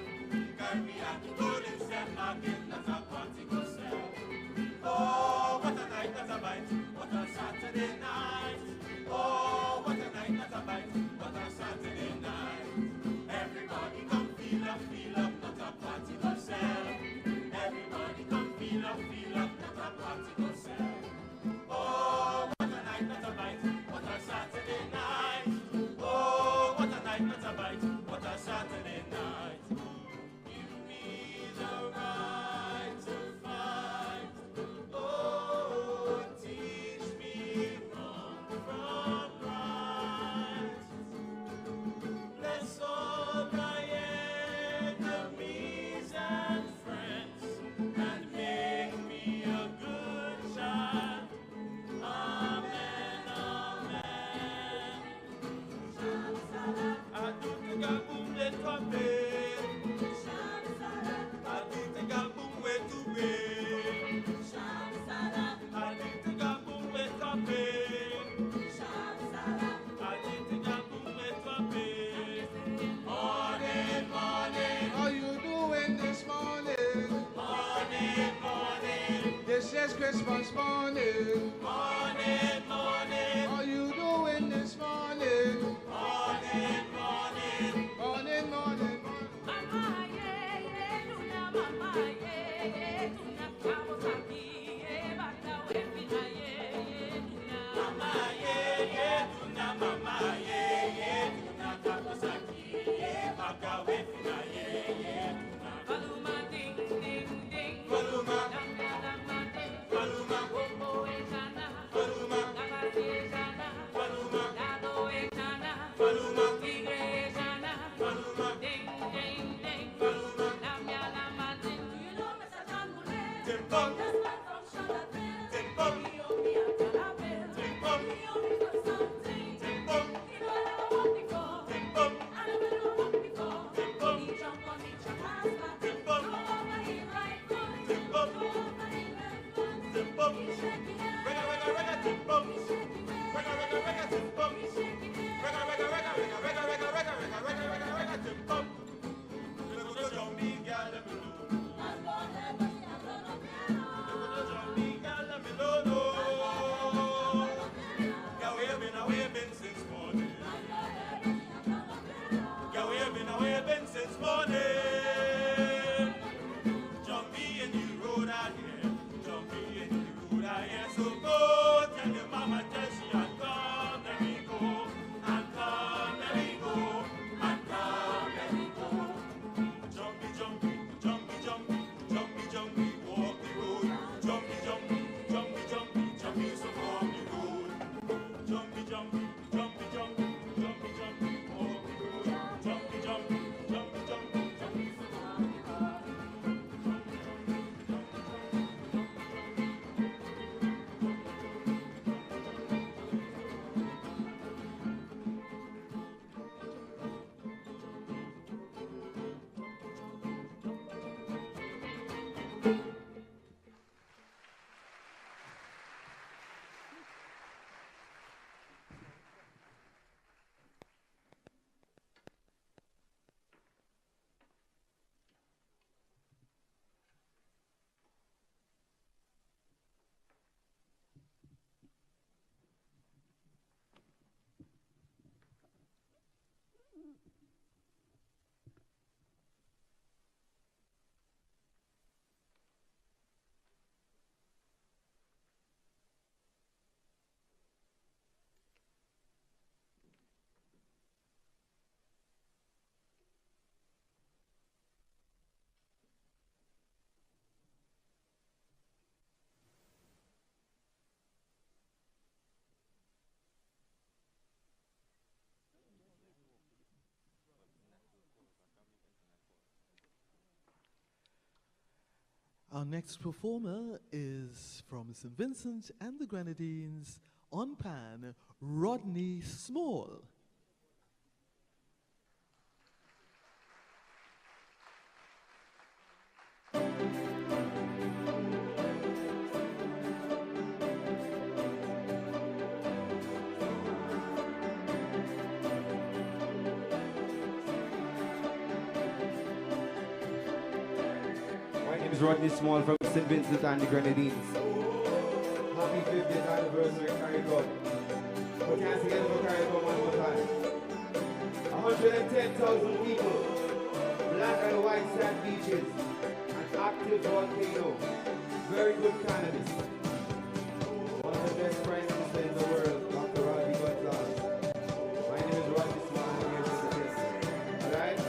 Caribbean, the golden step market, not aquatic sell. Oh, what a night, not a bite, what a Saturday night. Oh, what a night, not a bite, what a Saturday night. Everybody come feel up, not a party go sell. Everybody come feel up, not a party go sell. Oh, what a night, not a bite, what a Saturday night. Oh, what a night, not a bite, what a Saturday night. Give me the right to fight. Oh, teach me wrong from right. Bless all my enemies and friends, and make me a good child. Amen, amen. Adute gabum le tope. Adute gabum we tuwe. Adute gabum we tope. Adute gabum we tope. Morning, morning. How you doing this morning? Morning, morning. This is Christmas morning. Morning, morning. How you doing this morning? Morning, morning. Morning, morning, morning. Mama, yeah, yeah, tuna, mama, yeah, yeah, tuna, cabo aquí, yeah, bata, wefina, yeah, yeah, tuna. Mama, yeah, yeah, tuna, mama, yeah, yeah, tuna, Kawasaki, yeah, baka, wefina, yeah, yeah, tuna. Paluma, ding, ding, ding. Paluma, Langa, langa, ding. Paluma, Bobo, ejana. Paluma, Gabati, ejana. Paluma, Dado, ejana. Paluma, Tigre, ejana. Paluma, Ding, ding, ding. Paluma, Langa, langa, ding. Do you know Mr. John Boulay? Timpum, That's man from Charlottesville. Timpum, He owe me a Calabelle. Timpum, He owe me for something. Timpum, He know I never walked before. Timpum, I never walked before. Timpum, He jump on the chaka's back. Timpum, Go over his right foot. Timpum, Go over his left foot. Timpum, He shake it down. Rega, rega, rega, timpum, He shake it down. Rega, rega, rega, timpum, He shake it down. Rega, rega, rega, rega, rega, rega, rega, rega, rega, rega, rega, timpum. Look at the zombie gal, let me know. I'm gonna let me have a piano. Look at the zombie gal, let me know. Yeah, we have been since morning. Yeah, we have been since morning. Jumpy in the road out here. Jumpy in the road out here. So go tell your mama, tell she and come, let me go. And come, let me go. And come, let me go. Jumpy, jumpy, jumpy, jumpy, jumpy, jumpy, walk the road. Jumpy, jumpy, jumpy, jumpy, jumpy, so walk the road. Jumpy, jumpy, jumpy, jumpy, jumpy, jumpy, walk the road. Jumpy, jumpy, jumpy, jumpy, jumpy, so walk the road. Our next performer is from St. Vincent and the Grenadines, on pan, Rodney Small. name is Rodney Small from St. Vincent and the Grenadines. Happy 50th anniversary Caricom. Put your hands together for Caricom one more time. 110,000 people, black and white sand beaches, an active volcano, very good cannabis. One of the best prime ministers in the world, Dr. Rodney Gonzalez. My name is Rodney Small, I'm here with this. Alright?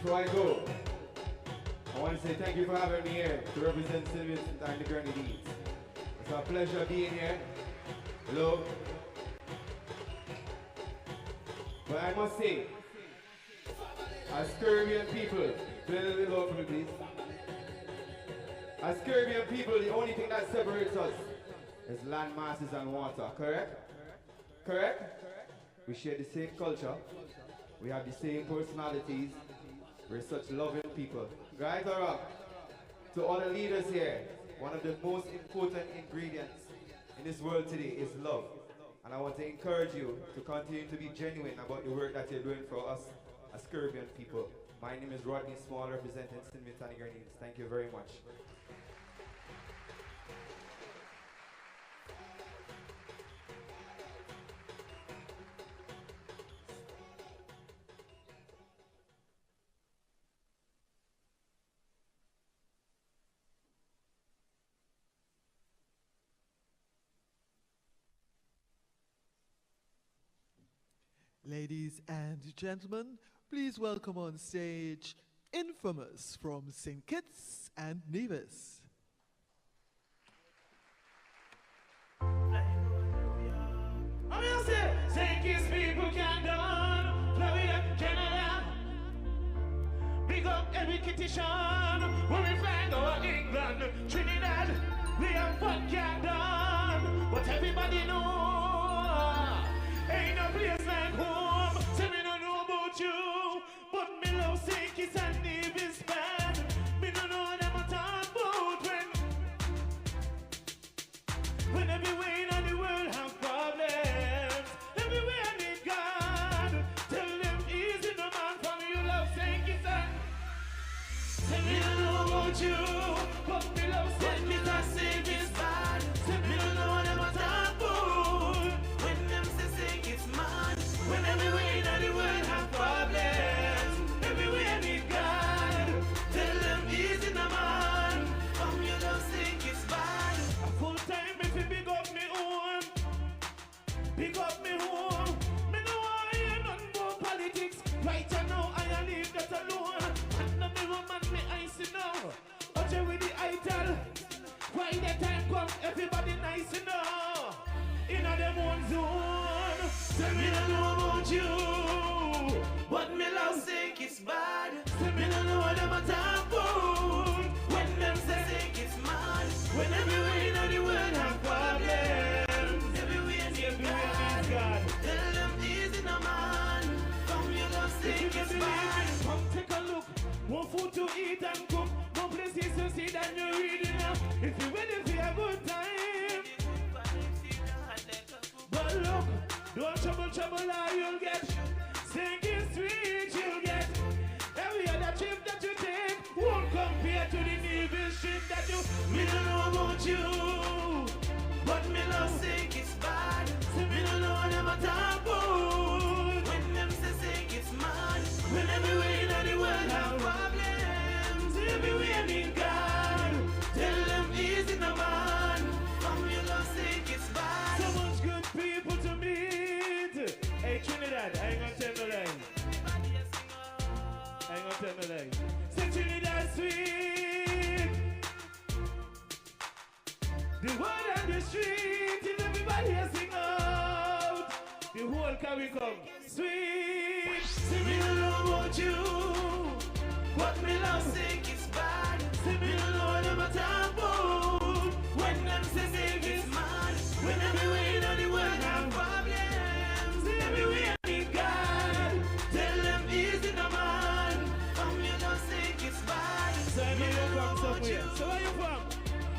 Before I go, I want to say thank you for having me here to represent Sylvius and the Grenadines. It's a pleasure being here. Hello. But I must say, as Caribbean people, play a little bit loud for me, please. As Caribbean people, the only thing that separates us is land masses and water, correct? Correct? We share the same culture. We have the same personalities. We're such loving people. Right or wrong? To all the leaders here, one of the most important ingredients in this world today is love. And I want to encourage you to continue to be genuine about the work that you're doing for us as Caribbean people. My name is Rodney Small, representing St. and Grenadines. Thank you very much. Ladies and gentlemen, please welcome on stage Infamous from St. Kitts and Nevis. I'm gonna say, St. Kitts people can done, Florida, Canada. Big up every kitty-shan, when we fly over England, Trinidad. We have fun can done, but everybody know, ain't no place like home. Say me don't know about you, but me love St. Kitts and Nevis band. Me don't know them a talk about when everywhere in the world. Say me no know about you, but me love sick is bad. Say me no know what them a talk about. When them say sick is mad. When everywhere in the world have problems, everywhere near God. Tell them easy no man. From you love sick is bad. Come take a look. More food to eat and cook. More places to see than you read enough. If you're ready for a good time. But look, don't trouble or you'll get. Singing sweet you'll get. Every other trip that you take won't compare to the Navy ship that you. Me don't know about you, but me love sick is bad. Me don't know what them a talk about. When them say sick is mad. When everywhere in the world have problems, everywhere need God. Tell them easy no man. From your love sick is bad. So much good people to meet. Hey Trinidad, I ain't gonna tell no lie. I ain't gonna tell no lie. Say Trinidad sweet. The word on the street is everybody here sing out. The whole Caricom sweet. Say me no know about you, but me love sick is bad. Say me no know them a talk about. When them say sick is mad. When everywhere in the world have problems, everywhere need God. Tell them easy no man. From you love sick is bad. Say me no from somewhere. So where you from?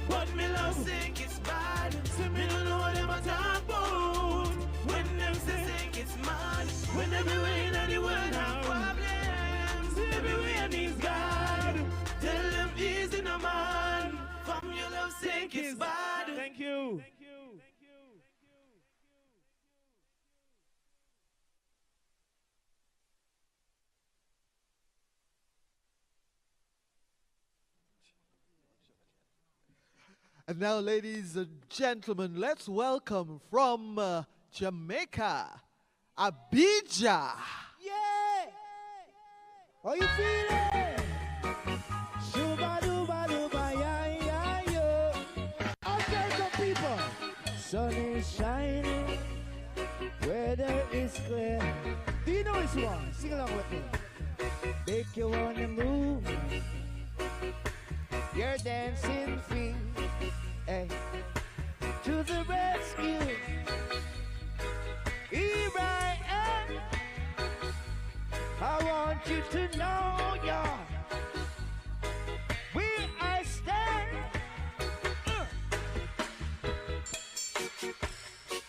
But me love sick is bad. Say me no know them a talk about. When them say sick is mad. When everywhere in the world have problems, everywhere needs God. Tell them easy no man. From your love sick is bad. Thank you. And now, ladies and gentlemen, let's welcome from Jamaica, Abidjan. Yeah! How you feeling? Shuba duba duba ya ya yo. Okay, some people. Sun is shining, weather is clear. Do you know this one? Sing along with me. Make you wanna move. You're dancing free. Hey, to the rescue. Here I am. I want you to know, y'all, where I stand.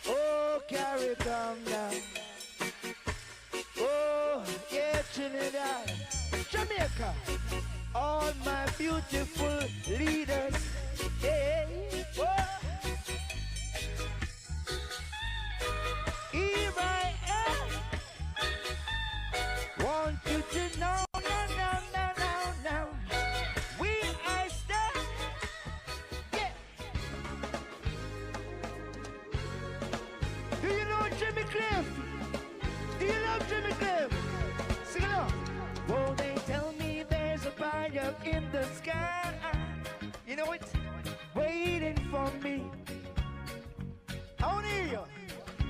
Oh, Caricom now. Oh, yeah, Trinidad, Jamaica. All my beautiful leaders. Hey, oh. Here I am. Want you to know, now, where I stand. Yeah. Do you know Jimmy Cliff? Do you love Jimmy Cliff? Sing along. Won't they tell me there's a fire in the sky? You know it's waiting for me. I wanna hear you.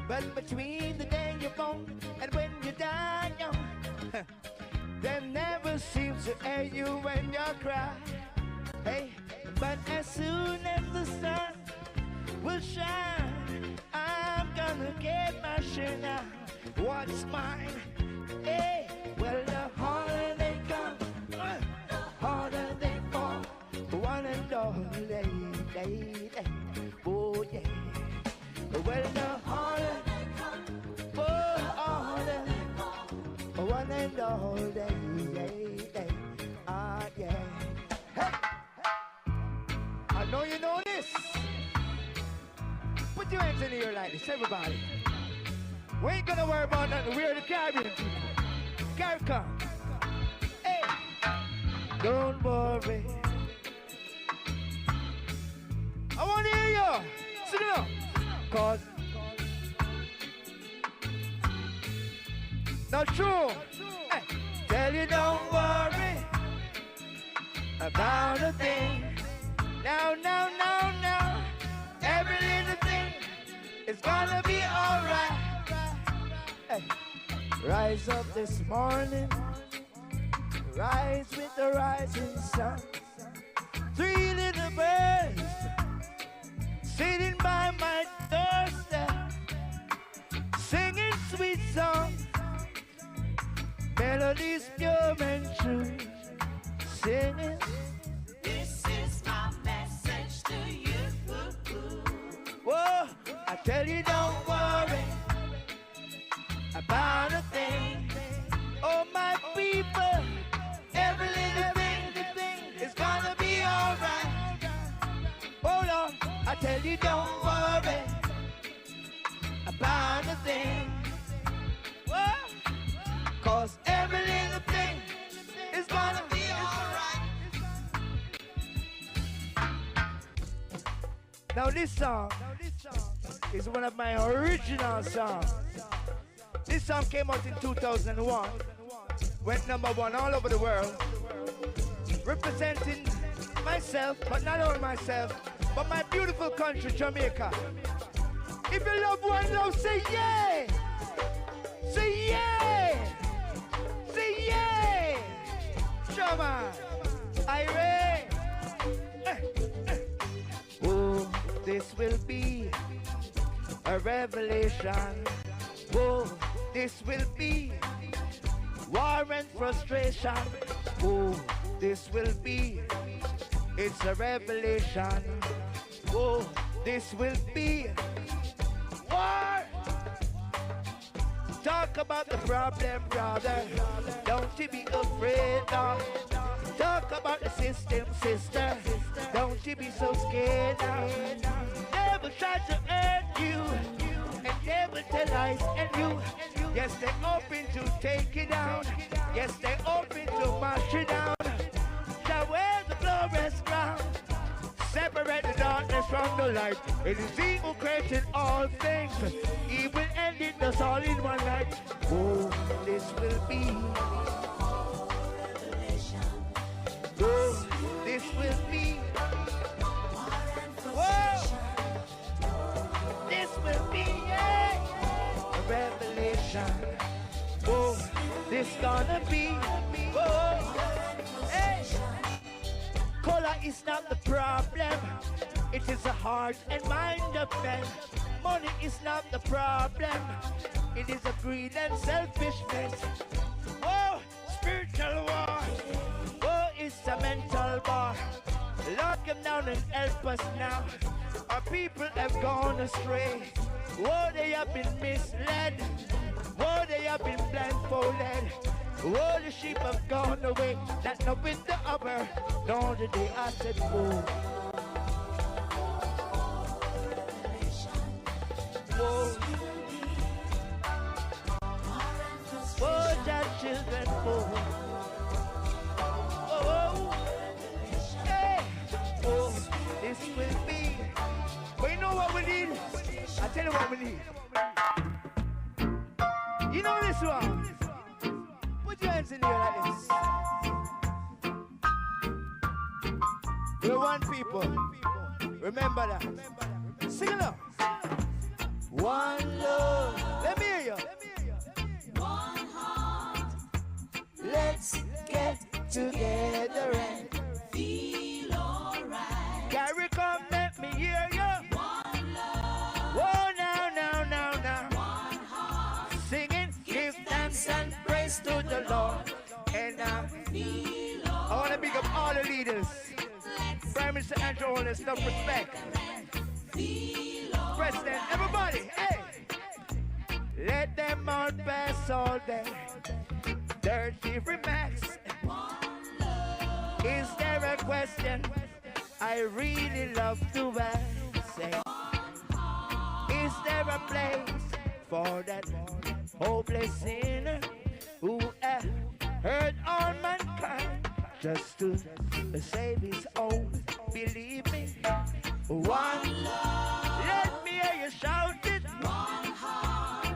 But between the day you're born and when you die young, there never seems to air you when you cry. Hey, but as soon as the sun will shine, I'm gonna get my share now. What's mine? Hey, well the harder they come, the harder they fall. One and all, oh yeah. Well the harder they come, oh harder, one and all day, ah yeah. Hey, I know you know this. Put your hands in the air like this, everybody. We ain't gonna worry about nothing. We're the Caribbean people. Caricom. Hey, don't worry. I want to hear you. Sing it up. Cause not true. Hey, tell you don't worry about a thing. Now. Every little thing is gonna be alright. Hey. Rise up this morning, rise with the rising sun. 3 little birds sitting by my doorstep, singing sweet songs, melodies pure and true, singing. This is my message to you. Whoa, I tell you don't worry about a thing. Oh my people, every little thing is gonna be alright. Hold on, I tell you don't worry about a thing. Whoa, 'cause every little thing is gonna be alright. Now this song is one of my original songs. This song came out in 2001, went #1 all over the world, representing myself, but not only myself, but my beautiful country, Jamaica. If you love one love, say yeah! Say yeah! Say yeah! Shama! Irene! Oh, this will be a revelation. Oh, this will be war and frustration. Oh, this will be, it's a revelation. Oh, this will be war. Talk about the problem, brother. Don't you be afraid, no. Talk about the system, sister. Don't you be so scared now. Never try to hurt you, and devil tell lies and you. Yes, they're open to take it down. Yes, they're open to mash it down. Shall wear the glorious crown. Separate the darkness from the light. It is he who created all things. Evil ended us all in one night. Oh, this will be. Oh, this will be. Whoa, this will be, yeah, a revelation. Oh, this gonna be. Oh, hey. Color is not the problem. It is the heart and mind of men. Money is not the problem. It is a greed and selfishness. Oh, spiritual war. Oh, it's a mental war. Lord, come down and help us now. Our people have gone astray. Oh, they have been misled. Oh, they have been blindfolded. Oh, the sheep have gone away. Not no with the other. Nor did they ask it for. Oh, oh, that children, oh, oh, hey, oh, this will be. But you know what we need? I tell you what we need. You know this one? Put your hands in here like this. We're one people. Remember that. Sing it up. One love. Let me hear you. One heart. Let's get together and feel alright. Caricom, let me hear you. One love. Oh, now. One heart. Singing, give thanks and praise to the Lord. And I want to big up all the leaders. Prime Minister Andrew Holness, enough respect. President, everybody, hey! Let them all pass all day. Dirty remarks. Is there a question I really love to ask? Say, is there a place for that hopeless sinner who hurt all mankind just to save his own? Believe me, one love. Let me hear you shout it. One heart.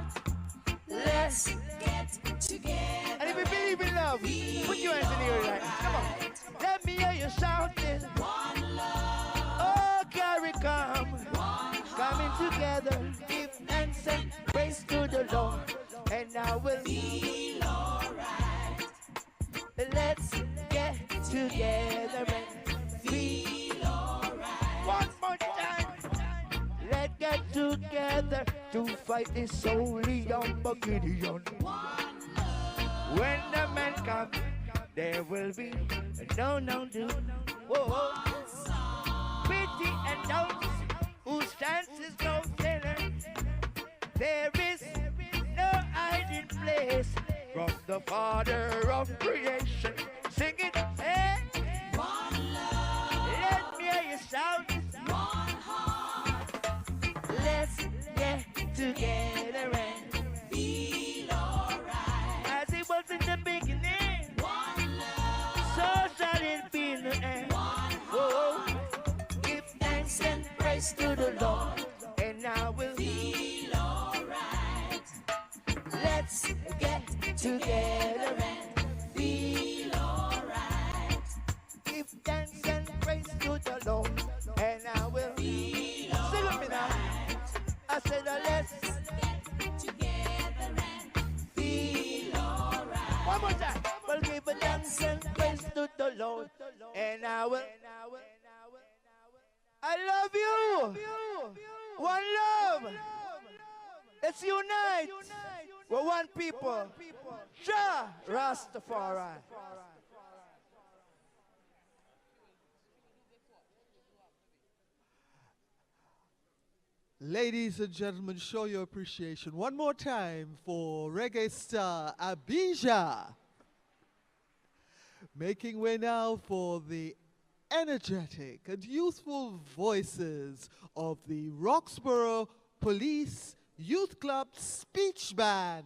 Let's get together. And if you believe in love, put your hands in the air like this. Come on. Let me hear you shout it. One love. Oh, Caricom. Coming together. Give thanks and praise to the Lord. and I will feel alright. Let's get together and feel alright. One more time. Let's get together to fight this holy Gideon. When the man comes, there will be no doom. Whoa. Pity and doubt, who stands is no sinner. There is no hiding place from the Father of creation. Sing it, hey. One love. Let me hear you shout. One heart. Let's get together and feel alright. As it was in the beginning. One love. So shall it be in the end. One heart. Give thanks and praise to the Lord, and I will feel alright. Let's get together and feel alright. Give thanks and praise to the Lord, and I will feel alright. Sing with me now. I said, let's get together and feel alright. One more time. Well, give thanks and praise to the Lord, and I will. I love you. One love. Let's unite. We're one people. Jah Rastafari. Ladies and gentlemen, show your appreciation one more time for reggae star Abijah. Making way now for the energetic and youthful voices of the Roxborough Police Youth Club Speech Band.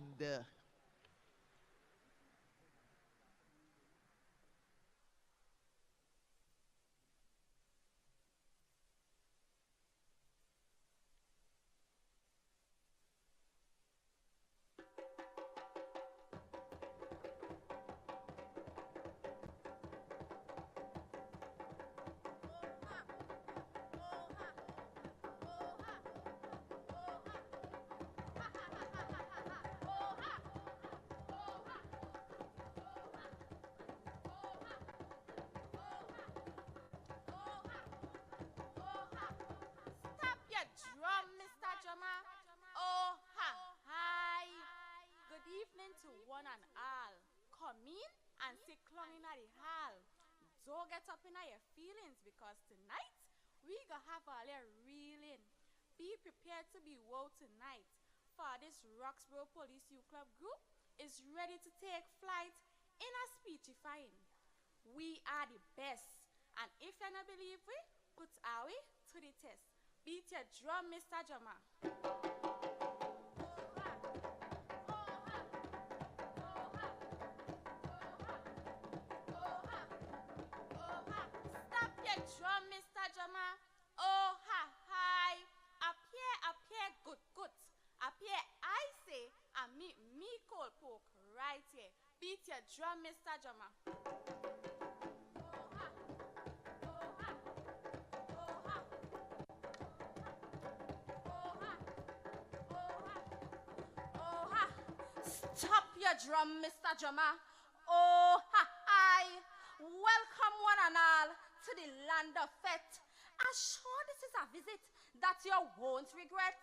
To one and all, come in and sit clung in the hall. Don't get up in your feelings, because tonight we gonna have a little reeling. Be prepared to be woe tonight, for this Roxborough Police Youth Club group is ready to take flight in a speechifying. We are the best, and if you don't believe we, put our way to the test. Beat your drum, Mr. Jama. Drum, Mr. Jama. Oh, ha, hi. Appear, good. Appear, I say, and me cold poke right here. Beat your drum, Mr. Jama. Stop your drum, Mr. Jama. Oh, ha, hi. Welcome one and all to the land of fete. I'm sure this is a visit that you won't regret.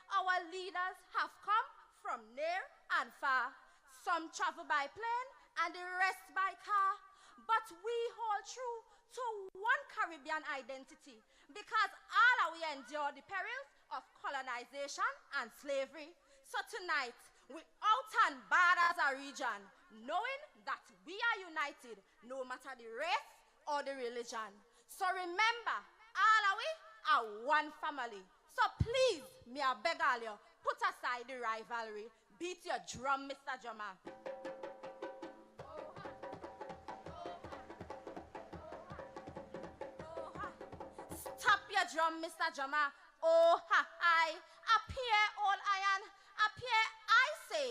Our leaders have come from near and far. Some travel by plane and the rest by car. But we hold true to one Caribbean identity, because all of we endure the perils of colonization and slavery. So tonight, we out and bad as a region, knowing that we are united no matter the race or the religion. So remember, all of we are one family. So please, me I beg all you, put aside the rivalry. Beat your drum, Mr. Drummer. Stop your drum, Mr. Drummer. Oh, ha, I. Appear all iron. Appear, I say,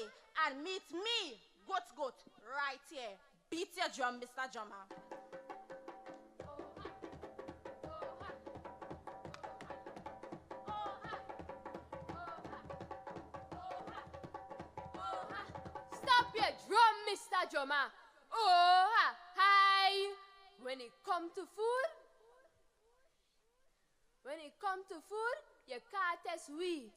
and meet me, goat, right here. Beat your drum, Mr. Drummer. Mr. Drummer. Oh, hi. When it come to food, you can't test we.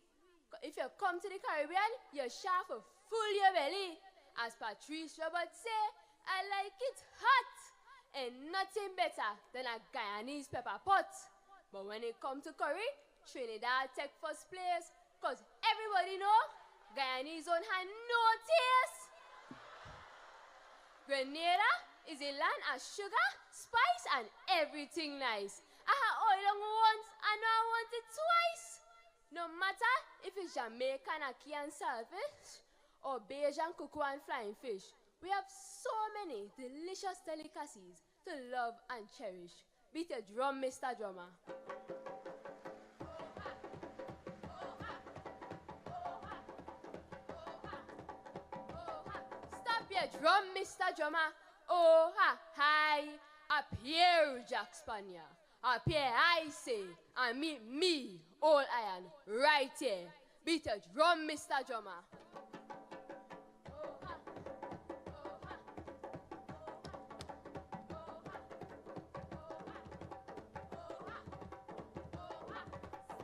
If you come to the Caribbean, you shall for full your belly. As Patrice Robert say, I like it hot. And nothing better than a Guyanese pepper pot. But when it come to curry, Trinidad take first place. Cause everybody know, Guyanese don't have no taste. Grenada is a land of sugar, spice, and everything nice. I had oil on once, and now I want it twice. No matter if it's Jamaican ackee and saltfish, or Bajan cuckoo and flying fish, we have so many delicious delicacies to love and cherish. Beat a drum, Mr. Drummer. Stop your drum, Mr. Drummer. Oh, hi. Up here, Jack Spanier. Up here, I say, and meet me, Old Iron, right here. Beat a drum, Mr. Drummer.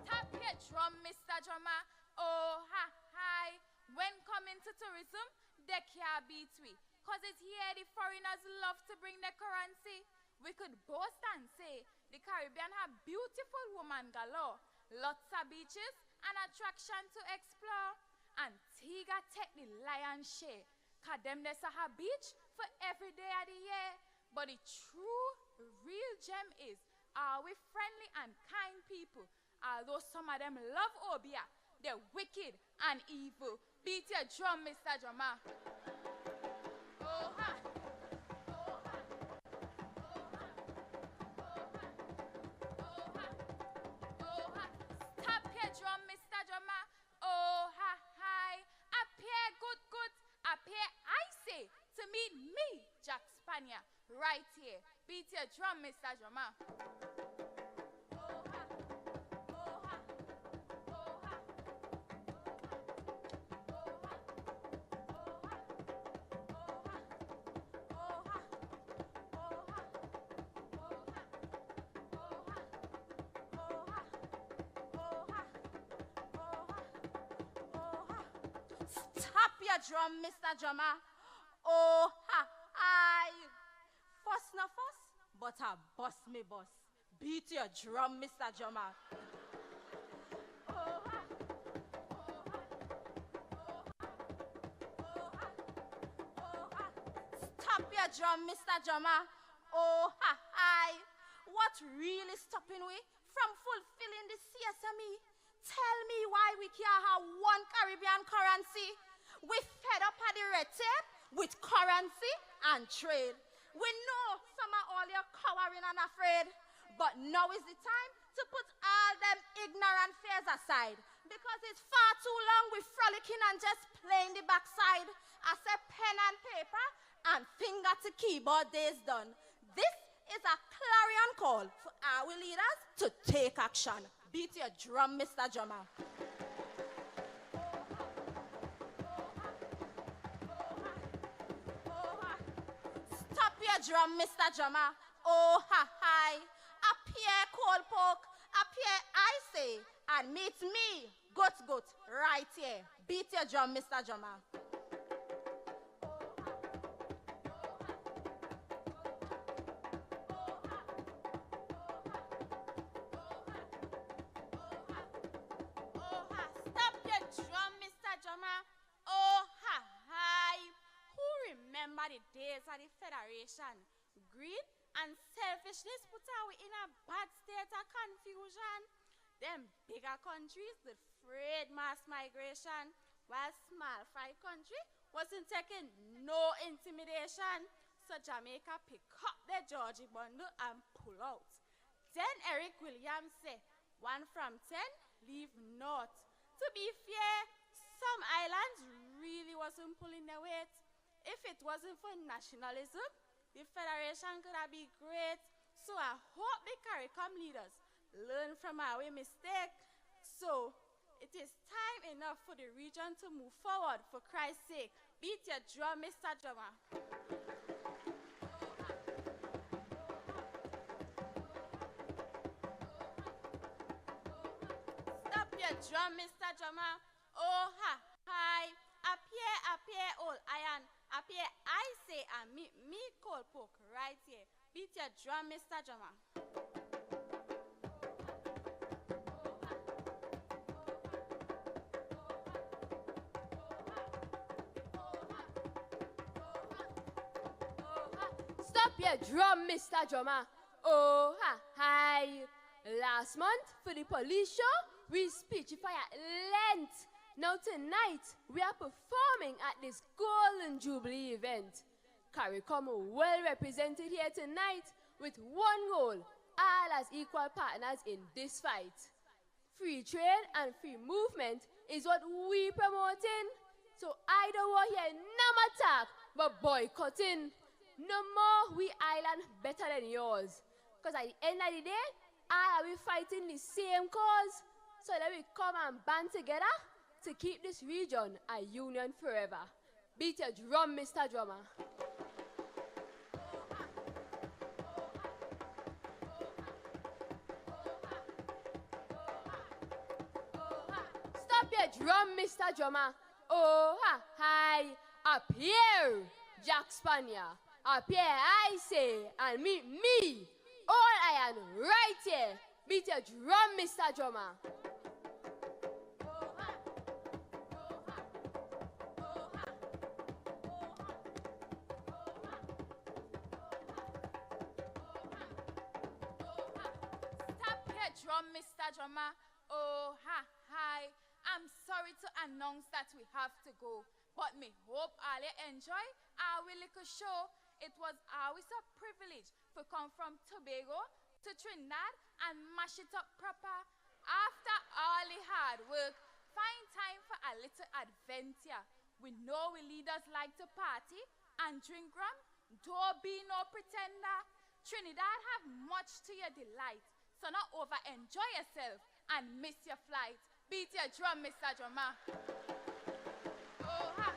Stop your drum, Mr. Drummer. Oh, hi. When coming to tourism, they can't beat we. Cause it's here the foreigners love to bring their currency. We could boast and say the Caribbean have beautiful women galore, lots of beaches and attraction to explore. Antigua take the lion's share. Cause them there's a beach for every day of the year. But the true, real gem is, are we friendly and kind people? Although some of them love Obia, they're wicked and evil. Beat your drum, Mr. Drummer. Stop your drum, Mr. Drummer. Oh, hi. Up here, good. Up here, I say, to meet me, Jack Spanier, right here. Beat your drum, Mr. Drummer. Stop your drum, Mr. Drummer. Oh, hi. Fuss no fuss, but I bust me boss. Beat your drum, Mr. Drummer. Stop your drum, Mr. Drummer. Oh, hi. What really stopping we from fulfilling the CSME? Tell me why we can't have one Caribbean currency. We fed up at the red tape with currency and trade. We know some of all your cowering and afraid, but now is the time to put all them ignorant fears aside, because it's far too long we frolicking and just playing the backside. I say pen and paper and finger to keyboard days done. This is a clarion call for our leaders to take action. Beat your drum, Mr. Drummer. Stop your drum, Mr. Drummer. Oh, hi. Up here, cold poke. Up here, I say, and meet me, goat, right here. Beat your drum, Mr. Drummer. Stop your drum, Mr. Drummer. Oh, hi. Who remember the days of the Federation? Greed and selfishness put our in a bad state of confusion. Them bigger countries that afraid mass migration, while small fry country wasn't taking no intimidation. So Jamaica pick up their Georgie bundle and pull out. Then Eric Williams say, 1 from 10, leave north. To be fair, some islands really wasn't pulling their weight. If it wasn't for nationalism, the Federation could have been great. So I hope the Caricom leaders learn from our mistake. So It is time enough for the region to move forward, for Christ's sake. Beat your drum, Mr. Drummer. Stop your drum, Mr. Drummer. Oh, ha, hi. Appear, old iron. Appear, I say, and me cold poke right here. Beat your drum, Mr. Drummer. Stop your drum, Mr. Drummer. Oh, ha, hi. Last month, for the police show, we speechify at length. Now tonight, we are performing at this Golden Jubilee event. Caricom well represented here tonight with one goal, all as equal partners in this fight. Free trade and free movement is what we promoting. So I don't want here no attack, but boycotting. No more we island better than yours. Because at the end of the day, all are we fighting the same cause. So let we come and band together to keep this region a union forever. Beat your drum, Mr. Drummer. Stop your drum, Mr. Drummer. Oh, ha, hi. Up here, Jack Spanier. Up here, I say, and me, all I am right here. Beat your drum, Mr. Drummer. Drum, Mr. Drummer. Oh, ha, hi. I'm sorry to announce that we have to go, but me hope all you enjoy our little show. It was always a privilege to come from Tobago to Trinidad and mash it up proper. After all the hard work, find time for a little adventure. We know we leaders like to party and drink rum. Don't be no pretender. Trinidad have much to your delight. So not over-enjoy yourself and miss your flight. Beat your drum, Mr. Drummer. Oh, ha.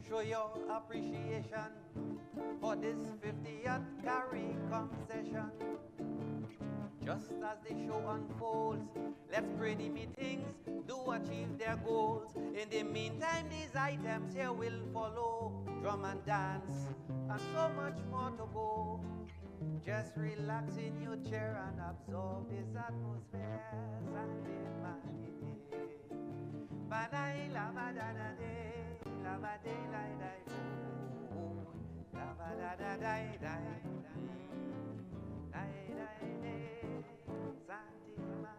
Show your appreciation for this 50th Caricom session. Just as the show unfolds, let's pray the meetings do achieve their goals. In the meantime, these items here will follow. Drum and dance, and so much more to go. Just relax in your chair and absorb this atmosphere. Sunday morning, ba-dai la ba-da-da-day, la ba-day la-dai, oh, la ba-da-da-dai, dai, dai-dai-day, Sunday morning.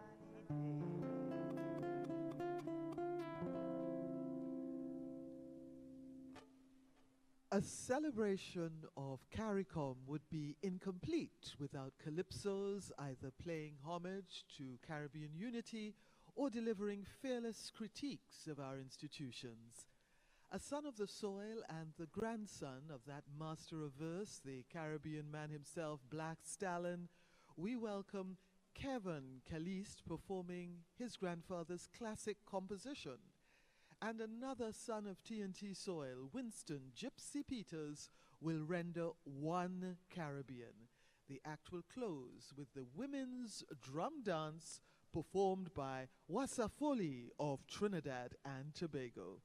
A celebration of Caricom would be incomplete without calypsos either playing homage to Caribbean unity or delivering fearless critiques of our institutions. A son of the soil and the grandson of that master of verse, the Caribbean man himself, Black Stallion, we welcome Kevin Caliste performing his grandfather's classic composition. And another son of TNT soil, Winston Gypsy Peters, will render One Caribbean. The act will close with the women's drum dance performed by Wasafoli of Trinidad and Tobago.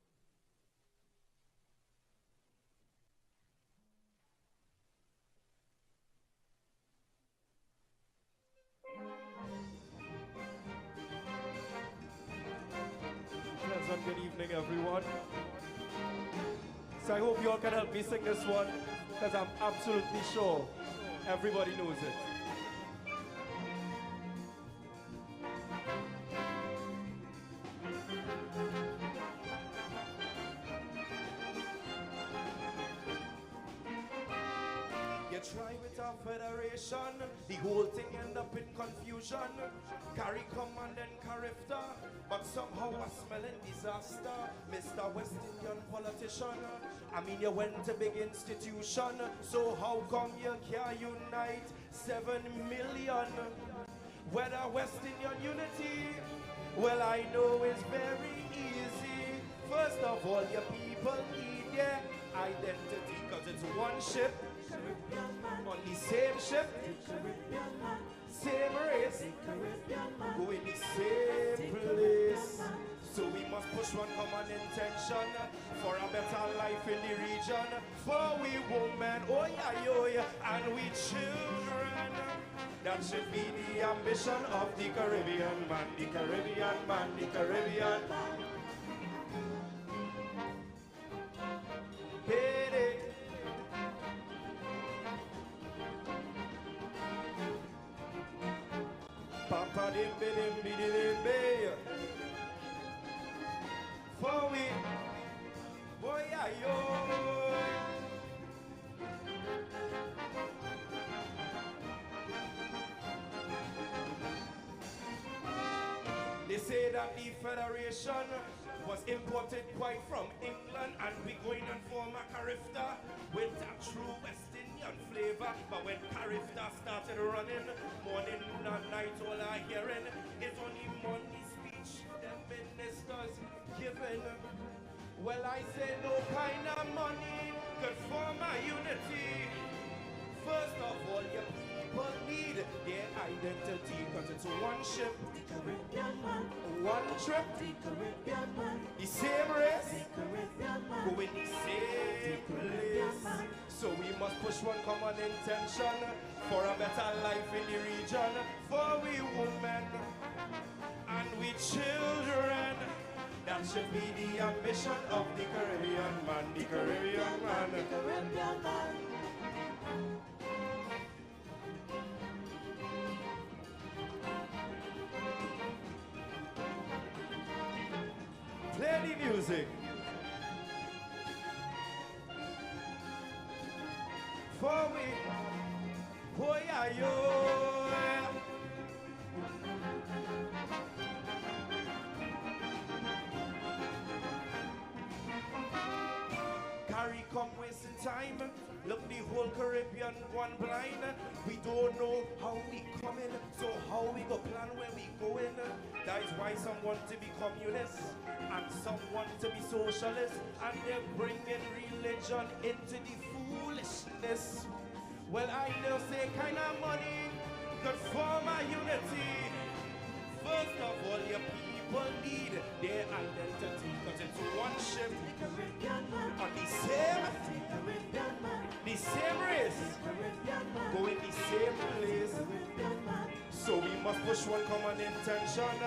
Pleasant good evening, everyone. So I hope you all can help me sing this one, because I'm absolutely sure everybody knows it. You try with a federation, the whole thing end up in confusion. Caricom and then Carifta, but somehow I smelling disaster. Mr. West Indian politician, I mean you went to big institution, so how come you can't unite 7 million? Whether West Indian unity, well I know it's very easy. First of all, your people need their identity, cause it's one ship, on the same ship, same race, go in the same place. So we must push one common intention for a better life in the region. For we women, oh yeah, and we children. That should be the ambition of the Caribbean man, the Caribbean man, the Caribbean man. Hey, Papa dimbe dimbe dimbe. For we, boy yo. They say that the Federation was imported quite from England, and we going and form a Carifta with a true West Indian flavor. But when Carifta started running, morning and night all I hearing is only money speech the ministers giving. Well, I say no kind of money could form a unity. First of all, your people need their identity, cause it's one ship, one trip, the same race, go in the same place. So we must push one common intention for a better life in the region. For we women and we children, that should be the ambition of the Caribbean man, the Caribbean man, the Caribbean man. Play the music. For we, oh yeah, yo. Caricom wasting time. Look, the whole Caribbean one blind. We don't know how we coming, so how we go plan where we going. That is why some want to be communists and some want to be socialists, and they're bringing religion into the foolishness. Well, I know say kind of money could form a unity. First of all, your people need their identity, cause it's one ship on the same race, go in the same place. So we must push one common intention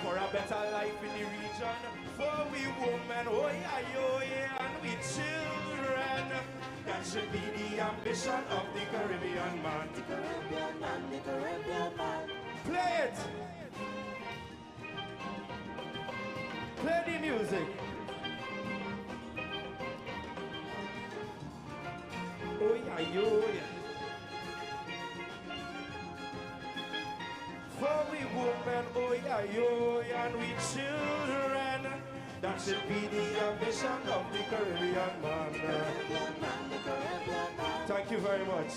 for a better life in the region. For we women, oh yeah, and we children. That should be the ambition of the Caribbean man. The Caribbean man, the Caribbean man. Play it! Play the music. Oh yeah, yo, yeah. For we women, oh yeah, yo, and we children. That should be the ambition of the Caribbean man. Thank you very much.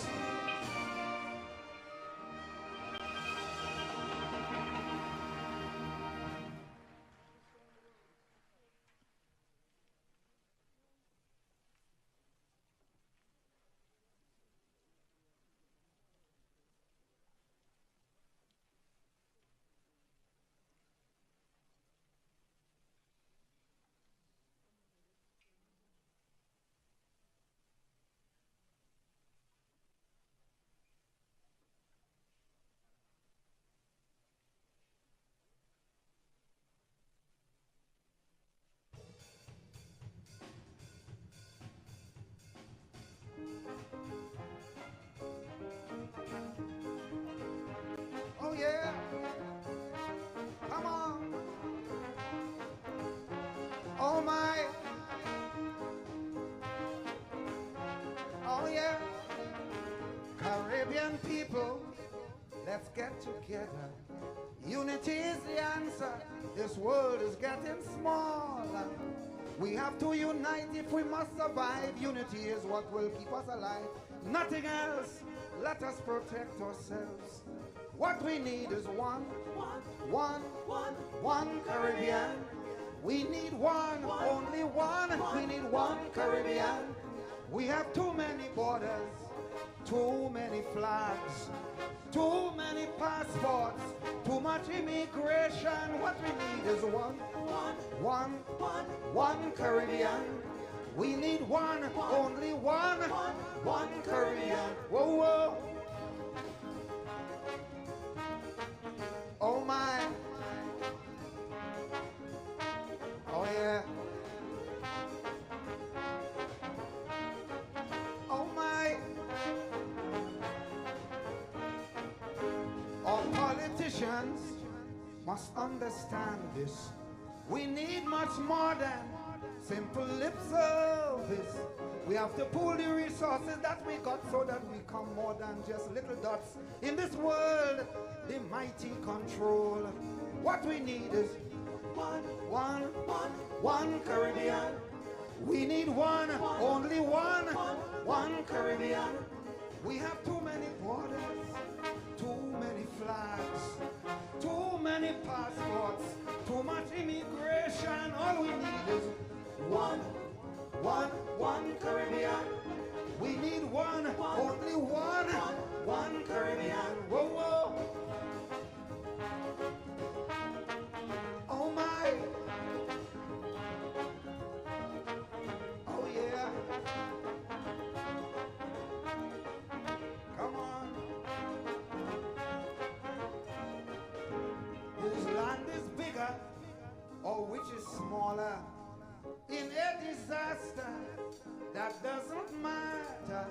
Caribbean people, let's get together. Unity is the answer. This world is getting smaller. We have to unite if we must survive. Unity is what will keep us alive. Nothing else. Let us protect ourselves. What we need is one Caribbean. We need one, only one. We need one Caribbean. We have too many borders, too many flags, too many passports, too much immigration. What we need is one Caribbean. We need one, only one Caribbean. Whoa, whoa. Oh my. Oh yeah. Oh my. All politicians must understand this. We need much more than simple lip service. We have to pool the resources that we got so that we become more than just little dots in this world. The mighty control. What we need is one Caribbean. We need one, only one Caribbean. We have too many borders, too many flags, too many passports, too much immigration. All we need is one Caribbean. We need one, only one Caribbean. Whoa, whoa. Oh my. Oh yeah. Come on. Whose land is bigger or which is smaller? In a disaster, that doesn't matter.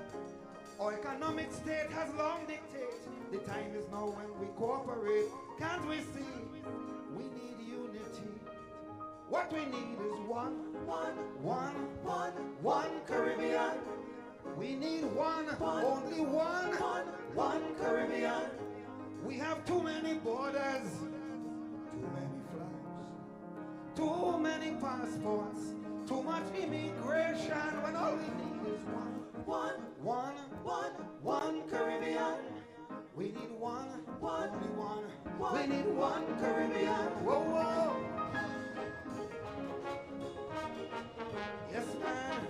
Our economic state has long dictated. The time is now when we cooperate. Can't we see? We need unity. What we need is one Caribbean. We need one, only one Caribbean. We have too many borders, too many flags, too many passports, too much immigration, when all we need is one Caribbean. We need one, only one. We need one Caribbean. Whoa, whoa. Yes, man.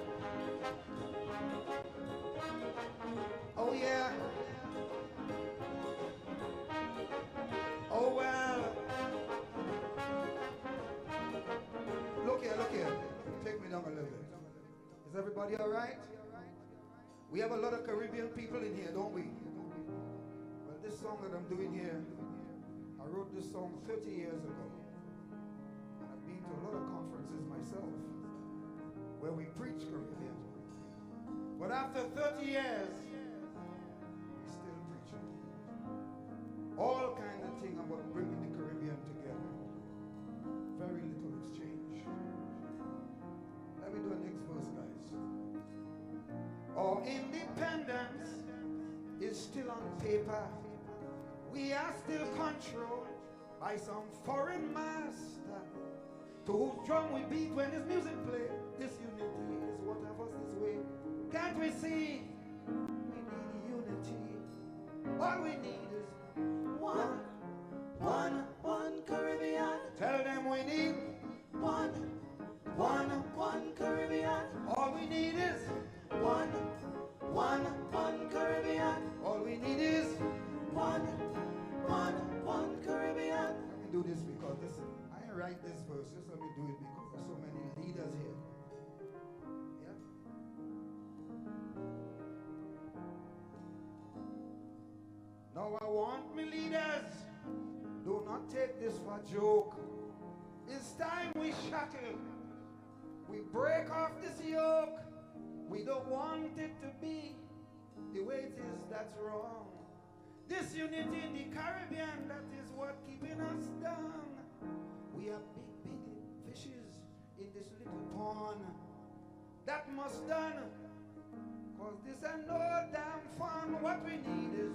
Oh, yeah. Oh, well. Look here. Take me down a little bit. Is everybody all right? We have a lot of Caribbean people in here, don't we? Well, this song that I'm doing here, I wrote this song 30 years ago. And I've been to a lot of conferences myself where we preach Caribbean. But after 30 years, we're still preaching. All kind of thing about bringing the Caribbean together. Very little exchange. Let me do the next verse, guys. Our independence is still on paper. We are still controlled by some foreign master to whose drum we beat when his music play. This unity is what have us this way. Can't we see? We need unity. All we need is one Caribbean. Tell them we need one Caribbean. All we need is one Caribbean. All we need is one Caribbean. Let me do this because I ain't write this verse. Just let me do it because there's so many leaders here. Yeah. Now I want me leaders, do not take this for a joke. It's time we shackle. We break off this yoke. We don't want it to be the way it is. That's wrong. This unity in the Caribbean, that is what keeping us down. We are big fishes in this little pond. That must done, Cause this ain't no damn fun. What we need is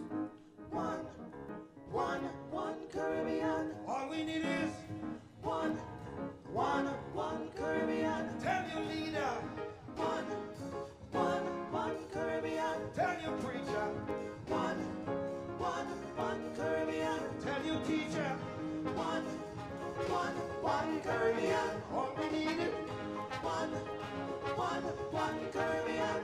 one Caribbean. All we need is one Caribbean. Tell your leader. One Caribbean. Tell your preacher. One Caribbean. Tell your teacher. One Caribbean. All we need is one Caribbean.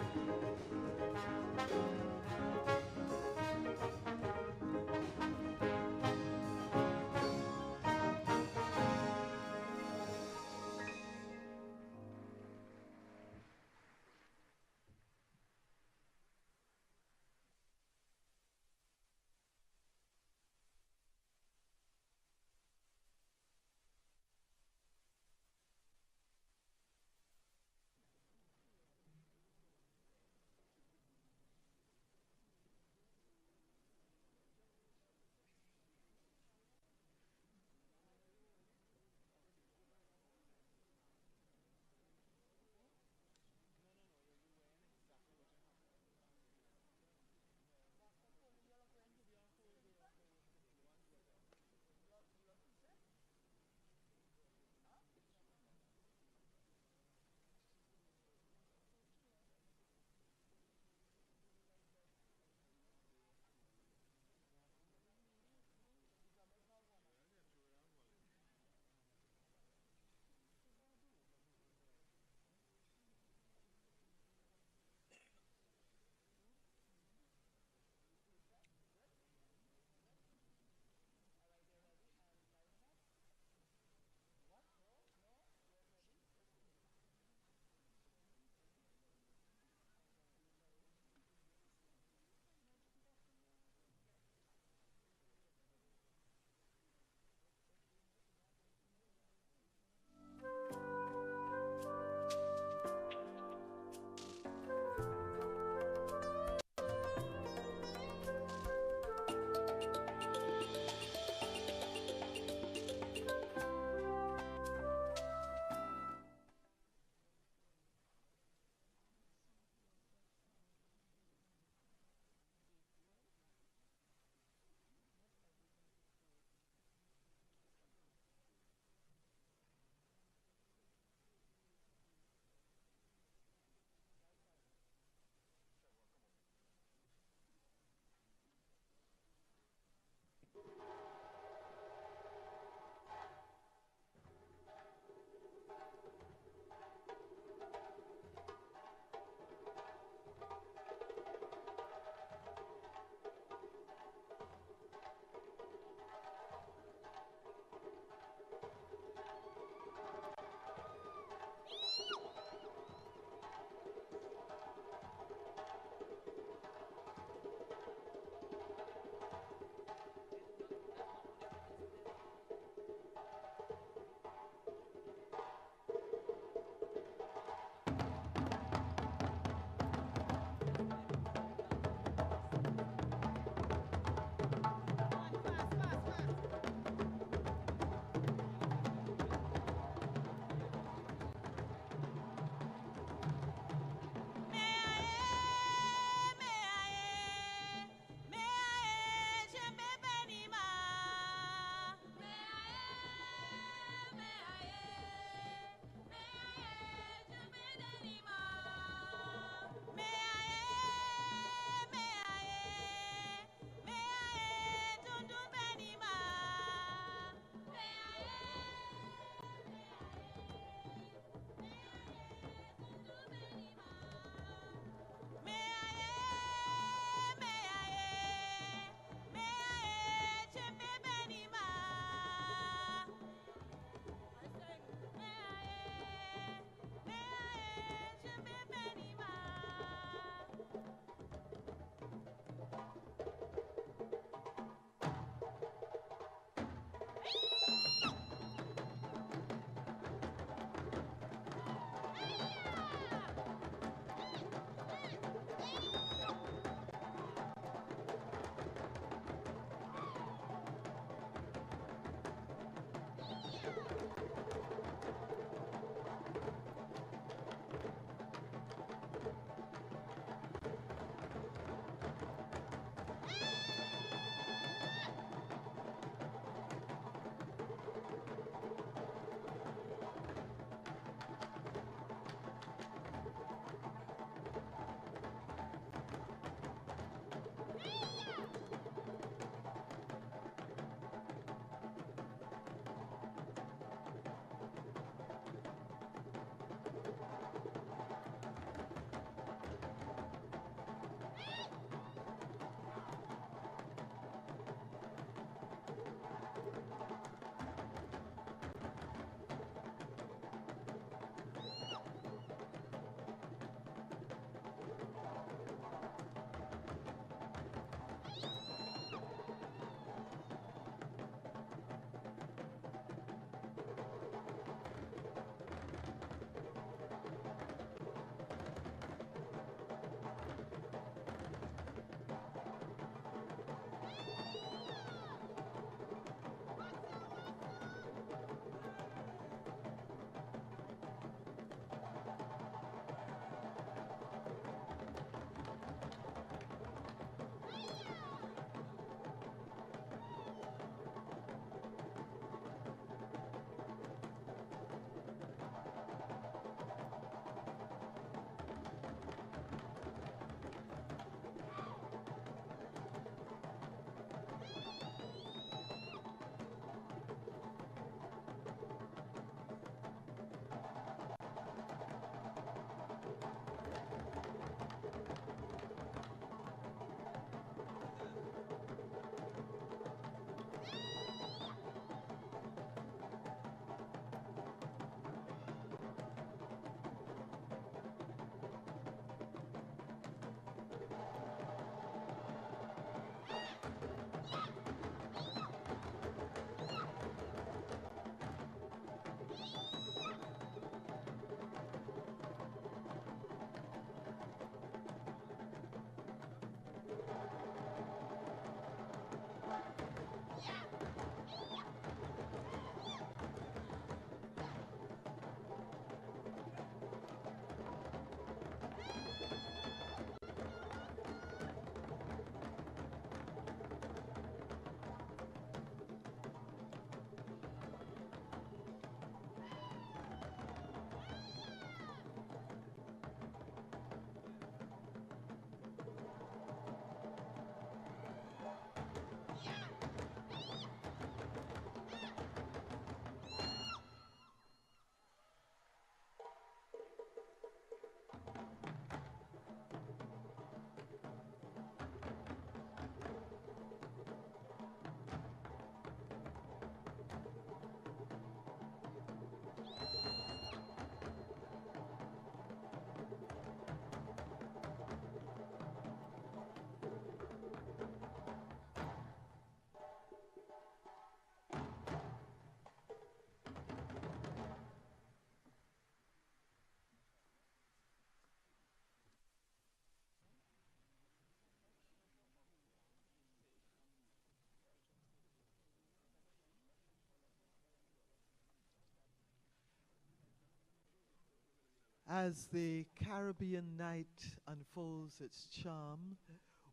As the Caribbean night unfolds its charm,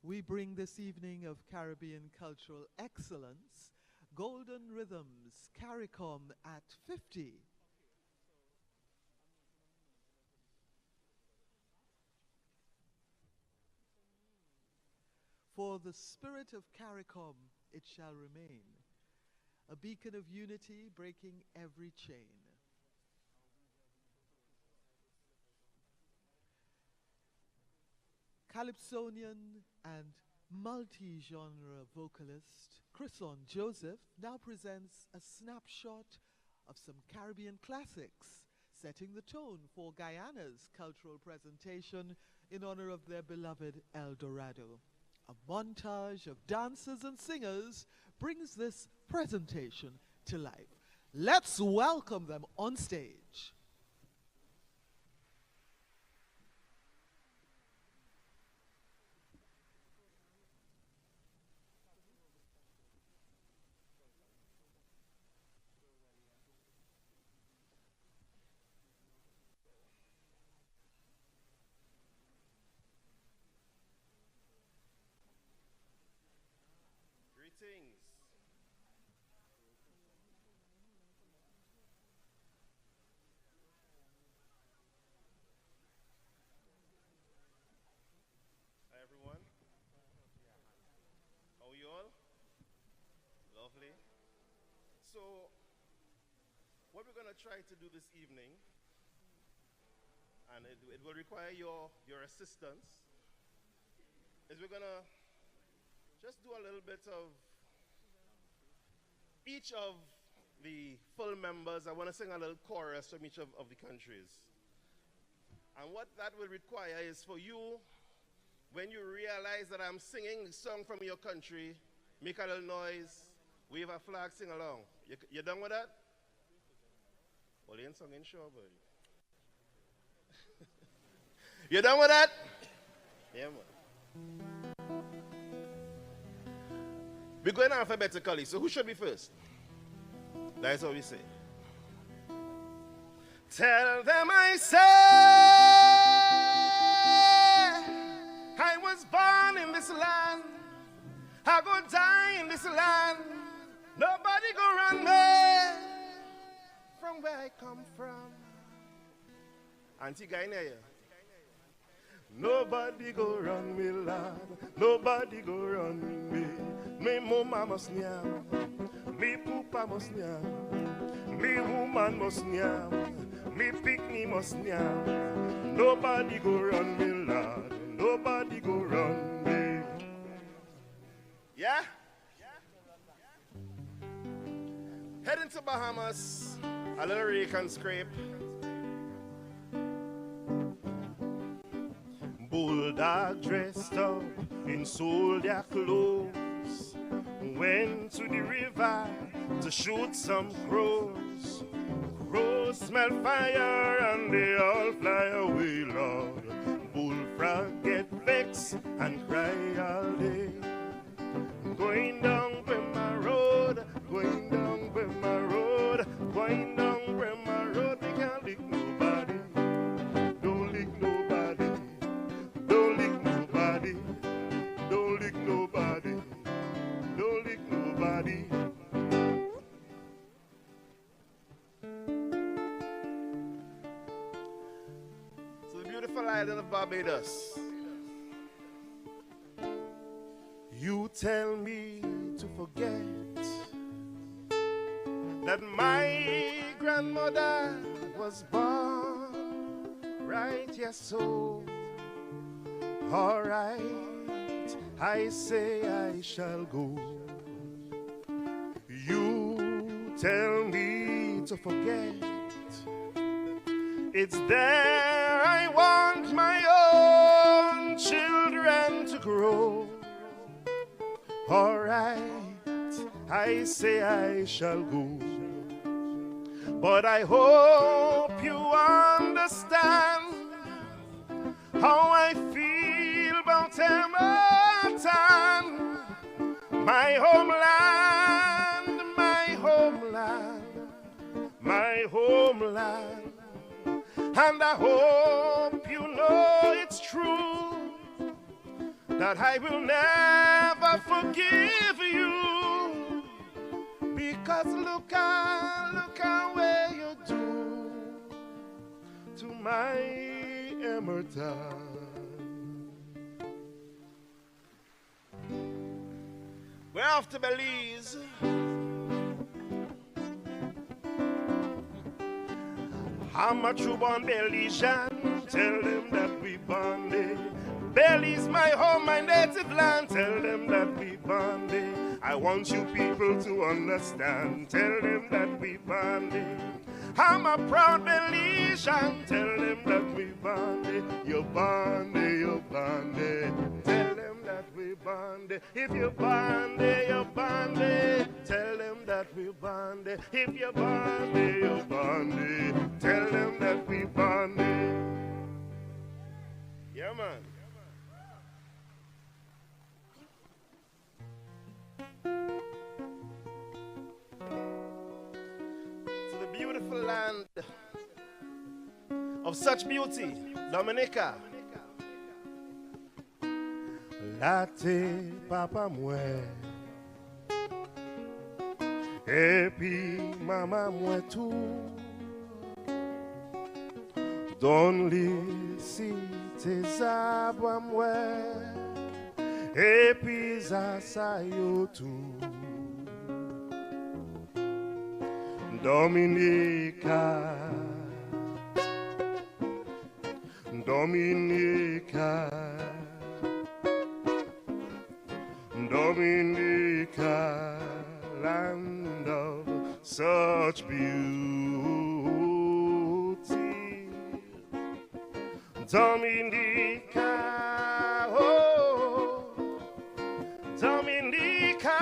we bring this evening of Caribbean cultural excellence, Golden Rhythms, Caricom at 50. For the spirit of Caricom, it shall remain, a beacon of unity breaking every chain. Calypsonian and multi-genre vocalist Chrison Joseph now presents a snapshot of some Caribbean classics, setting the tone for Guyana's cultural presentation in honor of their beloved El Dorado. A montage of dancers and singers brings this presentation to life. Let's welcome them on stage. Greetings. Hi everyone. How are you all? Lovely. So, what we're going to try to do this evening, and it will require your assistance, is we're going to just do a little bit of each of the full members. I want to sing a little chorus from each of the countries. And what that will require is for you, when you realize that I'm singing a song from your country, make a little noise, wave a flag, sing along. You done with that? Well, you ain't singing sure, but you done with that? Yeah, man. We're going alphabetically, so who should be first? That's what we say. Tell them I say I was born in this land, I go die in this land, nobody go run me from where I come from. Auntie Guyana. Nobody go run me, lad. Nobody go run me. Me mama must nyam. Me papa must nyam. Me woman must nyam. Me picnic must nyam. Nobody go run me, lad. Nobody go run me. Yeah? Heading to Bahamas. A little rake and scrape. Bulldog dressed up in soldier clothes went to the river to shoot some crows. Crows smell fire and they all fly away, Lord. Bullfrog get vexed and cry all day. Going down Brema Road, going down Brema Road, going down Brema Road, we can't lick nobody. Don't lick nobody. Don't lick nobody. Don't lick nobody. Don't lick nobody. So the beautiful island of Barbados. You tell me to forget that my grandmother was born right, yes, so all right, I say I shall go. You tell me to forget, it's there I want my own children to grow. All right, I say I shall go. But I hope you understand how I feel about Hamilton. My homeland, my homeland, my homeland. And I hope you know it's true that I will never forgive you, because look how way you do to my Emerton. We're off to Belize. I'm a true born Belizean. Tell them that we bonded. Belize my home, my native land. Tell them that we bonded. I want you people to understand. Tell them that we bonded. I'm a proud Belizean. Tell them that we bonded. You're bonded, you're bonded. Tell them that we bonded. If you're bonded, you're bonded. Tell them that we bonded. If you're bonded, you're bonded. Tell them that we bonded. Yeah, man. To the beautiful land of such beauty, Dominica. Latte papa mwe, epi mama mwe tout. Don li si te zabwa mwe, epi zasa yo tout. Dominica, Dominica, Dominica, land of such beauty. Dominica, oh, Dominica.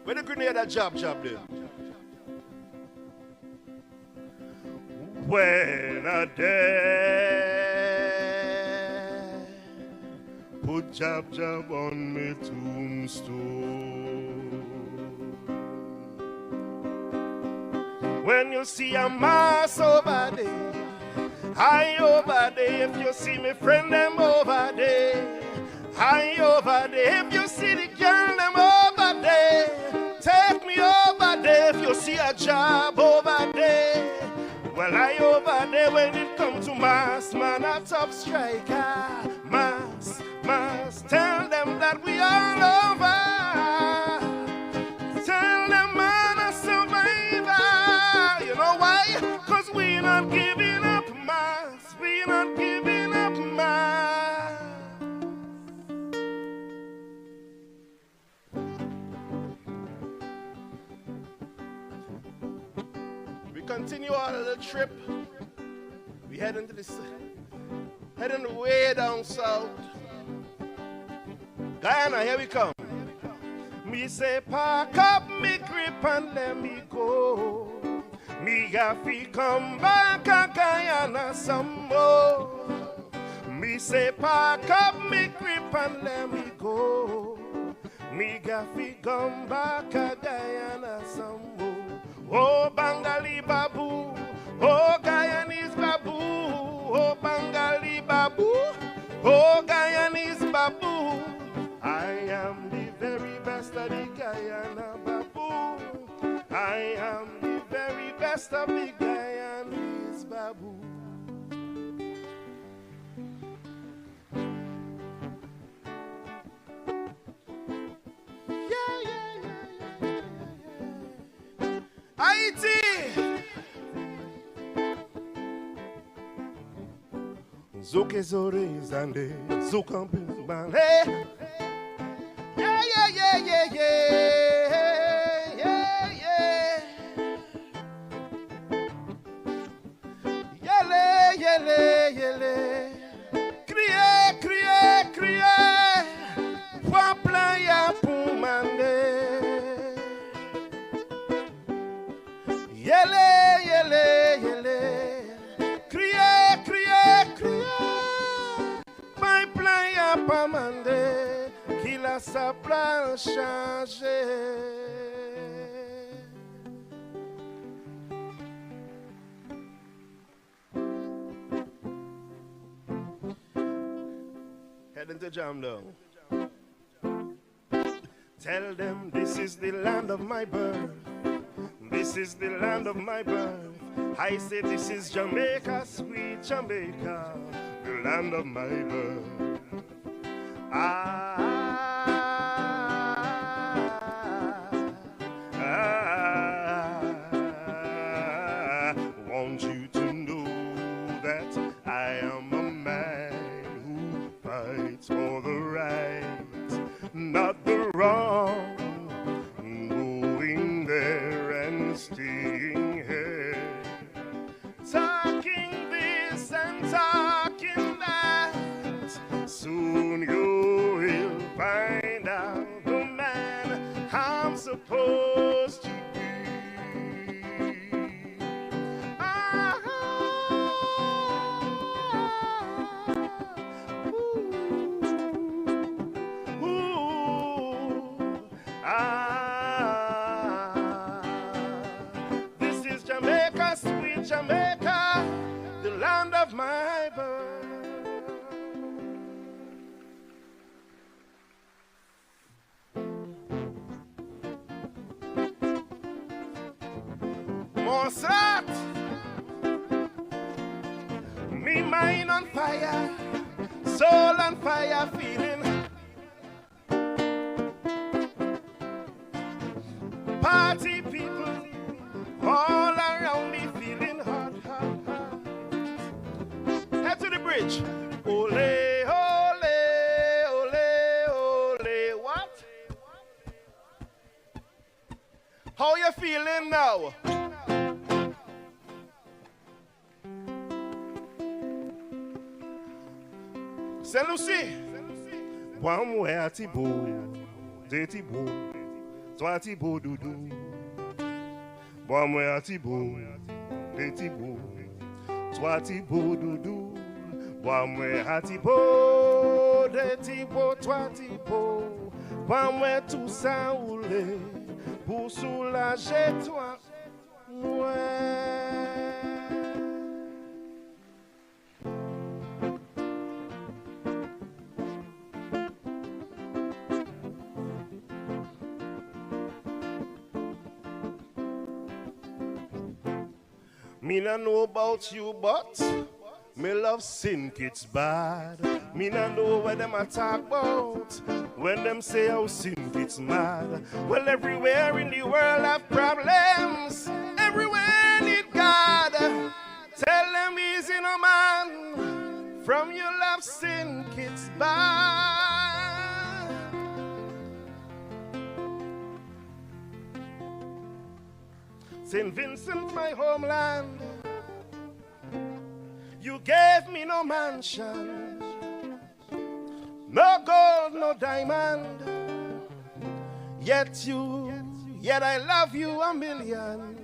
Where the grenade job there? When a day put job on me tombstone. When you see a mass over there, high over there. If you see me friend them over there, high over there. If you see the girl them over there, take me over there. If you see a job over there, well, I over there. When it comes to mass, man, a top striker. Mass, tell them that we all over. Tell them man a survivor. You know why? Cause we not giving up mass. We not giving up mass. We continue our little trip. We heading way down south. Guyana, here we come. Me say pack up me grip and let me go. Me have to come back to Guyana some more. Me say pack up me grip and let me go. Me have to come back to Guyana some more. Oh Bengali Babu, oh Guyanese Babu, oh Bengali Babu, oh Guyanese Babu. I am the very best of the Guyana Babu. I am the very best of the Guyanese Babu. Haiti! Zuke zore zande, zukampi bale. Yeah, yeah, yeah, yeah, yeah, yeah, yeah. Yele, yele, yele. Crié, crié, crié. Wa playa pour mande. Yele, yele, yele. Crié, crié, crié. a sa plan changé. Heading to jam down. Tell them this is the land of my birth. This is the land of my birth. I say this is Jamaica, sweet Jamaica, the land of my birth. I want you to know that I am a man who fights for the right, not the wrong. Going there and staying here, talking this and talking that. Soon you will find out the man I'm supposed to be. This is Jamaica, sweet Jamaica, the land of my birth. Mozart, me mind on fire, soul on fire, feeling. Party people all around me feeling hot, hot, hot. Head to the bridge. Ole, ole, ole, ole. What? How you feeling now? Saint Lucie. One way at Tibo, Tibo, toi Tibo doudou. One way at Tibo, Tibo, toi Tibo doudou. One way at Tibo, Tibo, toi Tibo. One way tout ça roule pour soulager toi. Ouais. Me not know about you, but me love sin kids bad. Me not know what them a talk about when them say how sin kids mad. Well, everywhere in the world have problems. Everywhere need God. Tell them easy no man. From your love sin kids bad. St. Vincent, my homeland, you gave me no mansion, no gold, no diamond, yet I love you a million.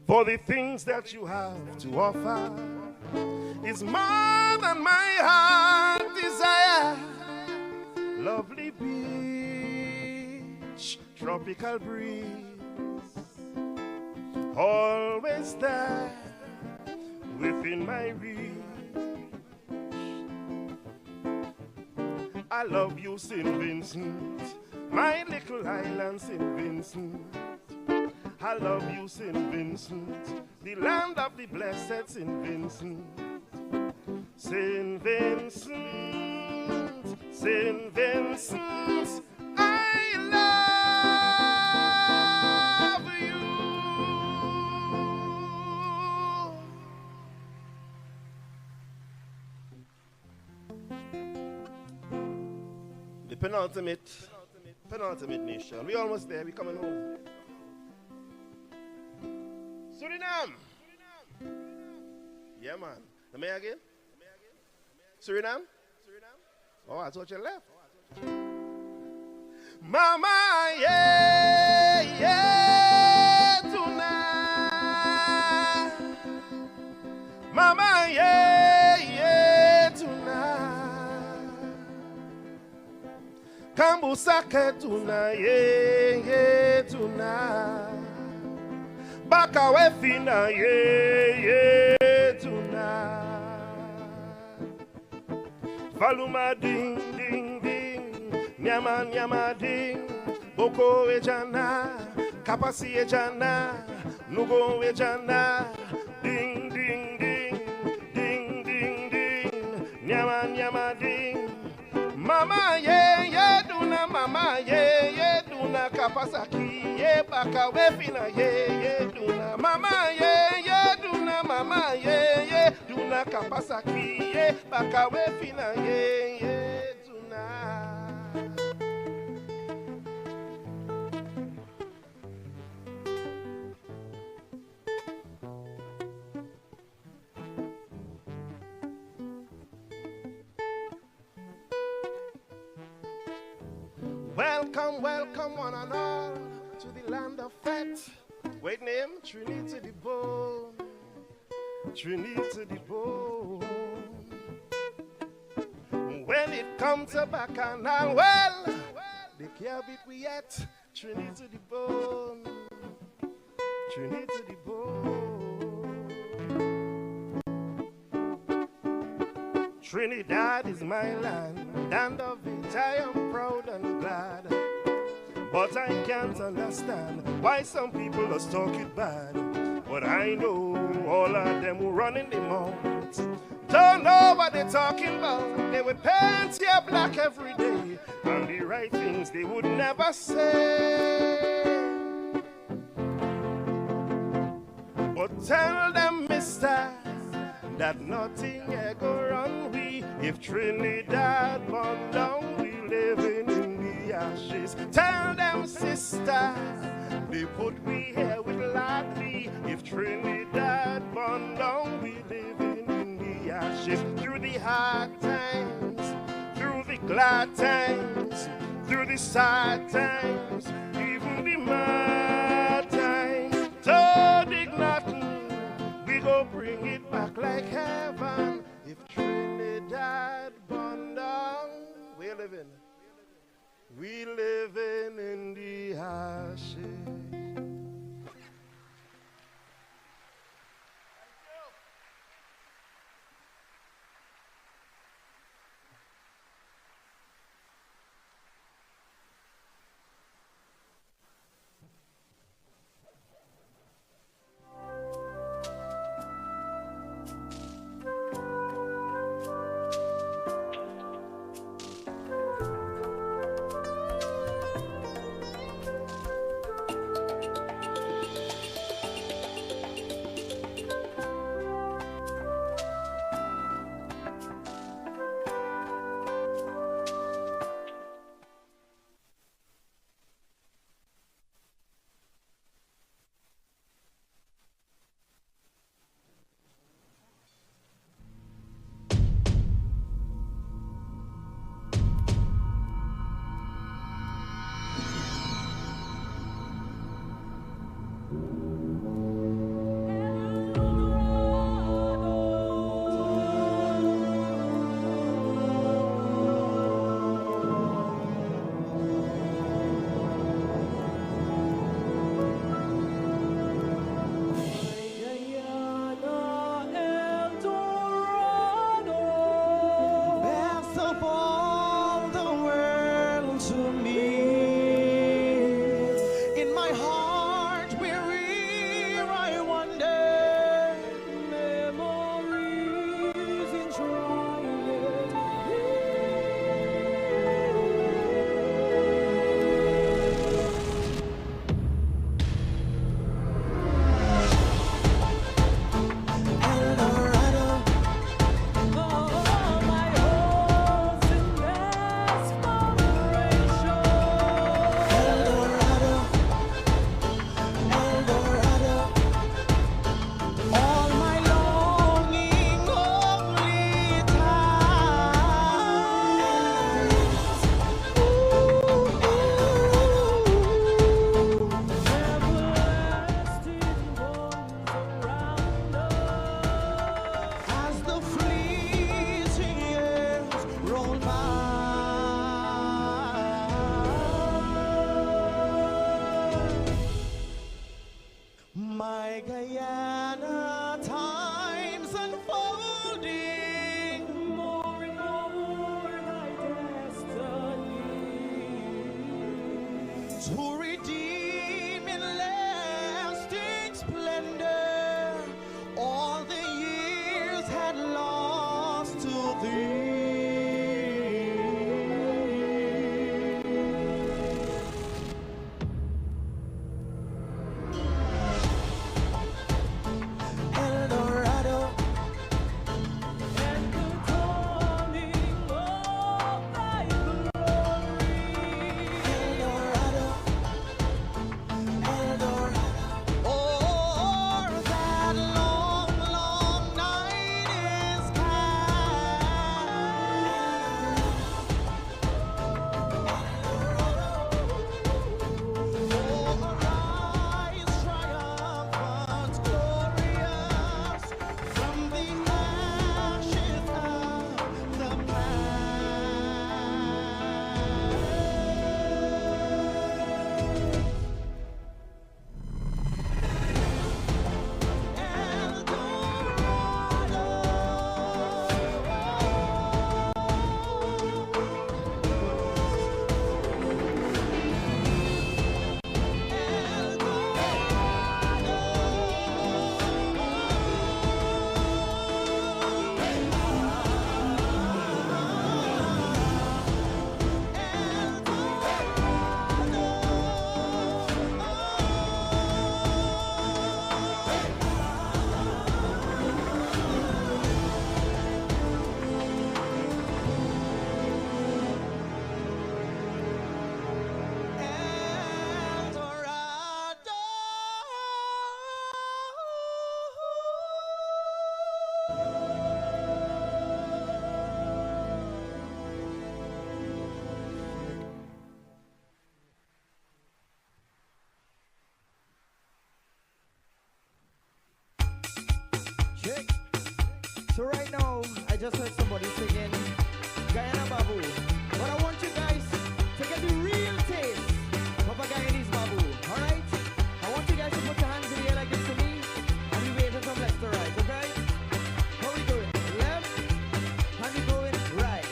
For the things that you have to offer is more than my heart desire. Lovely beach, tropical breeze, always there within my reach. I love you, St. Vincent, my little island, St. Vincent. I love you, St. Vincent, the land of the blessed, St. Vincent. St. Vincent, St. Vincent, I love you. The penultimate nation. We almost there. We coming home. Suriname. Yeah, man. Let me again. Suriname. Oh, I thought you left. Mama, yeah, yeah, tonight. Mama, yeah, yeah, tonight. Kambusake tuna ye tuna. Baka wefina ye tuna. Faluma ding ding ding, nyama nyama ding. Boko ejana, kapasi ejana, nugo ejana. Ding ding ding, ding ding ding, nyama nyama ding. Mama ye duna, mama ye duna, kapasaki ye baka wefina ye duna. Mama ye duna, mama ye duna, kapasaki ye baka wefina ye duna. Welcome, welcome one and all to the land of fact. Wait name, Trinity the bone, Trinity the bone. When it comes to Bacchanal, well, they can't beat we yet. Trinity the bone, Trinity the bone. Trinidad is my land, and of it I am proud and glad. But I can't understand why some people are talk it bad. But I know all of them who run in the mouth don't know what they're talking about. They would paint your black every day, and the right things they would never say. But tell them, mister, that nothing ever run we. If Trinidad burn down, we living in the ashes. Tell them, sister, they put we here with gladly. If Trinidad burn down, we living in the ashes. Through the hard times, through the glad times, through the sad times, even the mad times. Don't dig nothing, we go bring it back like heaven. If Trinidad burn down, we're living in the ashes. to redeem in lasting splendor all the years had lost to thee. Check. So right now, I just heard somebody singing Guyana Babu. But I want you guys to get the real taste of a Guyanese Babu, alright? I want you guys to put your hands in the air like this to me, and we wave it from left to right, okay? How we doing? Left, and we going right.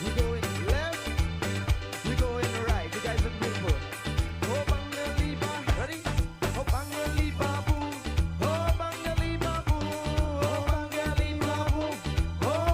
We going left, we going right. You guys look beautiful. Oh, Bangali Babu. Ready? Oh, Bangali Babu. Oh, Bangali Babu. Oh, Bangali Babu. Oh,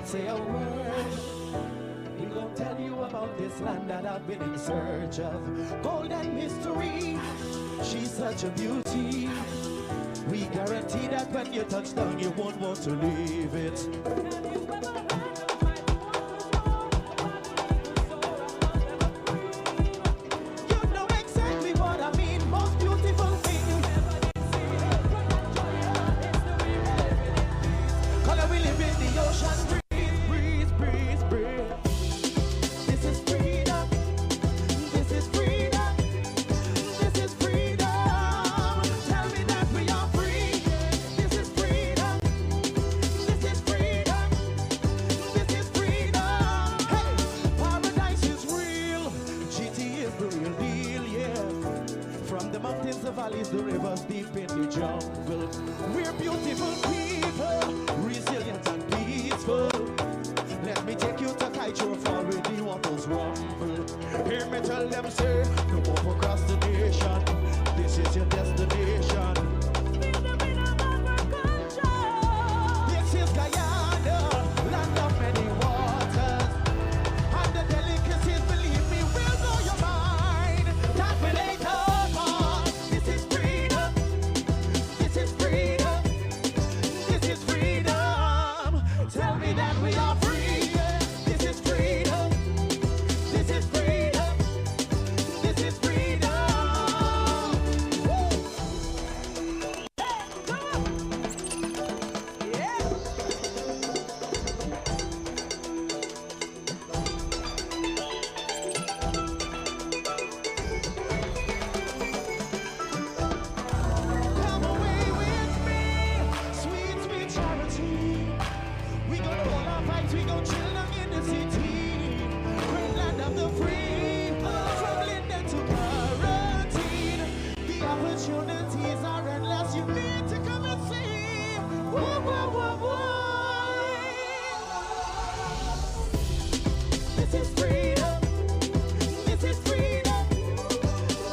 say a word. He gonna tell you about this land that I've been in search of. Golden mystery, she's such a beauty. We guarantee that when you touch down, you won't want to leave it. The rivers deep in the jungle. We're beautiful people, resilient and peaceful. Let me take you to Kaito Fall where the waters rumble. Hear me tell them, say, no more procrastination. This is your destination. This is Guyana, land of many waters. And the delicacies, believe me, will blow your mind. That will later. Tell me that we are free. This is freedom. This is freedom. This is freedom. Come away with me, sweet, sweet charity. We gonna hold our fights, we gonna chill down in the city. Great land of the free, from Linden to quarantine. The opportunities are endless, you need to come and see. Whoa, whoa, whoa, whoa. This is freedom. This is freedom.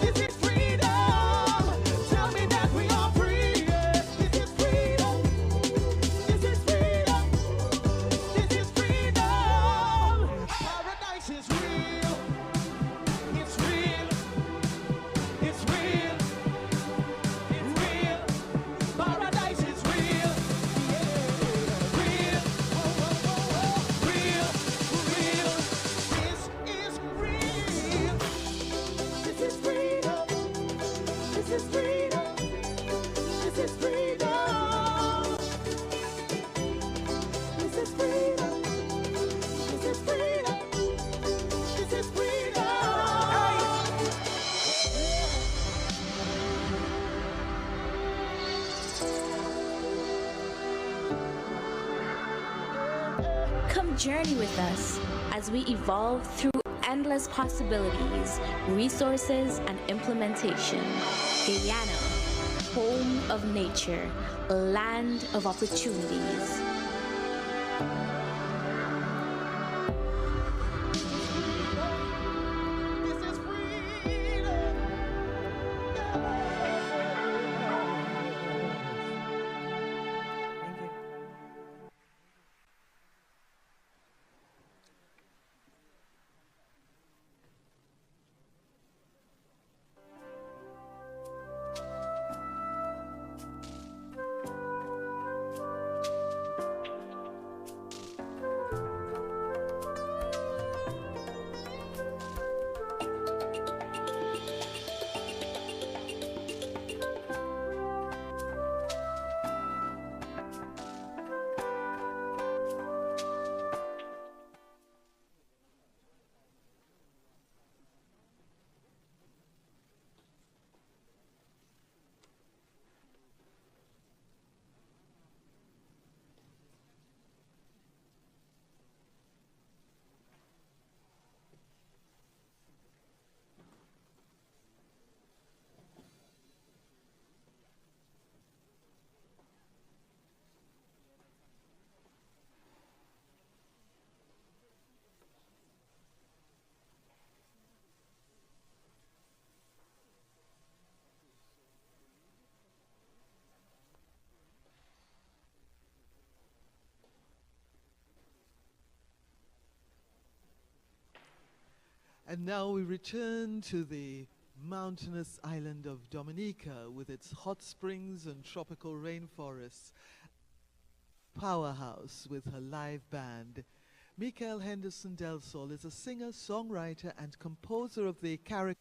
This is freedom. Tell me that we are free. This is freedom. This is freedom. This is freedom. Paradise is real. It's real. It's real. It's real. Paradise is real. Yeah. Real. Whoa, whoa, whoa, whoa. Real. Real. This is real. This is freedom. This is freedom. This is freedom. This is freedom. This is freedom. This is freedom. Come journey with us as we evolve through endless possibilities, resources, and implementation. Guyana, home of nature, land of opportunities. And now we return to the mountainous island of Dominica with its hot springs and tropical rainforests. Powerhouse with her live band. Michael Henderson Del Sol is a singer, songwriter, and composer of the Caricom.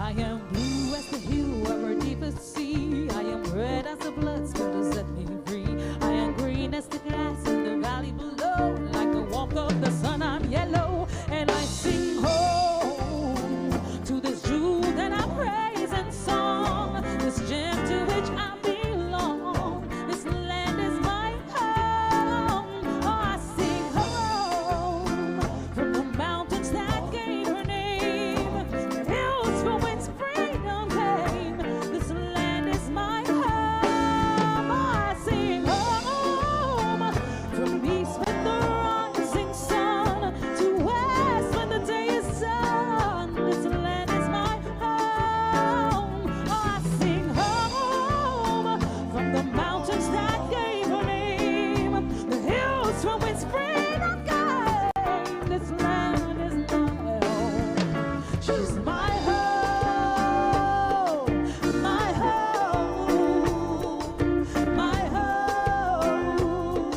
I am blue as the hue of our deepest sea. I am red as the blood spill to set me free. I am green as the grass in the valley below. Like the warmth of the sun, I'm yellow. And I sing home to this jewel that I praise and song. This gem to which I belong. This land is my home. Oh, I sing home from the mountains that gave her name. Hills from whence freedom came. This land is my home. Oh, I sing home from east with the rising sun to west when the day is done. This land is my home. Oh, I sing home from the mountains that gave her name. The hills from whence freedom came. This land is my home. She's my home. My home. My home.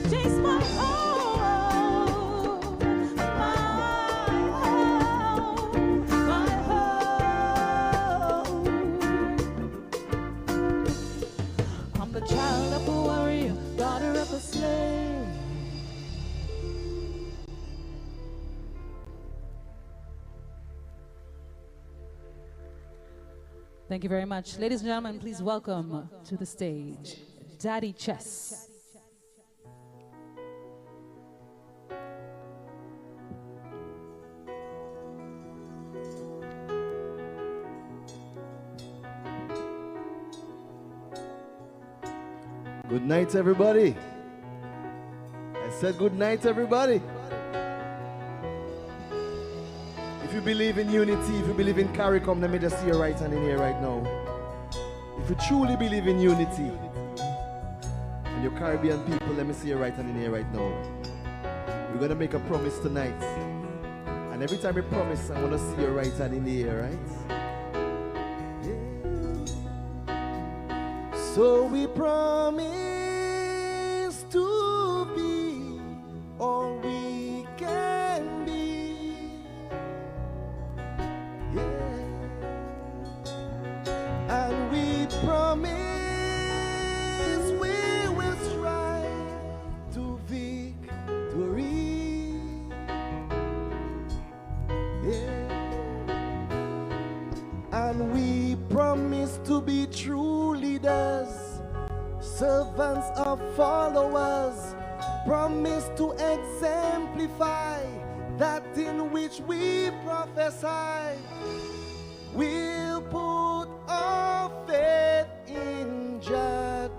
She's my home. My home. I'm the child of a warrior, daughter of a slave. Thank you very much. Ladies and gentlemen, please welcome to the stage Daddy Chess. Good night, everybody. I said good night, everybody. If you believe in unity, if you believe in Caricom, let me just see your right hand in here right now. If you truly believe in unity, and your Caribbean people, let me see your right hand in here right now. We're going to make a promise tonight. And every time we promise, I want to see your right hand in the air, right? So we promise to be all we can be. Yeah. And we promise we will strive to victory. Yeah. And we promise to be true leaders, servants of followers, promise to exemplify that in which we prophesy. We'll put our faith in Jah.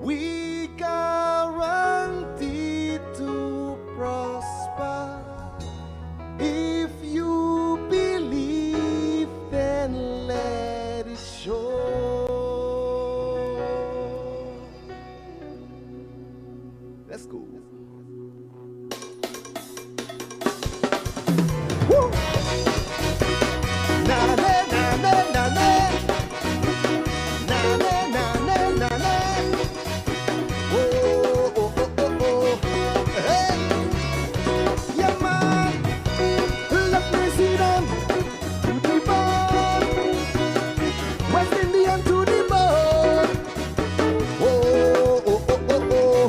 We guarantee to prosper. If you believe, then let it show. Let's go. Woo! Na na na na na na. Na na na na na na. Oh oh oh oh oh. Hey. Yeah man. Let me see them. To the bone. West Indian to the bone. Oh oh oh oh oh.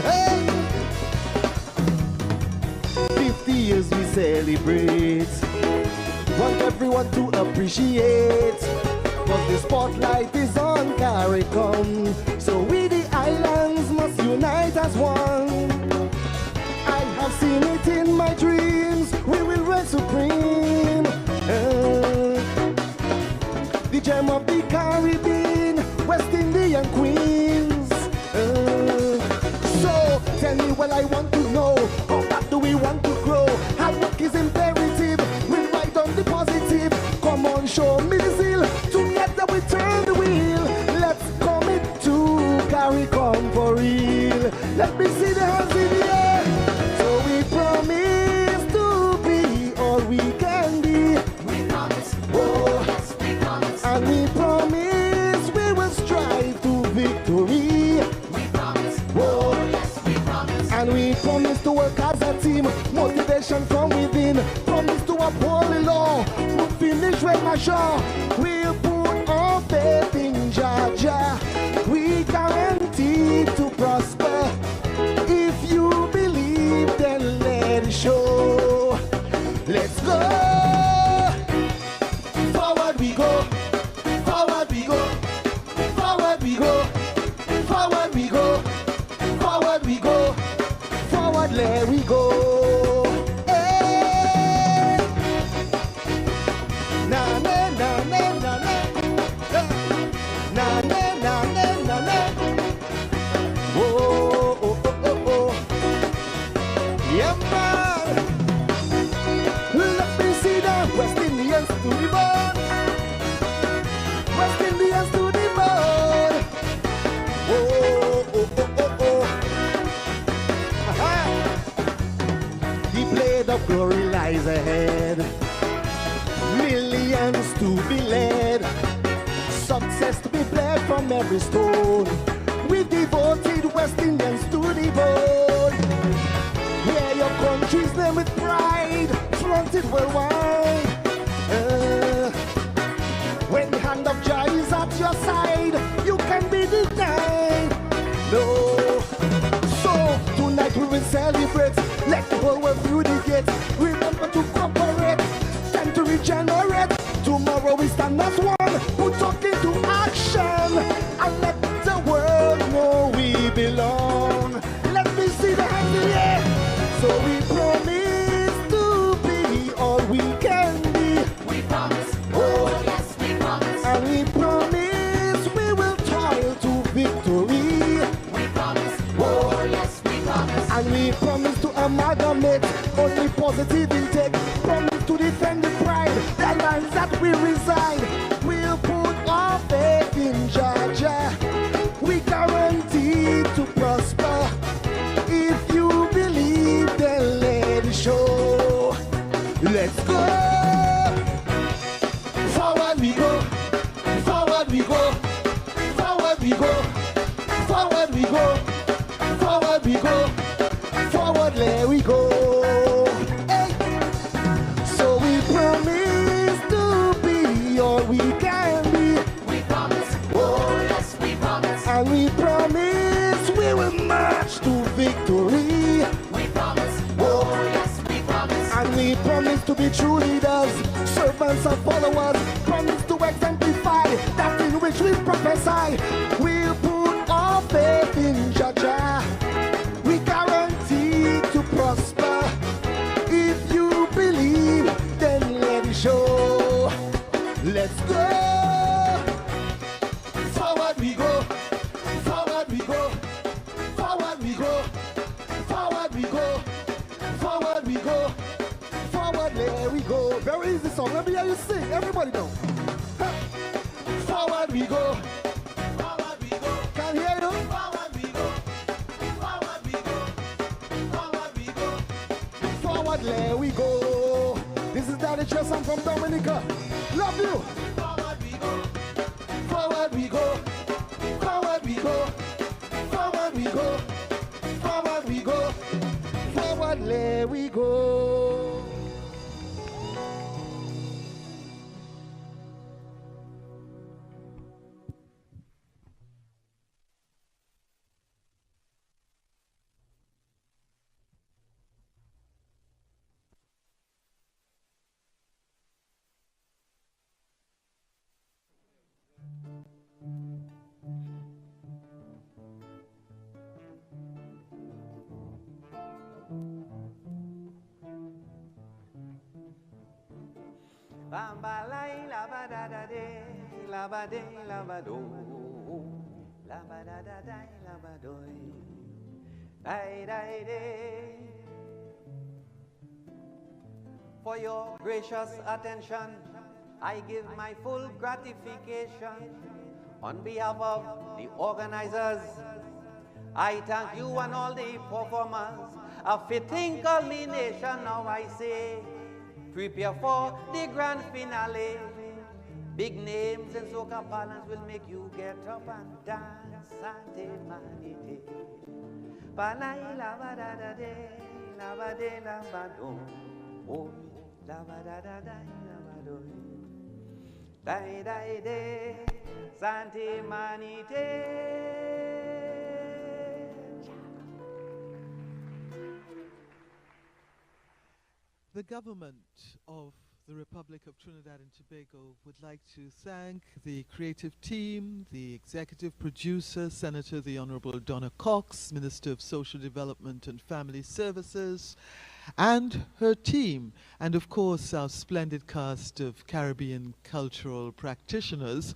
Hey. 50 years we celebrate. Want everyone to appreciate. But the spotlight is on Caricom. So we the islands must unite as one. I have seen it in my dreams. We will reign supreme. The gem of the Caribbean, West Indian queens. So tell me what I want to know. How back do we want to grow? Hard work is imperative. We'll ride on the positive. Come on, show me the zeal. Together we turn the wheel. Let's commit to Caricom for real. Let me see the hands in the air. So we promise to be all we can be. We promise. Oh, yes, we promise. And we promise we will strive to victory. We promise. Oh, yes, we promise. And And we promise to work as a team, motivation from within. Promise to uphold the law, we'll finish with my show. We'll put our faith in Jah. We guarantee to prosper. If you believe, then let it show. Let's go. Forward we go. Forward we go. Forward we go. Forward we go. Forward we go. Forward let we go. Hey. Na na na na na na. Na na na na na na. Oh oh oh oh oh. Yeah man. Let me see the West Indians to the bone. West Indians to the bone. Oh oh oh oh oh. Aha. The blade of glory lies ahead. Millions to be led. Success to be bled from every stone. We devoted West Indians to the bone. Hear your country's name with pride, flaunted worldwide. When the hand of Jah is at your side, you can be denied. No. So tonight we will celebrate. Let the whole world through the gate. Remember to cooperate, time to regenerate. Tomorrow we stand as one. Put up into action and let the world know we belong. Let me see the hands in the air. So we promise to be all we can be. We promise, oh yes, we promise. And we promise we will toil to victory. We promise, oh yes, we promise. And we promise to amalgamate only positive intake. Promise to defend the pride, the lands that we reside. We'll put our faith in Jah. We guarantee to prosper. If you believe, then let it show. Let's go. Forward we go. Forward we go. Forward we go. Forward we go. Forward we go. Forward let we go. Hey. So we promise to be all we can be. We promise. Oh yes, we promise. And we promise we will march to victory. We promise. Oh yes, we promise. And we promise to be true leaders, servants and followers. Promise to exemplify that in which we prophesy. We'll put our faith in Jah. We guarantee to prosper. If you believe, then let it show. Let's go. Forward we go. Forward we go. Forward we go. Forward we go. Forward we go. Forward there we go. Very easy song. Let me hear you sing. Everybody know. Forward we go. Forward we go. Can you hear you? Forward we go. Forward we go. Forward we go. Forward there we go. This is Daddy Chesson from Dominica. Love you. Forward we go. Forward we go. Forward we go. Forward we go. Forward we go. Forward there we go. Bambalai lava da da de, lava de lava do, lava da da da lava doi, dai dai de. For your gracious attention, I give my full gratification on behalf of the organizers. I thank you and all the performers. A fitting culmination, now I say. Prepare for the grand finale. Big names in soca parlance will make you get up and dance. Sante Manite. Panay lava da da de, lava de lava do. Oh, lava da da da, lava do. Dai dai de, Santi manite. The government of the Republic of Trinidad and Tobago would like to thank the creative team, the executive producer, Senator the Honorable Donna Cox, Minister of Social Development and Family Services, and her team, and of course our splendid cast of Caribbean cultural practitioners,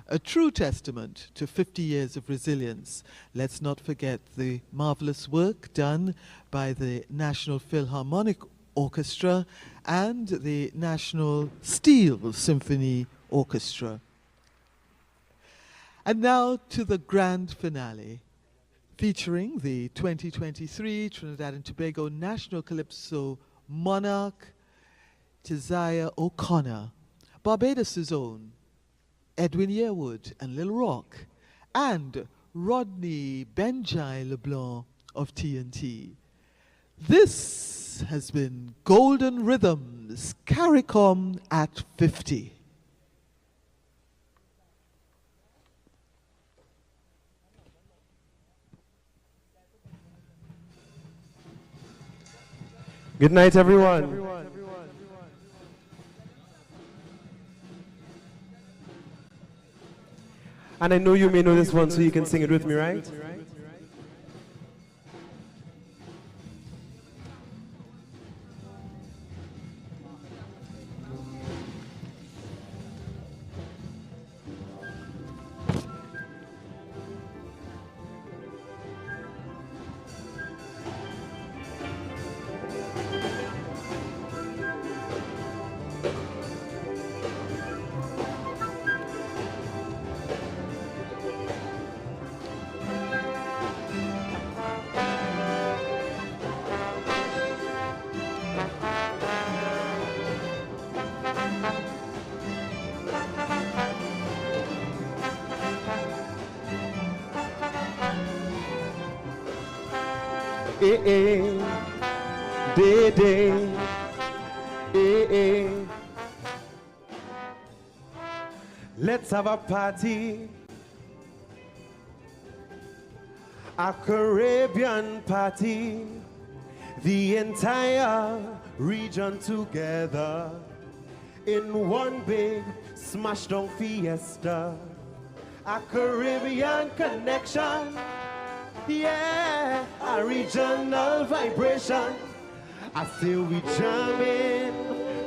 a true testament to 50 years of resilience. Let's not forget the marvelous work done by the National Philharmonic Orchestra and the National Steel Symphony Orchestra. And now to the grand finale, featuring the 2023 Trinidad and Tobago National Calypso monarch, Keziah O'Connor, Barbados' own Edwin Yearwood and Lil Rock, and Rodney Benjai LeBlanc of TNT. This has been Golden Rhythms, Caricom at 50. Good night, everyone. And I know you may know this one, so you can sing it with me, right? Let's have a party, a Caribbean party, the entire region together in one big smash down fiesta, a Caribbean connection. Yeah, a regional vibration. I still we jamming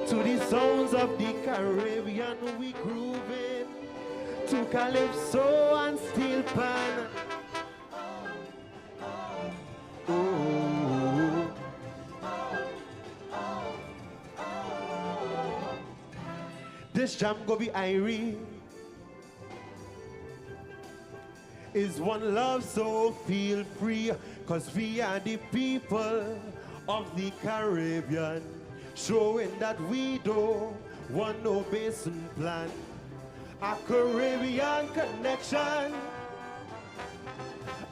to the sounds of the Caribbean. We grooving to calypso and steel pan. Ooh. This jam go be irie. Is one love, so feel free, cause we are the people of the Caribbean, showing that we don't want no basin plan. A Caribbean connection,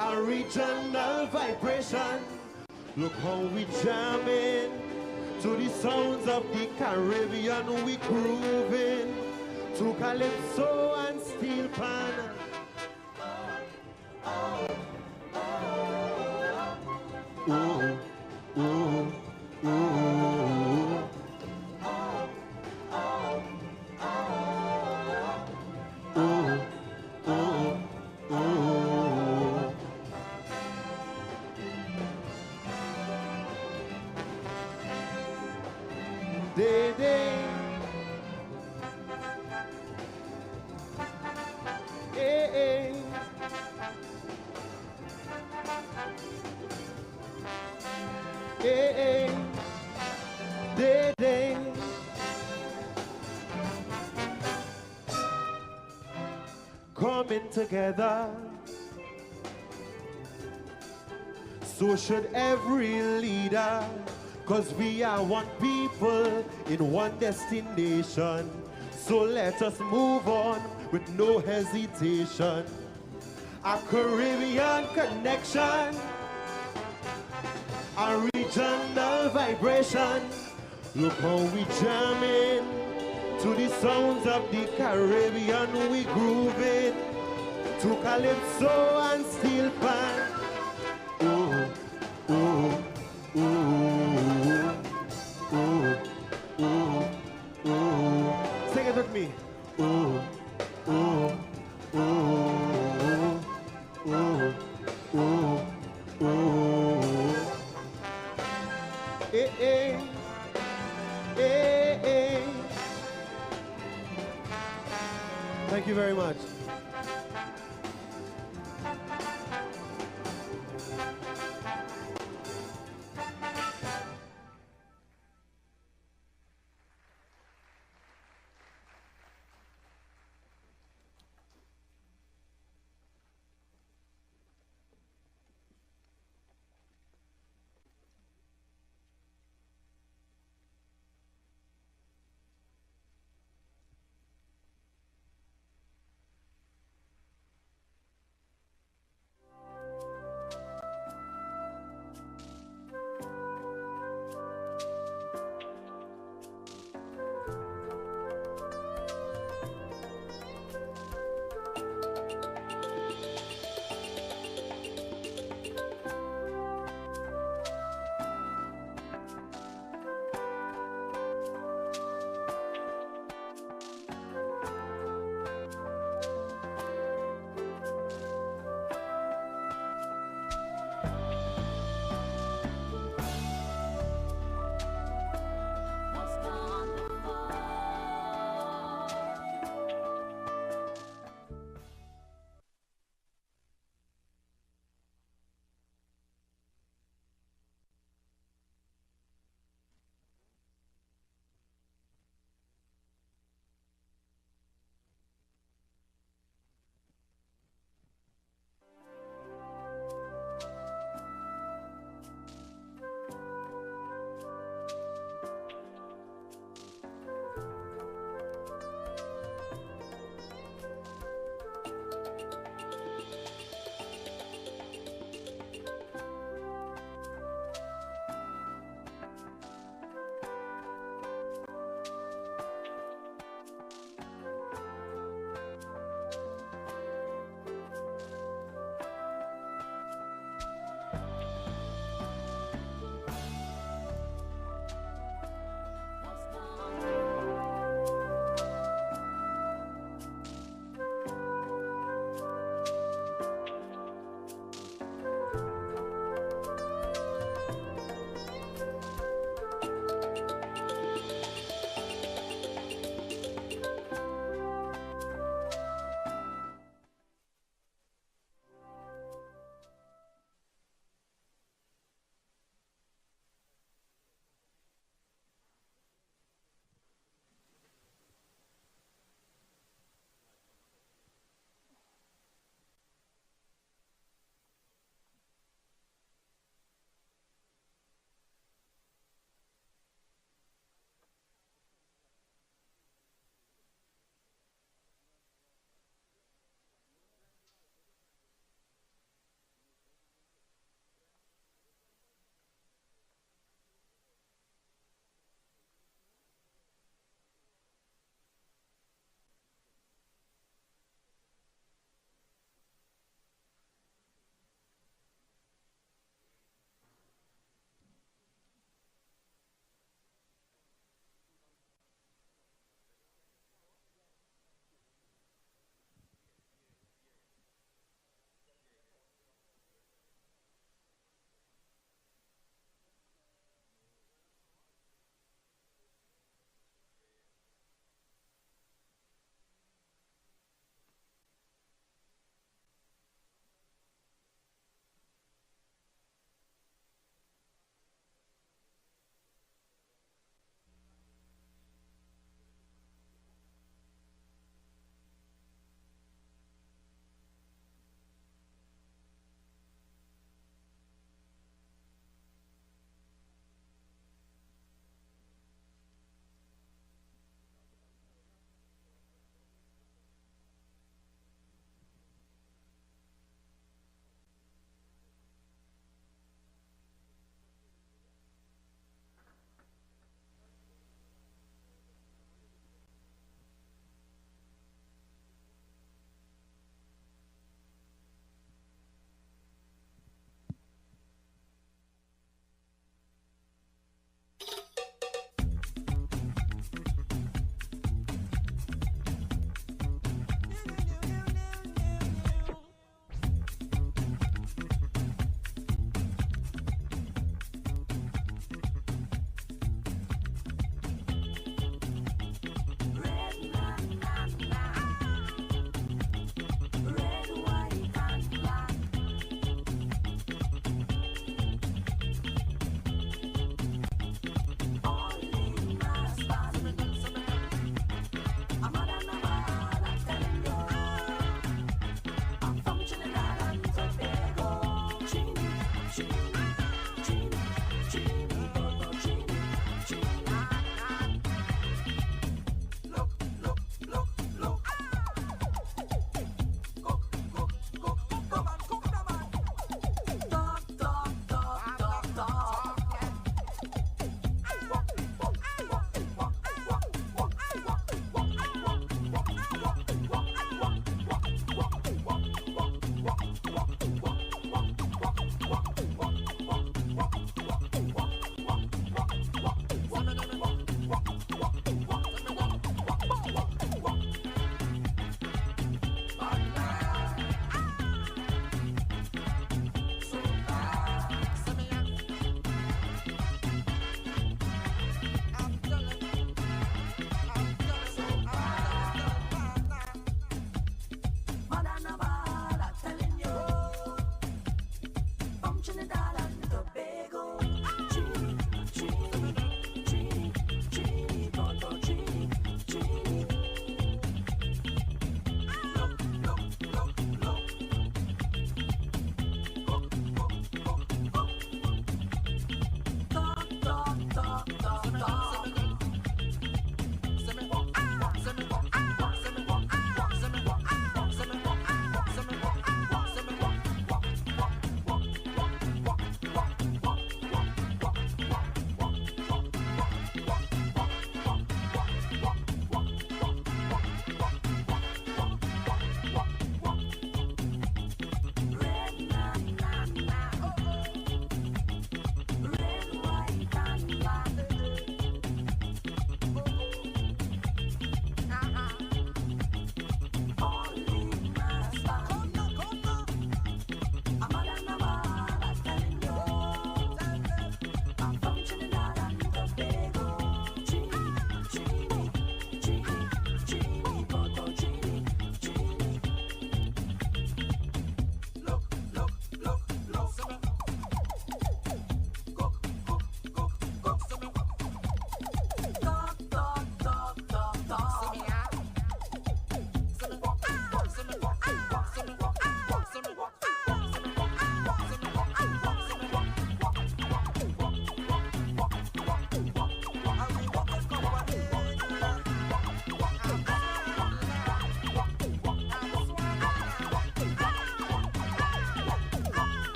a regional vibration. Look how we jamming to the sounds of the Caribbean. We grooving to calypso and steel pan. Ooh, ooh, ooh. Ooh, ooh, ooh. Day, day. Hey, hey. Hey, hey, day, day. Coming together, so should every leader, cause we are one people in one destination. So let us move on with no hesitation. A Caribbean connection, a regional vibration. Look how we jamming to the sounds of the Caribbean. We grooving to calypso and steel pan. Oh, oh, oh, oh, oh, oh. Sing it with me. Oh, oh, oh, oh, oh, oh. Eh, eh, eh, eh. Thank you very much.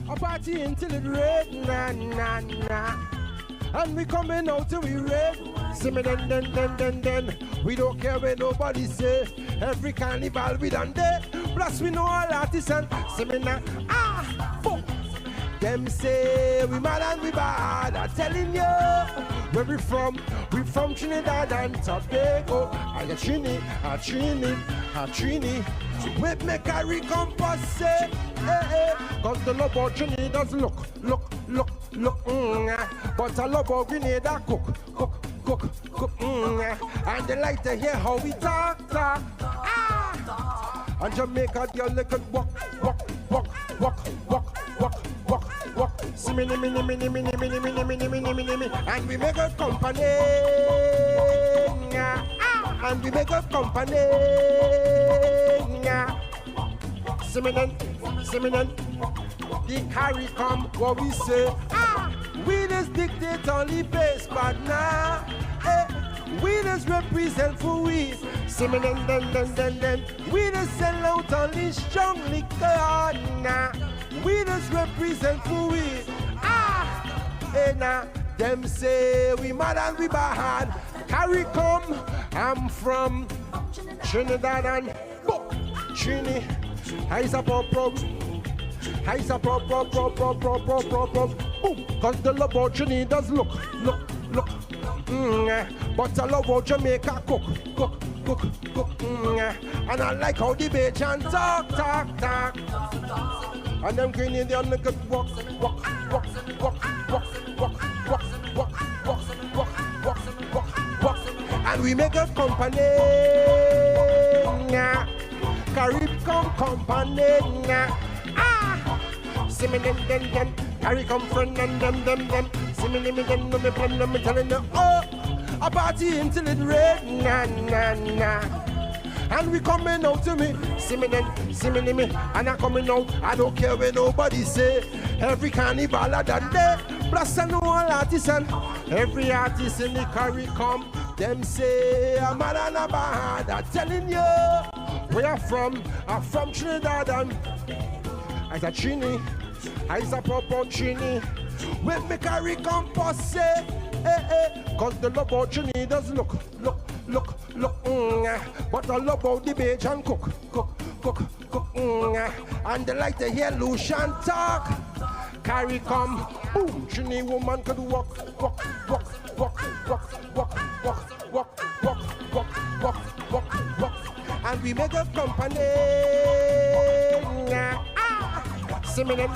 A party until it red, na na na. And we coming out till we red. See me then. We don't care what nobody say. Every carnival we done there. Plus we know all artists and see me now. Fuck. Them say we mad and we bad. I'm telling you, where we from Trinidad and Tobago. I got Trini. With me Caricom say, cause the love of Trini does look. But I love how Grenada cook. And they like to hear how we talk. And Jamaica, girl, they could walk. See me, and we make a company. And we make a company. See me then. The Caricom, what we say. We just dictate only base, but now, we just represent for we. See me then. We just sell out only strong liquor, nah. We just represent for we. Nah. Them say we mad and we bad. Caricom, I'm from Trinidad and Trini. How's a pop. Boom. Cause the love of Trini does look. But I love how Jamaica cook. And I like how the Bajan talk. And them Grenadian niggas walk. And we make a company. Caricom company. See me then. Caricom friend and them. See me then, no me plan, no me telling them. A party until it red, na. And we coming out to me. See me then, and I coming out. I don't care what nobody say. Every carnival I done there. Plus I know all artists and every artist in the Caricom. Them say I'm mad and I'm bad. I'm telling you where I'm from Trinidad and as a Trini, as a proper Trini. With me Caricom posse, cause the love of Trini does look. But I love how the Bajan cook. And they like to hear Lucian talk. Caricom, boom, Trini woman could walk. And we make a company. See me then,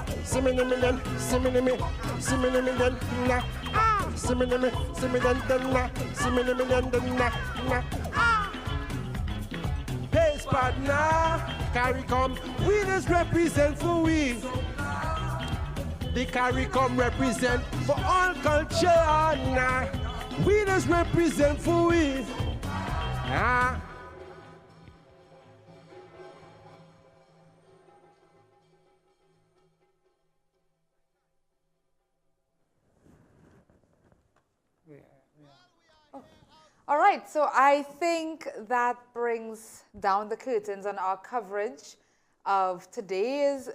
Pace partner, Caricom, we just represent for we. The Caricom represent for all culture, we just represent for we. All right, so I think that brings down the curtains on our coverage of today's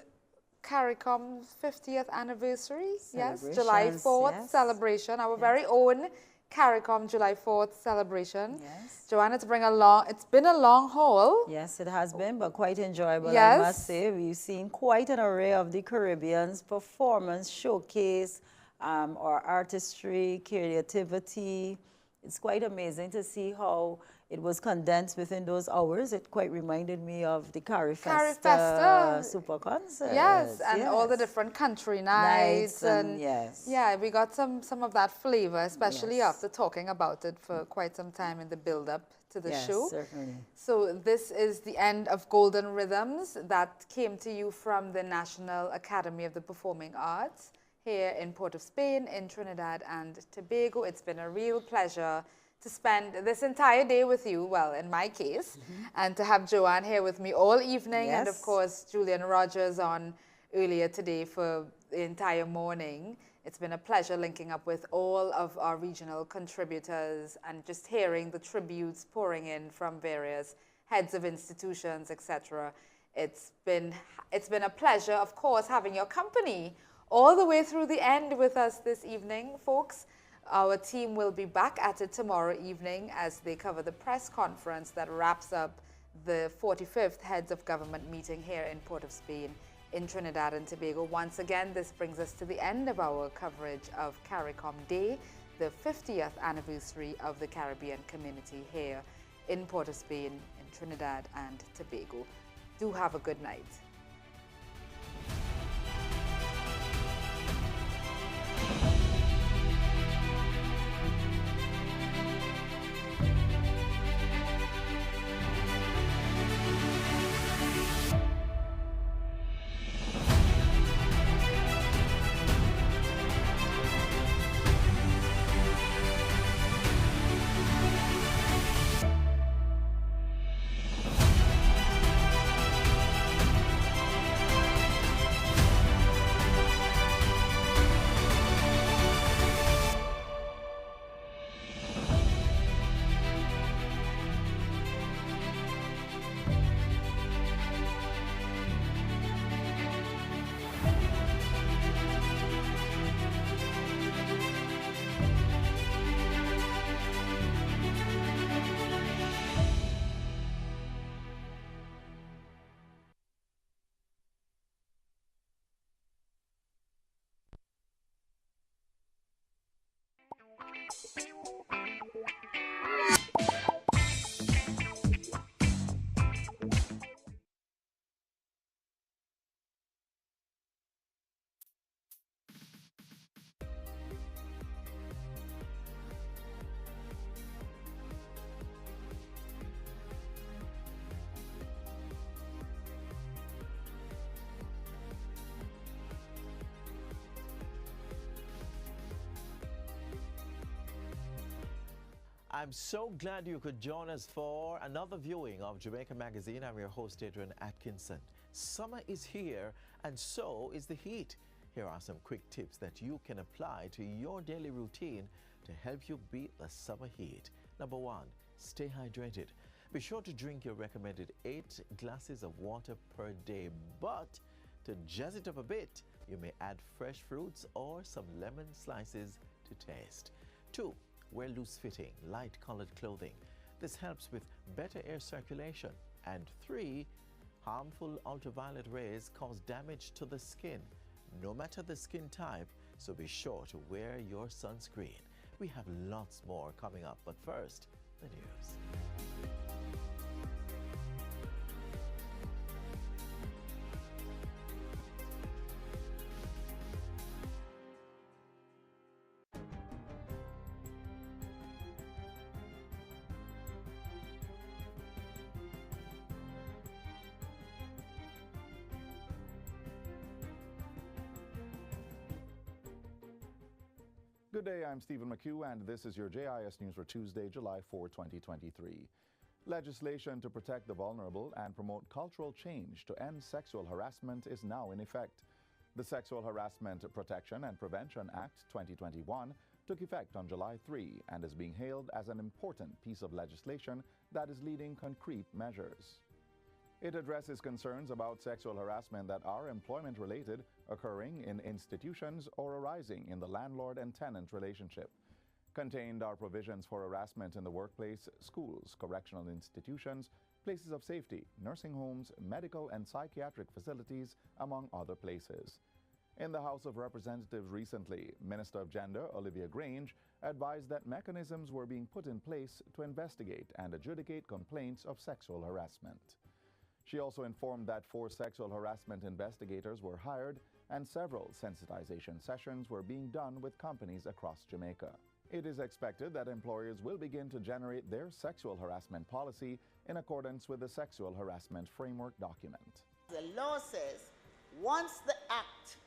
Caricom's 50th anniversary. Yes, July 4th celebration, our very own Caricom July 4th celebration. Yes. Joanna, it's been a long haul. Yes, it has been, but quite enjoyable, yes. I must say. We've seen quite an array of the Caribbean's performance, showcase, our artistry, creativity. It's quite amazing to see how it was condensed within those hours. It quite reminded me of the Carifesta Super Concert. Yes, and all the different country nights. And yes. Yeah, we got some of that flavor, especially after talking about it for quite some time in the build-up to the show. Yes, certainly. So this is the end of Golden Rhythms that came to you from the National Academy of the Performing Arts here in Port of Spain, in Trinidad and Tobago. It's been a real pleasure to spend this entire day with you, well, in my case, and to have Joanne here with me all evening, and of course, Julian Rogers on earlier today for the entire morning. It's been a pleasure linking up with all of our regional contributors and just hearing the tributes pouring in from various heads of institutions, etc. It's been a pleasure, of course, having your company all the way through the end with us this evening, folks. Our team will be back at it tomorrow evening as they cover the press conference that wraps up the 45th Heads of Government meeting here in Port of Spain in Trinidad and Tobago. Once again, this brings us to the end of our coverage of Caricom Day, the 50th anniversary of the Caribbean community here in Port of Spain in Trinidad and Tobago. Do have a good night. I'm so glad you could join us for another viewing of Jamaica Magazine. I'm your host, Adrian Atkinson. Summer is here, and so is the heat. Here are some quick tips that you can apply to your daily routine to help you beat the summer heat. Number 1, stay hydrated. Be sure to drink your recommended 8 glasses of water per day, but to jazz it up a bit, you may add fresh fruits or some lemon slices to taste. 2, wear loose-fitting, light-colored clothing. This helps with better air circulation. And 3, harmful ultraviolet rays cause damage to the skin, no matter the skin type, so be sure to wear your sunscreen. We have lots more coming up, but first, the news. Good day, I'm Stephen McHugh, and this is your JIS News for Tuesday, July 4, 2023. Legislation to protect the vulnerable and promote cultural change to end sexual harassment is now in effect. The Sexual Harassment Protection and Prevention Act 2021 took effect on July 3 and is being hailed as an important piece of legislation that is leading concrete measures. It addresses concerns about sexual harassment that are employment-related, occurring in institutions or arising in the landlord and tenant relationship. Contained are provisions for harassment in the workplace, schools, correctional institutions, places of safety, nursing homes, medical and psychiatric facilities, among other places. In the House of Representatives recently, Minister of Gender Olivia Grange advised that mechanisms were being put in place to investigate and adjudicate complaints of sexual harassment. She also informed that 4 sexual harassment investigators were hired and several sensitization sessions were being done with companies across Jamaica. It is expected that employers will begin to generate their sexual harassment policy in accordance with the Sexual Harassment Framework document. The law says once the act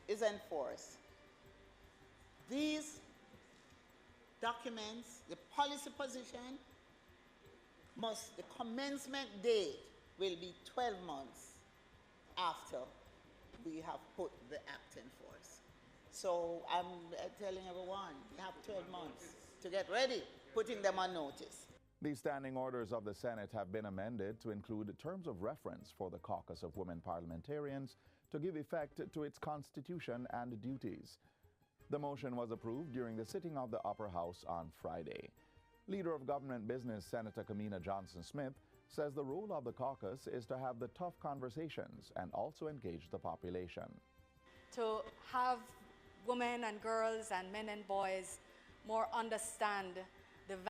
is enforced, these documents, the policy position, the commencement date will be 12 months after we have put the act in force. So I'm telling everyone, you have 12 months to get ready, putting them on notice. The standing orders of the Senate have been amended to include terms of reference for the Caucus of Women Parliamentarians to give effect to its constitution and duties. The motion was approved during the sitting of the Upper House on Friday. Leader of Government Business Senator Kamina Johnson-Smith says the role of the caucus is to have the tough conversations and also engage the population. To have women and girls and men and boys more understand